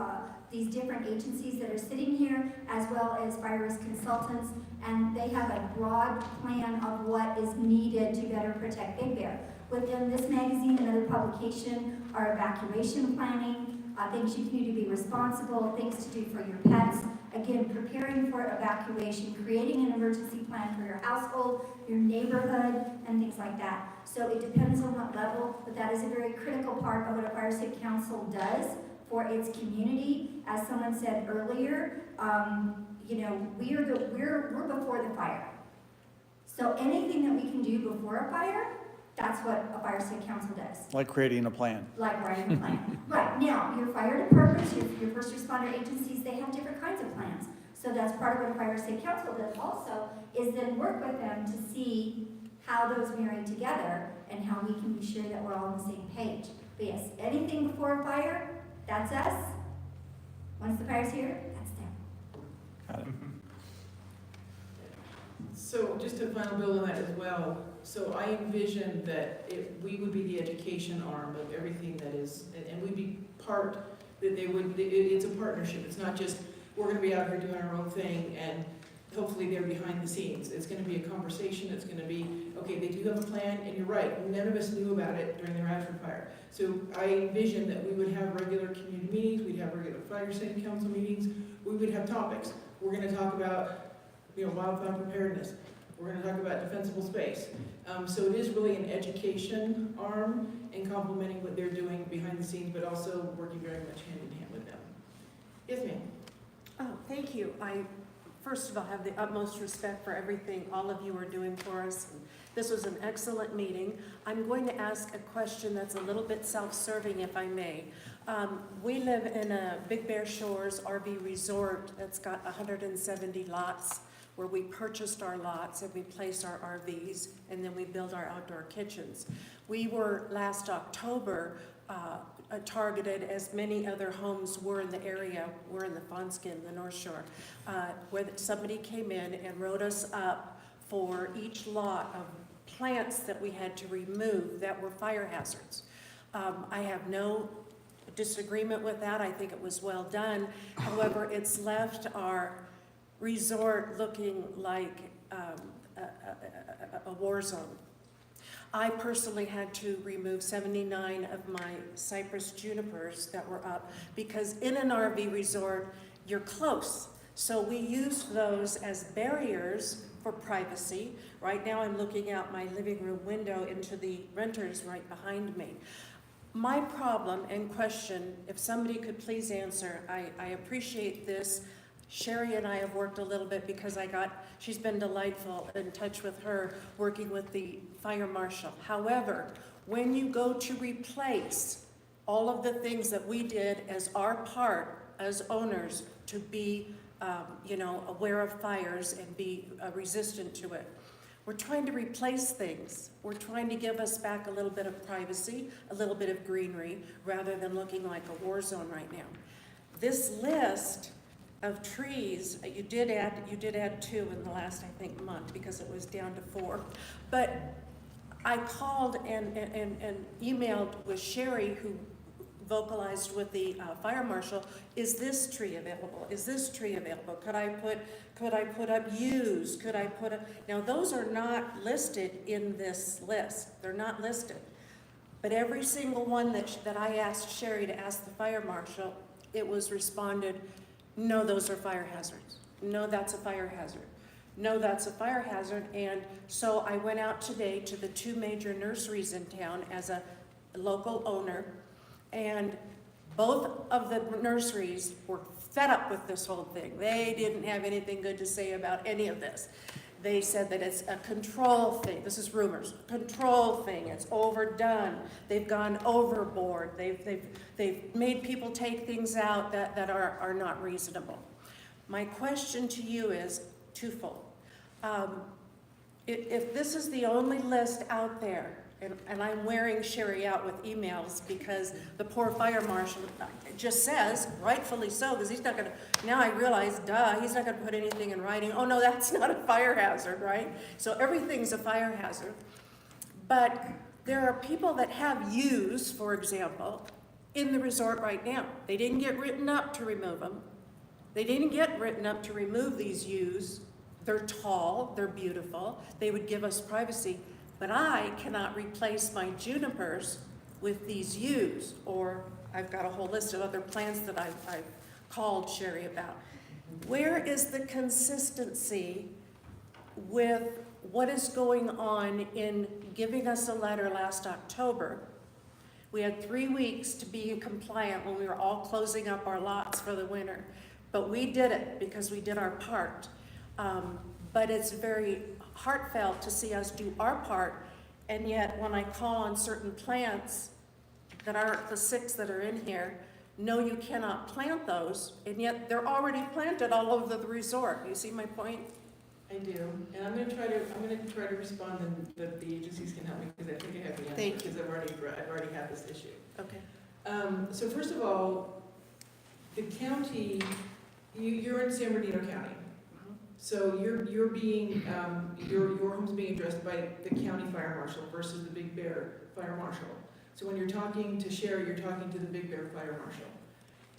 these different agencies that are sitting here, as well as fire risk consultants, and they have a broad plan of what is needed to better protect Big Bear. Within this magazine, another publication, are evacuation planning, things you can do to be responsible, things to do for your pets. Again, preparing for evacuation, creating an emergency plan for your household, your neighborhood, and things like that. So it depends on what level, but that is a very critical part of what a Fire State Council does for its community. As someone said earlier, we're before the fire. So anything that we can do before a fire, that's what a Fire State Council does. Like creating a plan. Like writing a plan. Right, now, your fire departments, your first responder agencies, they have different kinds of plans. So that's part of what a Fire State Council does also, is then work with them to see how those marry together and how we can be sure that we're all on the same page. But yes, anything before a fire, that's us. Once the fire's here, that's them. Got it. So just to final build on that as well, so I envision that we would be the education arm of everything that is, and we'd be part, that it's a partnership. It's not just, we're gonna be out here doing our own thing and hopefully they're behind the scenes. It's gonna be a conversation, it's gonna be, okay, they do have a plan, and you're right, none of us knew about it during the Radford fire. So I envision that we would have regular community meetings, we'd have regular Fire State Council meetings, we would have topics. We're gonna talk about, wildfire preparedness. We're gonna talk about defensible space. So it is really an education arm and complementing what they're doing behind the scenes, but also working very much hand in hand with them. Yes, ma'am. Oh, thank you. I, first of all, have the utmost respect for everything all of you are doing for us. This was an excellent meeting. I'm going to ask a question that's a little bit self-serving, if I may. We live in a Big Bear Shores RV resort that's got 170 lots, where we purchased our lots and we place our RVs, and then we build our outdoor kitchens. We were, last October, targeted, as many other homes were in the area, we're in the Fawnskin, the North Shore, where somebody came in and wrote us up for each lot of plants that we had to remove that were fire hazards. I have no disagreement with that. I think it was well done. However, it's left our resort looking like a war zone. I personally had to remove 79 of my cypress junipers that were up because in an RV resort, you're close. So we used those as barriers for privacy. Right now I'm looking out my living room window into the renters right behind me. My problem and question, if somebody could please answer, I appreciate this. Sherry and I have worked a little bit because she's been delightful in touch with her, working with the fire marshal. However, when you go to replace all of the things that we did as our part as owners to be, aware of fires and be resistant to it, We're trying to replace things. We're trying to give us back a little bit of privacy, a little bit of greenery, rather than looking like a war zone right now. This list of trees, you did add 2 in the last, I think, month, because it was down to 4. But I called and emailed with Sherry, who vocalized with the fire marshal, is this tree available? Is this tree available? Could I put up yews? Could I put up, now those are not listed in this list. They're not listed. But every single one that I asked Sherry to ask the fire marshal, it was responded, no, those are fire hazards. No, that's a fire hazard. No, that's a fire hazard. And so I went out today to the 2 major nurseries in town as a local owner, and both of the nurseries were fed up with this whole thing. They didn't have anything good to say about any of this. They said that it's a control thing. This is rumors. Control thing. It's overdone. They've gone overboard. They've made people take things out that are not reasonable. My question to you is twofold. If this is the only list out there, and I'm wearing Sherry out with emails because the poor fire marshal just says, rightfully so, because he's not going to, now I realize, he's not going to put anything in writing. Oh no, that's not a fire hazard, right? So everything's a fire hazard. But there are people that have yews, for example, in the resort right now. They didn't get written up to remove them. They didn't get written up to remove these yews. They're tall, they're beautiful, they would give us privacy. But I cannot replace my junipers with these yews, or I've got a whole list of other plants that I've called Sherry about. Where is the consistency with what is going on in giving us a letter last October? We had 3 weeks to be compliant when we were all closing up our lots for the winter, but we did it because we did our part. But it's very heartfelt to see us do our part, and yet when I call on certain plants that aren't the 6 that are in here, no, you cannot plant those, and yet they're already planted all over the resort. You see my point? I do, and I'm gonna try to respond, and that the agencies can help me, because I think I have the answer. Thank you. Because I've already had this issue. Okay. So first of all, the county, you're in San Bernardino County. So you're being, your home's being addressed by the county fire marshal versus the Big Bear fire marshal. So when you're talking to Sherry, you're talking to the Big Bear fire marshal.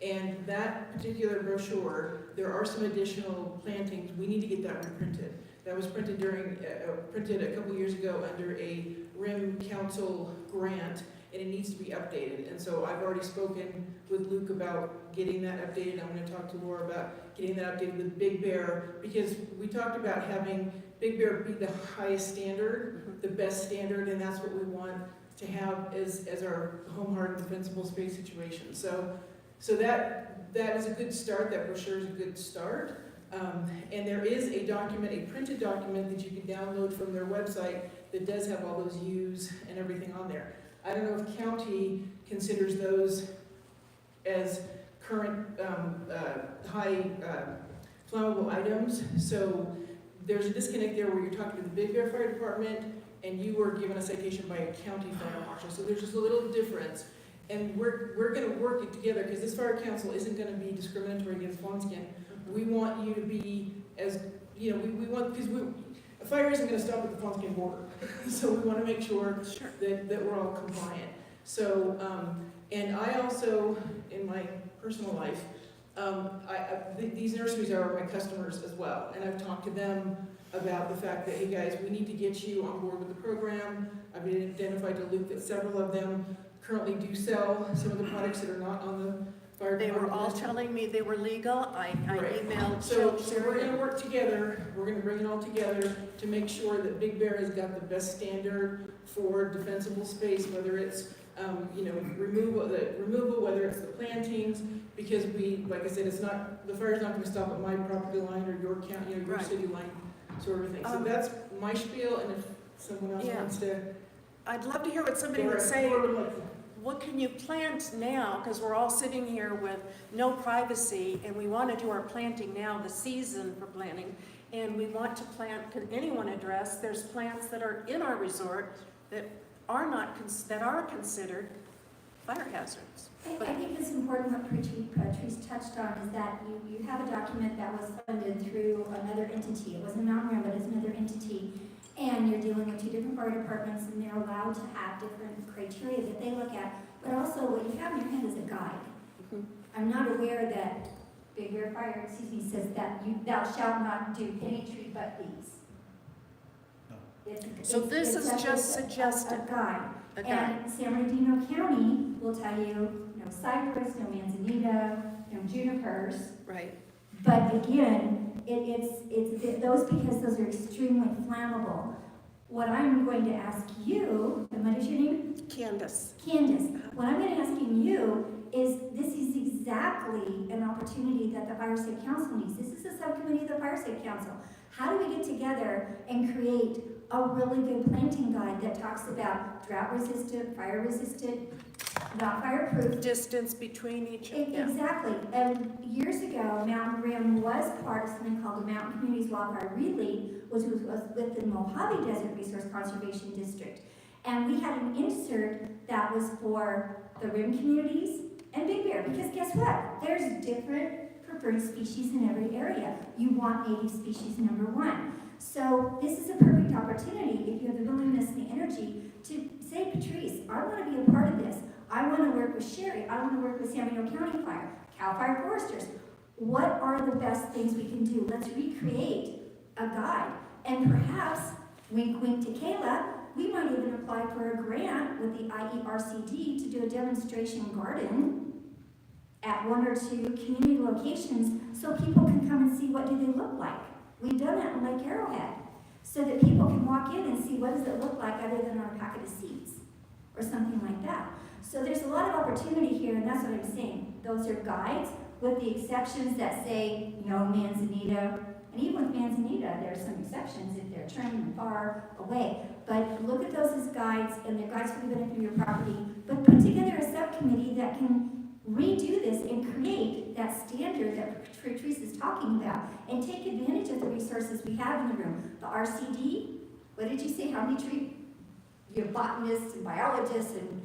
And that particular brochure, there are some additional plantings. We need to get that reprinted. That was printed printed a couple years ago under a RIM Council grant, and it needs to be updated. And so I've already spoken with Luke about getting that updated. I'm going to talk to Laura about getting that updated with Big Bear, because we talked about having Big Bear be the highest standard, the best standard, and that's what we want to have as our home, heart, and defensible space situation. So that is a good start. That brochure is a good start. And there is a document, a printed document that you can download from their website that does have all those U's and everything on there. I don't know if county considers those as current high flammable items. So there's a disconnect there where you're talking to the Big Bear Fire Department and you were given a citation by a county fire marshal. So there's just a little difference. And we're going to work it together, because this fire council isn't going to be discriminatory against Fawnskin. We want you to be as, we want, because a fire isn't going to stop at the Fawnskin border. So we want to make sure that we're all compliant. So, and I also, in my personal life, these nurseries are my customers as well. And I've talked to them about the fact that, hey guys, we need to get you on board with the program. I've identified to Luke that several of them currently do sell some of the products that are not on the fire department. They were all telling me they were legal. I emailed. So we're going to work together. We're going to bring it all together to make sure that Big Bear has got the best standard for defensible space, whether it's removal, whether it's the plantings, because like I said, it's not, the fire's not going to stop at my property line or your county, your city line, sort of thing. So that's my spiel, and if someone else wants to. I'd love to hear what somebody would say. What can you plant now? Because we're all sitting here with no privacy, and we want to do our planting now, the season for planting. and we want to plant, can anyone address, there's plants that are in our resort that are not, that are considered fire hazards. I think it's important what Patrice touched on is that you have a document that was funded through another entity. It wasn't Mountain Rim, but it's another entity. And you're dealing with two different fire departments, and they're allowed to have different criteria that they look at. But also, what you have in your hand is a guide. I'm not aware that Big Bear Fire, says that thou shalt not do any tree but these. So this is just suggested. A guide. A guide. And San Bernardino County will tell you, no cypress, no manzanita, no junipers. Right. But again, it's those, because those are extremely flammable. What I'm going to ask you, and what is your name? Candace. Candace. What I'm going to asking you is, this is exactly an opportunity that the Fire Safe Council needs. This is a subcommittee of the Fire Safe Council. How do we get together and create a really good planting guide that talks about drought resistant, fire resistant, not fireproof. Distance between each other. Exactly. And years ago, Mountain Rim was part of something called the Mountain Communities Wildfire Relay, which was with the Mojave Desert Resource Conservation District. And we had an insert that was for the Rim communities and Big Bear, because guess what? There's different preferred species in every area. You want native species number one. So this is a perfect opportunity, if you have the willingness and the energy, to say, Patrice, I want to be a part of this. I want to work with Sherry. I want to work with San Bernardino County Fire, CAL FIRE Foresters. What are the best things we can do? Let's recreate a guide. And perhaps, wink wink to Kayla, we might even apply for a grant with the IERCD to do a demonstration garden at one or two community locations so people can come and see what do they look like. We've done that in Lake Arrowhead, so that people can walk in and see what does it look like other than on a packet of seeds or something like that. So there's a lot of opportunity here, and that's what I'm saying. Those are guides, with the exceptions that say no manzanita. And even with manzanita, there's some exceptions if they're turning far away. But look at those as guides, and they're guides for the benefit of your property. But put together a subcommittee that can redo this and create that standard that Patrice is talking about, and take advantage of the resources we have in the room. The RCD, what did you say, how many tree, you have botanists and biologists and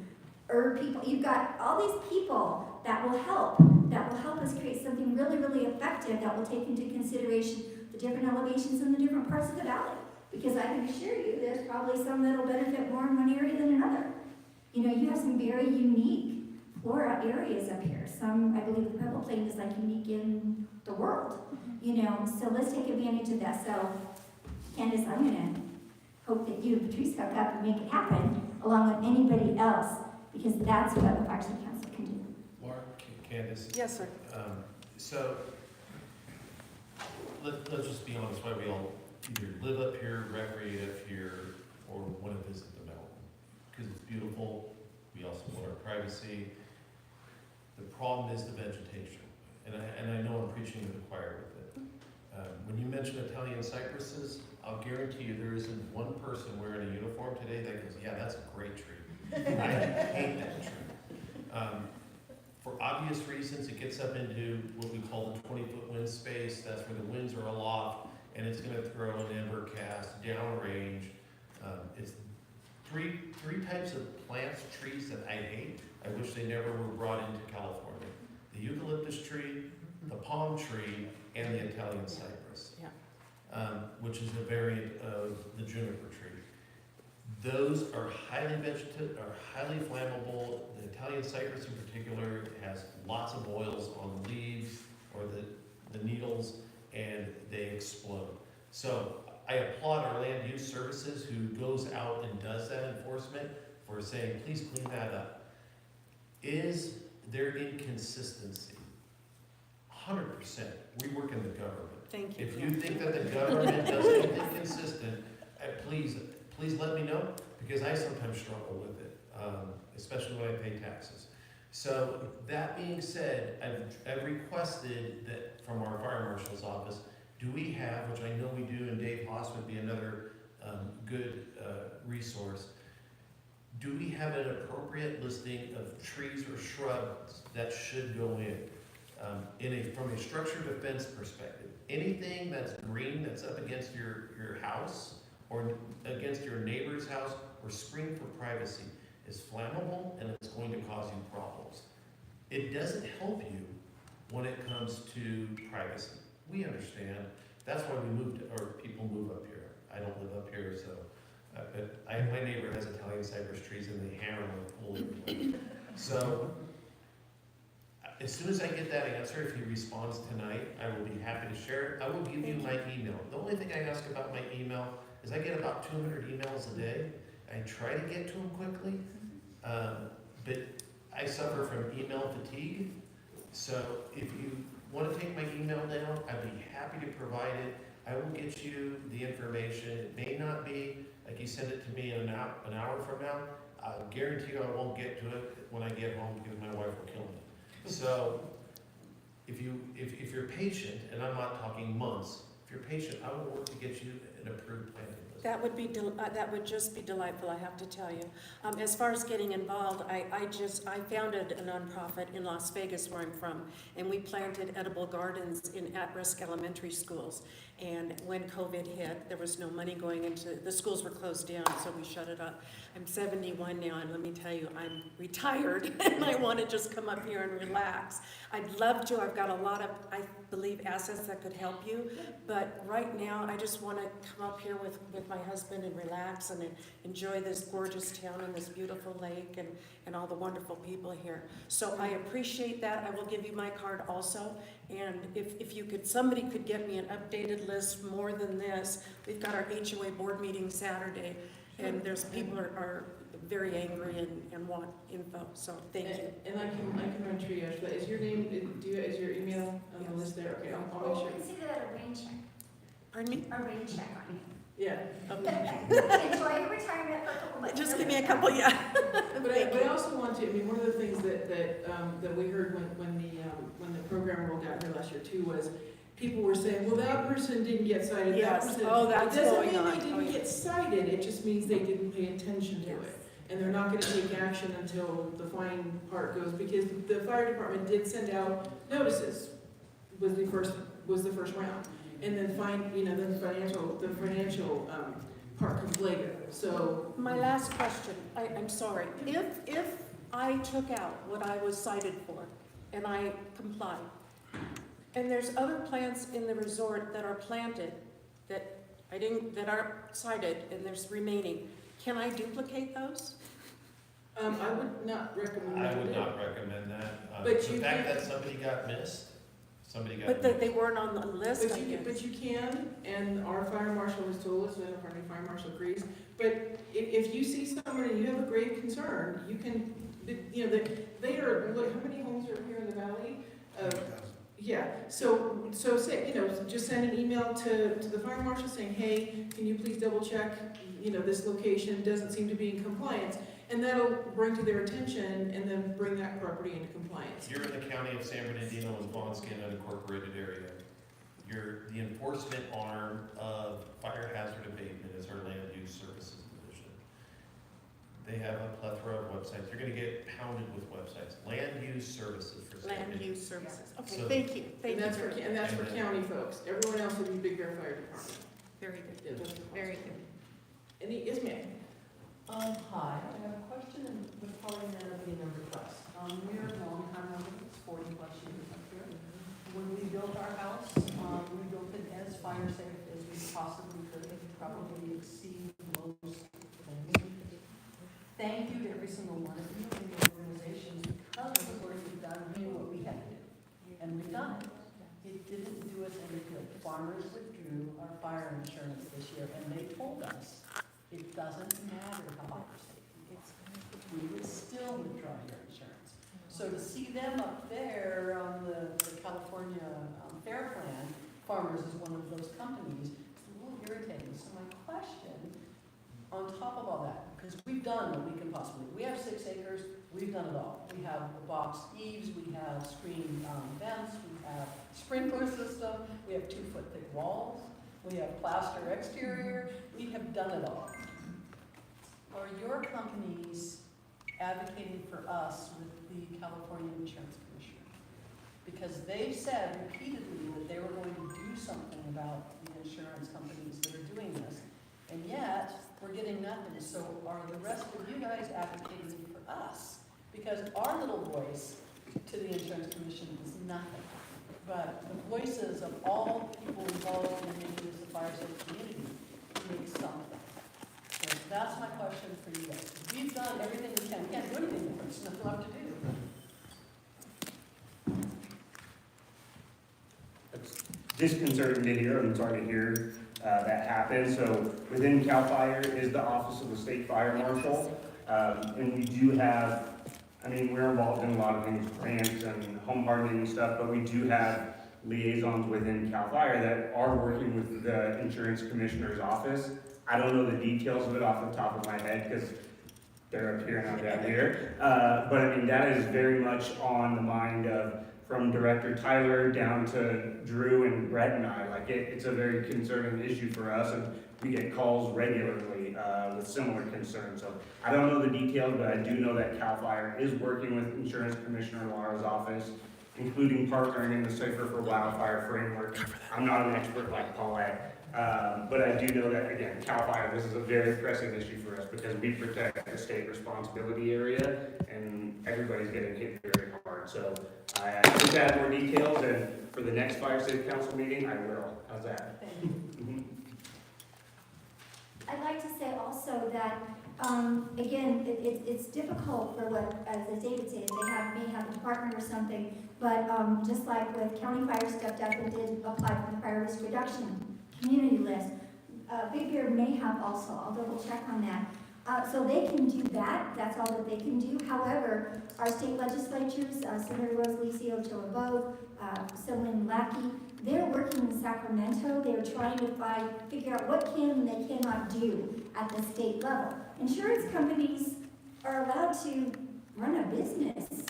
herb people, you've got all these people that will help us create something really, really effective that will take into consideration the different elevations in the different parts of the valley. Because I can assure you, there's probably some that'll benefit more in one area than another. You know, you have some very unique flora areas up here. Some, I believe the Pebble Plain is like unique in the world, you know, so let's take advantage of that. So, Candace, I'm gonna hope that you and Patrice hook up and make it happen, along with anybody else, because that's what the Fire Safe Council can do. Mark, Candace. Yes, sir. So, let's just be honest, why we all either live up here, recreate up here, or want to visit the mountain. Because it's beautiful, we also want our privacy. The problem is the vegetation, and I know I'm preaching to the choir with it. When you mention Italian cypresses, I'll guarantee you there isn't one person wearing a uniform today that goes, yeah, that's a great tree. I hate that tree. For obvious reasons, it gets up into what we call the 20-foot wind space. That's where the winds are aloft, and it's going to throw an ember cast downrange. It's three types of plants, trees that I hate. I wish they never were brought into California. The eucalyptus tree, the palm tree, and the Italian cypress, which is a variant of the juniper tree. Those are highly highly flammable. The Italian cypress in particular has lots of oils on the leaves or the needles, and they explode. So I applaud our land use services who goes out and does that enforcement for saying, please clean that up. Is there inconsistency? 100%. We work in the government. Thank you. If you think that the government does anything inconsistent, please let me know, because I sometimes struggle with it, especially when I pay taxes. So that being said, I've requested that from our fire marshal's office, do we have, which I know we do, and Dave Haas would be another good resource, do we have an appropriate listing of trees or shrubs that should go in? From a structure defense perspective, anything that's green that's up against your house or against your neighbor's house or screened for privacy is flammable and it's going to cause you problems. It doesn't help you when it comes to privacy. We understand. That's why people move up here. I don't live up here, so. But my neighbor has Italian cypress trees and they hammer them fully. So, as soon as I get that answer, if he responds tonight, I will be happy to share it. I will give you my email. The only thing I ask about my email is I get about 200 emails a day. I try to get to them quickly, but I suffer from email fatigue. So if you want to take my email down, I'd be happy to provide it. I will get you the information. It may not be like you send it to me in an hour from now. I'll guarantee you I won't get to it when I get home because my wife will kill me. So if you're patient, and I'm not talking months, if you're patient, I will work to get you an approved planting list. That would just be delightful, I have to tell you. As far as getting involved, I founded a nonprofit in Las Vegas, where I'm from, and we planted edible gardens in at-risk elementary schools. And when COVID hit, there was no money going into, the schools were closed down, so we shut it up. I'm 71 now, and let me tell you, I'm retired, and I want to just come up here and relax. I'd love to. I've got a lot of, I believe, assets that could help you, but right now, I just want to come up here with my husband and relax and enjoy this gorgeous town and this beautiful lake and all the wonderful people here. So I appreciate that. I will give you my card also, and if you could, somebody could get me an updated list more than this. We've got our HOA board meeting Saturday, and there's people are very angry and want info, so thank you. And I can run triage, but is your name, is your email on the list there? Okay, I'll make sure. Consider that a rain check. Pardon me? A rain check on you. Yeah. Enjoy your retirement for a couple months. Just give me a couple, yeah. But I also want to, I mean, one of the things that we heard when the program rolled out here last year too was people were saying, well, that person didn't get cited, Yes. that person. Oh, that's going on. It doesn't mean they Oh, didn't yeah. get cited, it just means they didn't pay attention to Yes. it. And they're not gonna take action until the fine part goes, because the fire department did send out notices, was the first round. And then then the financial part comes later, so. My last question, I'm sorry. If I took out what I was cited for and I complied, and there's other plants in the resort that are planted that aren't cited and there's remaining, can I duplicate those? I would not recommend I would it. not recommend that. But The you fact can- that somebody got missed. But they weren't on the list, I guess. But you can, and our fire marshal has told us, and our new fire marshal agrees, but if you see somebody and you have a grave concern, you can, they are, how many homes are here in the valley? Yeah, so say, just send an email to the fire marshal saying, hey, can you please double check, this location doesn't seem to be in compliance, and that'll bring to their attention and then bring that property into compliance. You're in the county of San Bernardino and Vonskin unincorporated area. The enforcement arm of fire hazard abatement is our land use services division. They have a plethora of websites. You're gonna get pounded with websites. Land use services for San Land Bernardino. use services. Okay, So- thank you. And that's for And county folks. Everyone else would be Big Bear Fire Department. Very good. Yeah, that's- Very good. Yes, ma'am. Hi, I have a question with following that of being a request. We're long-time residents, 40 plus years up here. When we built our house, we built it as fire safe as we possibly could, probably exceed most things. Thank you to every single one of you in your organizations, because of the work you've done, we knew what we had to do, and we've done it. It didn't do us any good. Farmers withdrew our fire insurance this year, and they told us it doesn't matter how fire safe, we would still withdraw your insurance. So to see them up there on the California Fair Plan, Farmers is one of those companies, it's a little irritating. So my question, on top of all that, because we've done what we can possibly, we have 6 acres, we've done it all. We have box eaves, we have screened vents, we have sprinkler system, we have 2-foot thick walls, we have plaster exterior, we have done it all. Are your companies advocating for us with the California Insurance Commissioner? Because they said repeatedly that they were going to do something about the insurance companies that are doing this. And yet, we're getting nothing. So are the rest of you guys advocating for us? Because our little voice to the Insurance Commission is nothing. But the voices of all people involved in making this a fire-safe community make something. So that's my question for you guys. We've done everything we can. We can't do anything more. There's nothing left to do. It's disconcerting to hear, I'm sorry to hear that happen. So within CAL FIRE is the Office of the State Fire Marshal. And we do have, I mean, we're involved in a lot of things, grants and home hardening and stuff, but we do have liaisons within CAL FIRE that are working with the Insurance Commissioner's office. I don't know the details of it off the top of my head because they're up here and I'm down here. But I mean, that is very much on the mind of, from Director Tyler down to Drew and Brett and I. Like it's a very concerning issue for us, and we get calls regularly with similar concerns. So I don't know the details, but I do know that CAL FIRE is working with Insurance Commissioner Lara's office, including partnering in the Safer for Wildfire framework. I'm not an expert like Paulette, but I do know that, again, CAL FIRE, this is a very pressing issue for us because we protect the state responsibility area and everybody's getting hit very hard. So I just add more details, and for the next Fire Safe Council meeting, I will. How's that? I'd like to say also that, again, it's difficult for what, as David said, they may have a partner or something, but just like with County Fire stepped up and did apply for the fire risk reduction community list, Big Bear may have also, I'll double check on that. So they can do that, that's all that they can do. However, our state legislatures, Senator Rosalicio Ochoa Bogue, Selwyn Lackey, they're working in Sacramento. They're trying to figure out what can and they cannot do at the state level. Insurance companies are allowed to run a business,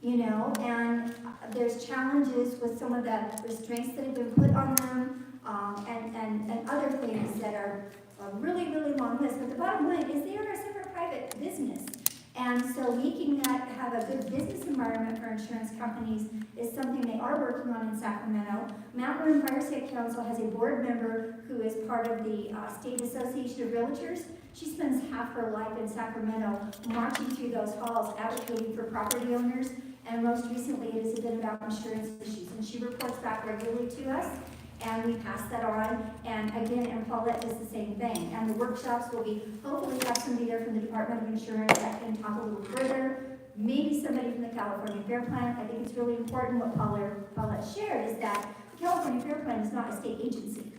you know, and there's challenges with some of the restraints that have been put on them, and other things that are a really, really long list. But the bottom line is they are a separate private business. And so making that have a good business environment for insurance companies is something they are working on in Sacramento. Mount Vernon Fire Safe Council has a board member who is part of the State Association of Realtors. She spends half her life in Sacramento marching through those halls, advocating for property owners, and most recently it has been about insurance issues. And she reports back regularly to us, and we pass that on. And again, and Paulette does the same thing. And the workshops will be, hopefully have somebody there from the Department of Insurance that can talk a little further. Maybe somebody from the California Fair Plan. I think it's really important what Paulette shared is that the California Fair Plan is not a state agency.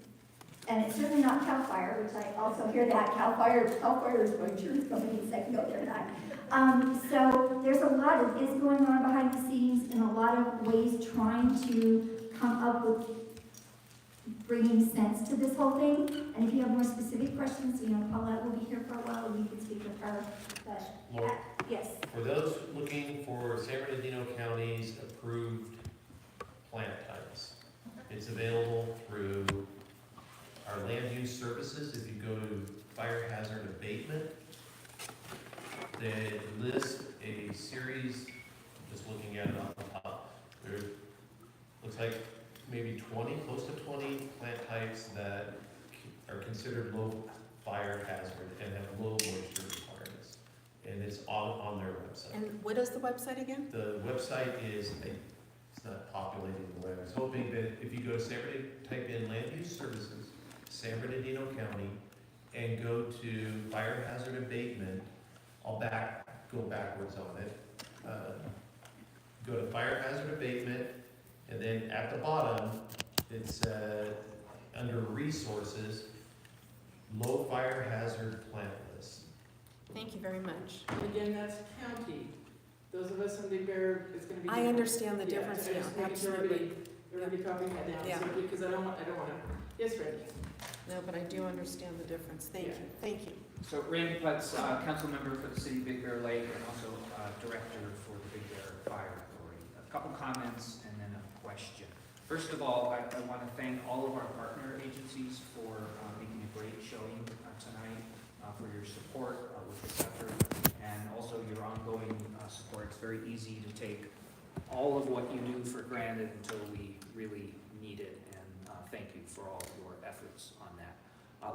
And it's certainly not CAL FIRE, which I also hear that CAL FIRE is my insurance company, it's like, no, they're not. So there's a lot of is going on behind the scenes in a lot of ways trying to come up with bringing sense to this whole thing. And if you have more specific questions, you know, Paulette will be here for a while and you can speak with her. But Laura, yes. for those looking for San Bernardino County's approved plant types, it's available through our land use services. If you go to fire hazard abatement, they list a series, just looking at it off the top, there looks like maybe 20, close to 20 plant types that are considered low fire hazard and have low moisture requirements. And it's all on their website. And what is the website again? The website is, it's not populating the way I was hoping, that if you go to San Bernardino, type in land use services, San Bernardino County, and go to fire hazard abatement, I'll go backwards on it. Go to fire hazard abatement, and then at the bottom, it's under resources, low fire hazard plant list. Thank you very much. And again, that's county. Those of us in Big Bear, it's gonna be. I understand the difference Yeah, now, I just think absolutely. everybody copying that down, Yeah. so, because I don't want to, yes, Randy. No, but I do understand the difference. Thank Yeah. you, thank you. So Randy Putz, council member for the city of Big Bear Lake and also director for the Big Bear Fire Authority. A couple comments and then a question. First of all, I want to thank all of our partner agencies for making a great showing tonight, for your support with this effort, and also your ongoing support. It's very easy to take all of what you do for granted until we really need it, and thank you for all your efforts on that.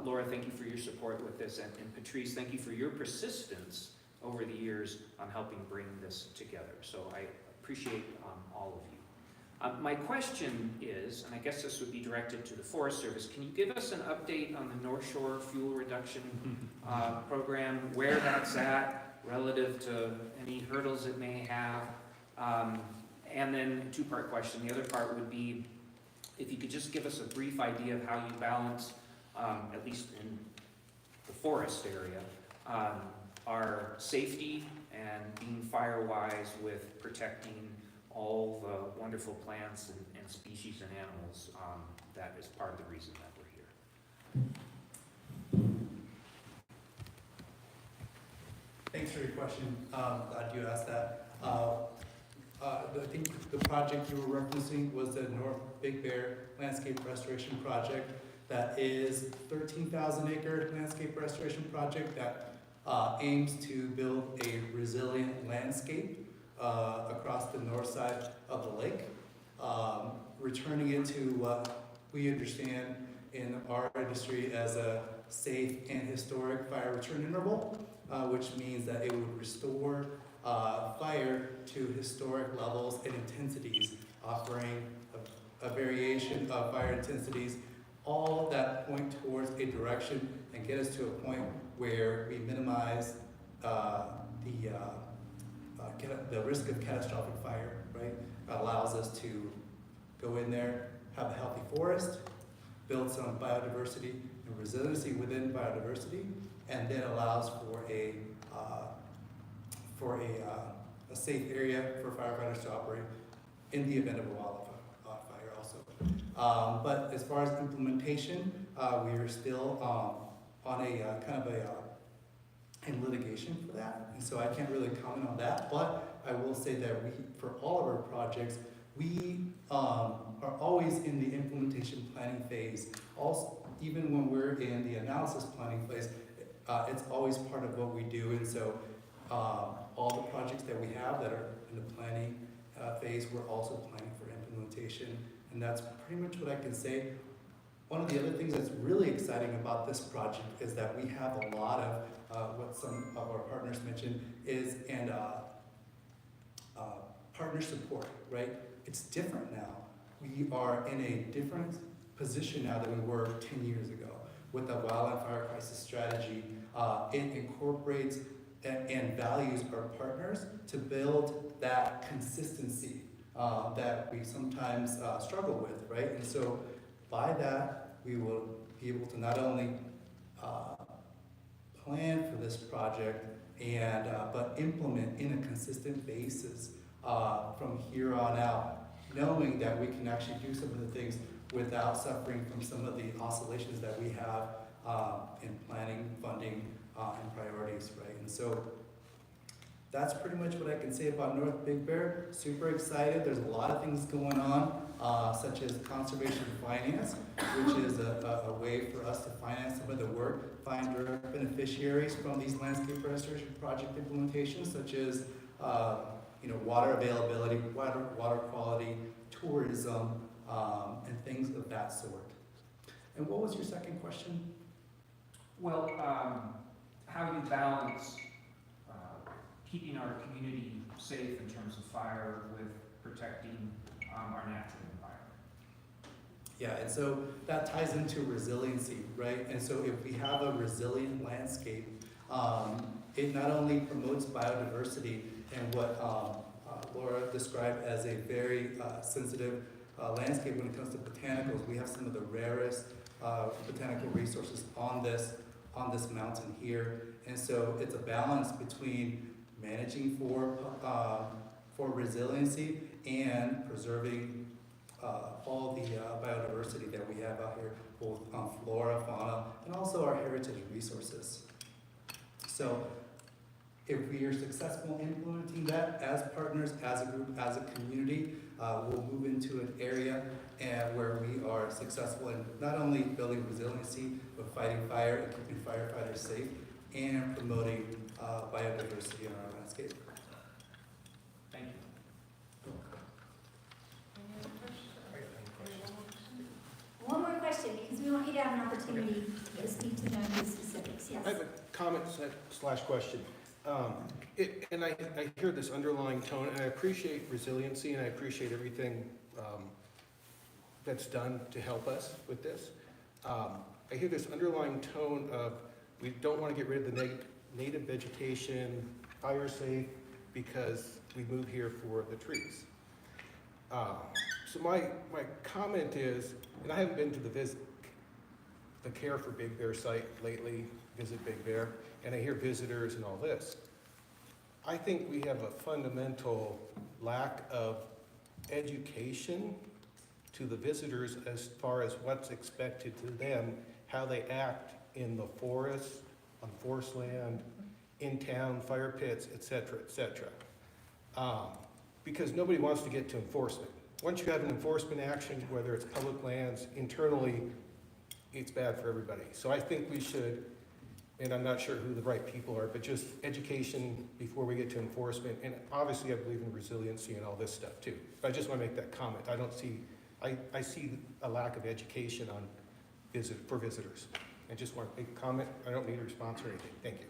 Laura, thank you for your support with this, and Patrice, thank you for your persistence over the years on helping bring this together. So I appreciate all of you. My question is, and I guess this would be directed to the Forest Service, can you give us an update on the North Shore fuel reduction program, where that's at relative to any hurdles it may have? And then a two-part question. The other part would be, if you could just give us a brief idea of how you balance, at least in the forest area, our safety and being fire-wise with protecting all the wonderful plants and species and animals that is part of the reason that we're here. Thanks for your question. Glad you asked that. I think the project you were referencing was the North Big Bear Landscape Restoration Project. That is 13,000 acre landscape restoration project that aims to build a resilient landscape across the north side of the lake, returning it to what we understand in our industry as a safe and historic fire return interval, which means that it would restore fire to historic levels and intensities, offering a variation of fire intensities, all that point towards a direction and get us to a point where we minimize the risk of catastrophic fire, right? Allows us to go in there, have a healthy forest, build some biodiversity and resiliency within biodiversity, and then allows for a safe area for firefighters to operate in the event of a wildfire also. But as far as implementation, we are still on a kind of in litigation for that, and so I can't really comment on that, but I will say that for all of our projects, we are always in the implementation planning phase. Also, even when we're in the analysis planning phase, it's always part of what we do, and so all the projects that we have that are in the planning phase, we're also planning for implementation, and that's pretty much what I can say. One of the other things that's really exciting about this project is that we have a lot of what some of our partners mentioned is partner support, right? It's different now. We are in a different position now than we were 10 years ago with the wildland fire crisis strategy. It incorporates and values our partners to build that consistency that we sometimes struggle with, right? And so by that, we will be able to not only plan for this project and but implement in a consistent basis from here on out, knowing that we can actually do some of the things without suffering from some of the oscillations that we have in planning, funding, and priorities, right? And so that's pretty much what I can say about North Big Bear. Super excited. There's a lot of things going on, such as conservation finance, which is a way for us to finance some of the work, find direct beneficiaries from these landscape restoration project implementations, such as water availability, water quality, tourism, and things of that sort. And what was your second question? Well, how you balance keeping our community safe in terms of fire with protecting our natural environment. Yeah, and so that ties into resiliency, right? And so if we have a resilient landscape, it not only promotes biodiversity and what Laura described as a very sensitive landscape when it comes to botanicals. We have some of the rarest botanical resources on this mountain here, and so it's a balance between managing for resiliency and preserving all the biodiversity that we have out here, both flora, fauna, and also our heritage resources. So if we are successful in implementing that as partners, as a group, as a community, we'll move into an area where we are successful in not only building resiliency, but fighting fire and keeping firefighters safe and promoting biodiversity in our landscape. Thank you. an opportunity to speak to them in specifics, yes. I have a comment slash question. And I hear this underlying tone, and I appreciate resiliency, and I appreciate everything that's done to help us with this. I hear this underlying tone of we don't want to get rid of the native vegetation, fire safe, because we move here for the trees. So my comment is, and I haven't been to the Care for Big Bear site lately, Visit Big Bear, and I hear visitors and all this. I think we have a fundamental lack of education to the visitors as far as what's expected to them, how they act in the forest, on forest land, in town, fire pits, et cetera, et cetera. Because nobody wants to get to enforcement. Once you have an enforcement action, whether it's public lands, internally, it's bad for everybody. So I think we should, and I'm not sure who the right people are, but just education before we get to enforcement. And obviously I believe in resiliency and all this stuff too. But I just want to make that comment. I see a lack of education for visitors. I just want to make a comment. I don't need a response or anything. Thank you.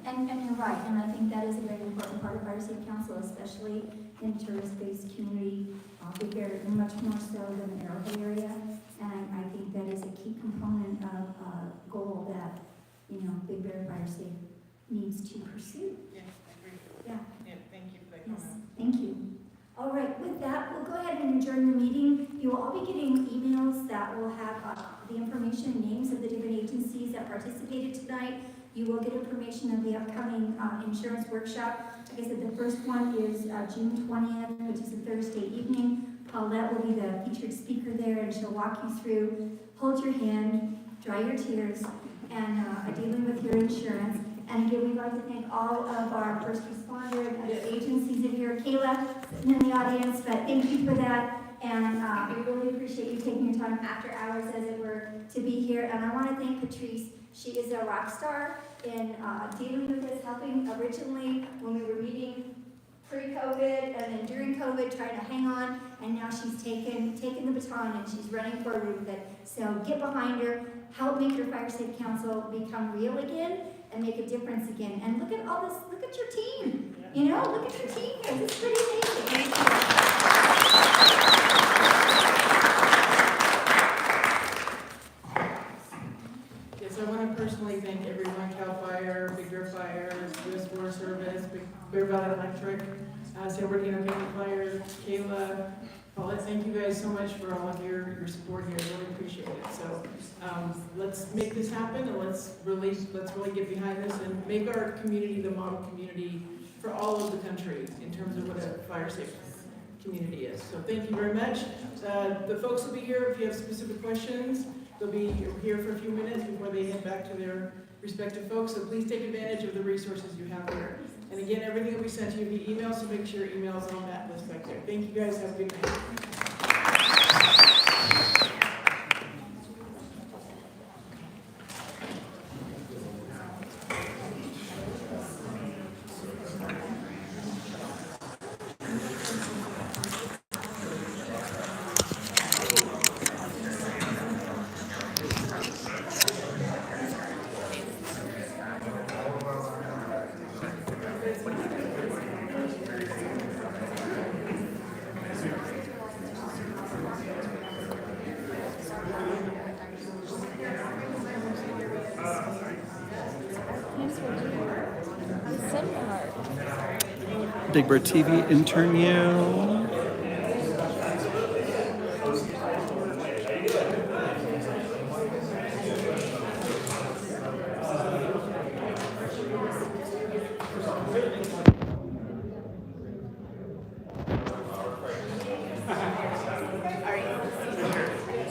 And you're right, and I think that is a very important part of Fire Safe Council, especially in tourist-based community, Big Bear, much more so than the Arrowhead area. And I think that is a key component of a goal that, Big Bear Fire Safe needs to pursue. Yeah, I agree. Yeah. Yeah, thank you for that Yes, comment. thank you. All right, with that, we'll go ahead and adjourn the meeting. You will all be getting emails that will have the information, names of the different agencies that participated tonight. You will get information of the upcoming insurance workshop. Like I said, the first one is June 20th, which is a Thursday evening. Paulette will be the featured speaker there, and she'll walk you through, hold your hand, dry your tears, and dealing with your insurance. And again, we'd like to thank all of our first responder and other agencies in here. Kayla, sitting in the audience, but thank you for that. And we really appreciate you taking your time after hours, as it were, to be here. And I want to thank Patrice. She is a rock star in dealing with this, helping originally when we were meeting pre-COVID and then during COVID, trying to hang on. And now she's taken the baton and she's running forward with it. So get behind her, help make your Fire Safe Council become real again and make a difference again. And look at all this, look at your team. Look at your team here. This is pretty amazing. Thank you. Yes, I want to personally thank everyone, CAL FIRE, Big Bear Fire, US Forest Service, Big Bear Valley Electric, San Bernardino County Fire, Kayla, Paulette, thank you guys so much for all of your support here. I really appreciate it. So let's make this happen, and let's really get behind this and make our community the model community for all of the country in terms of what a fire safe community is. So thank you very much. The folks will be here if you have specific questions. They'll be here for a few minutes before they head back to their respective folks. So please take advantage of the resources you have here. And again, everything will be sent to you via email, so make sure your email is on that list back there. Thank you guys. Have a good night. Big Bird TV intern you.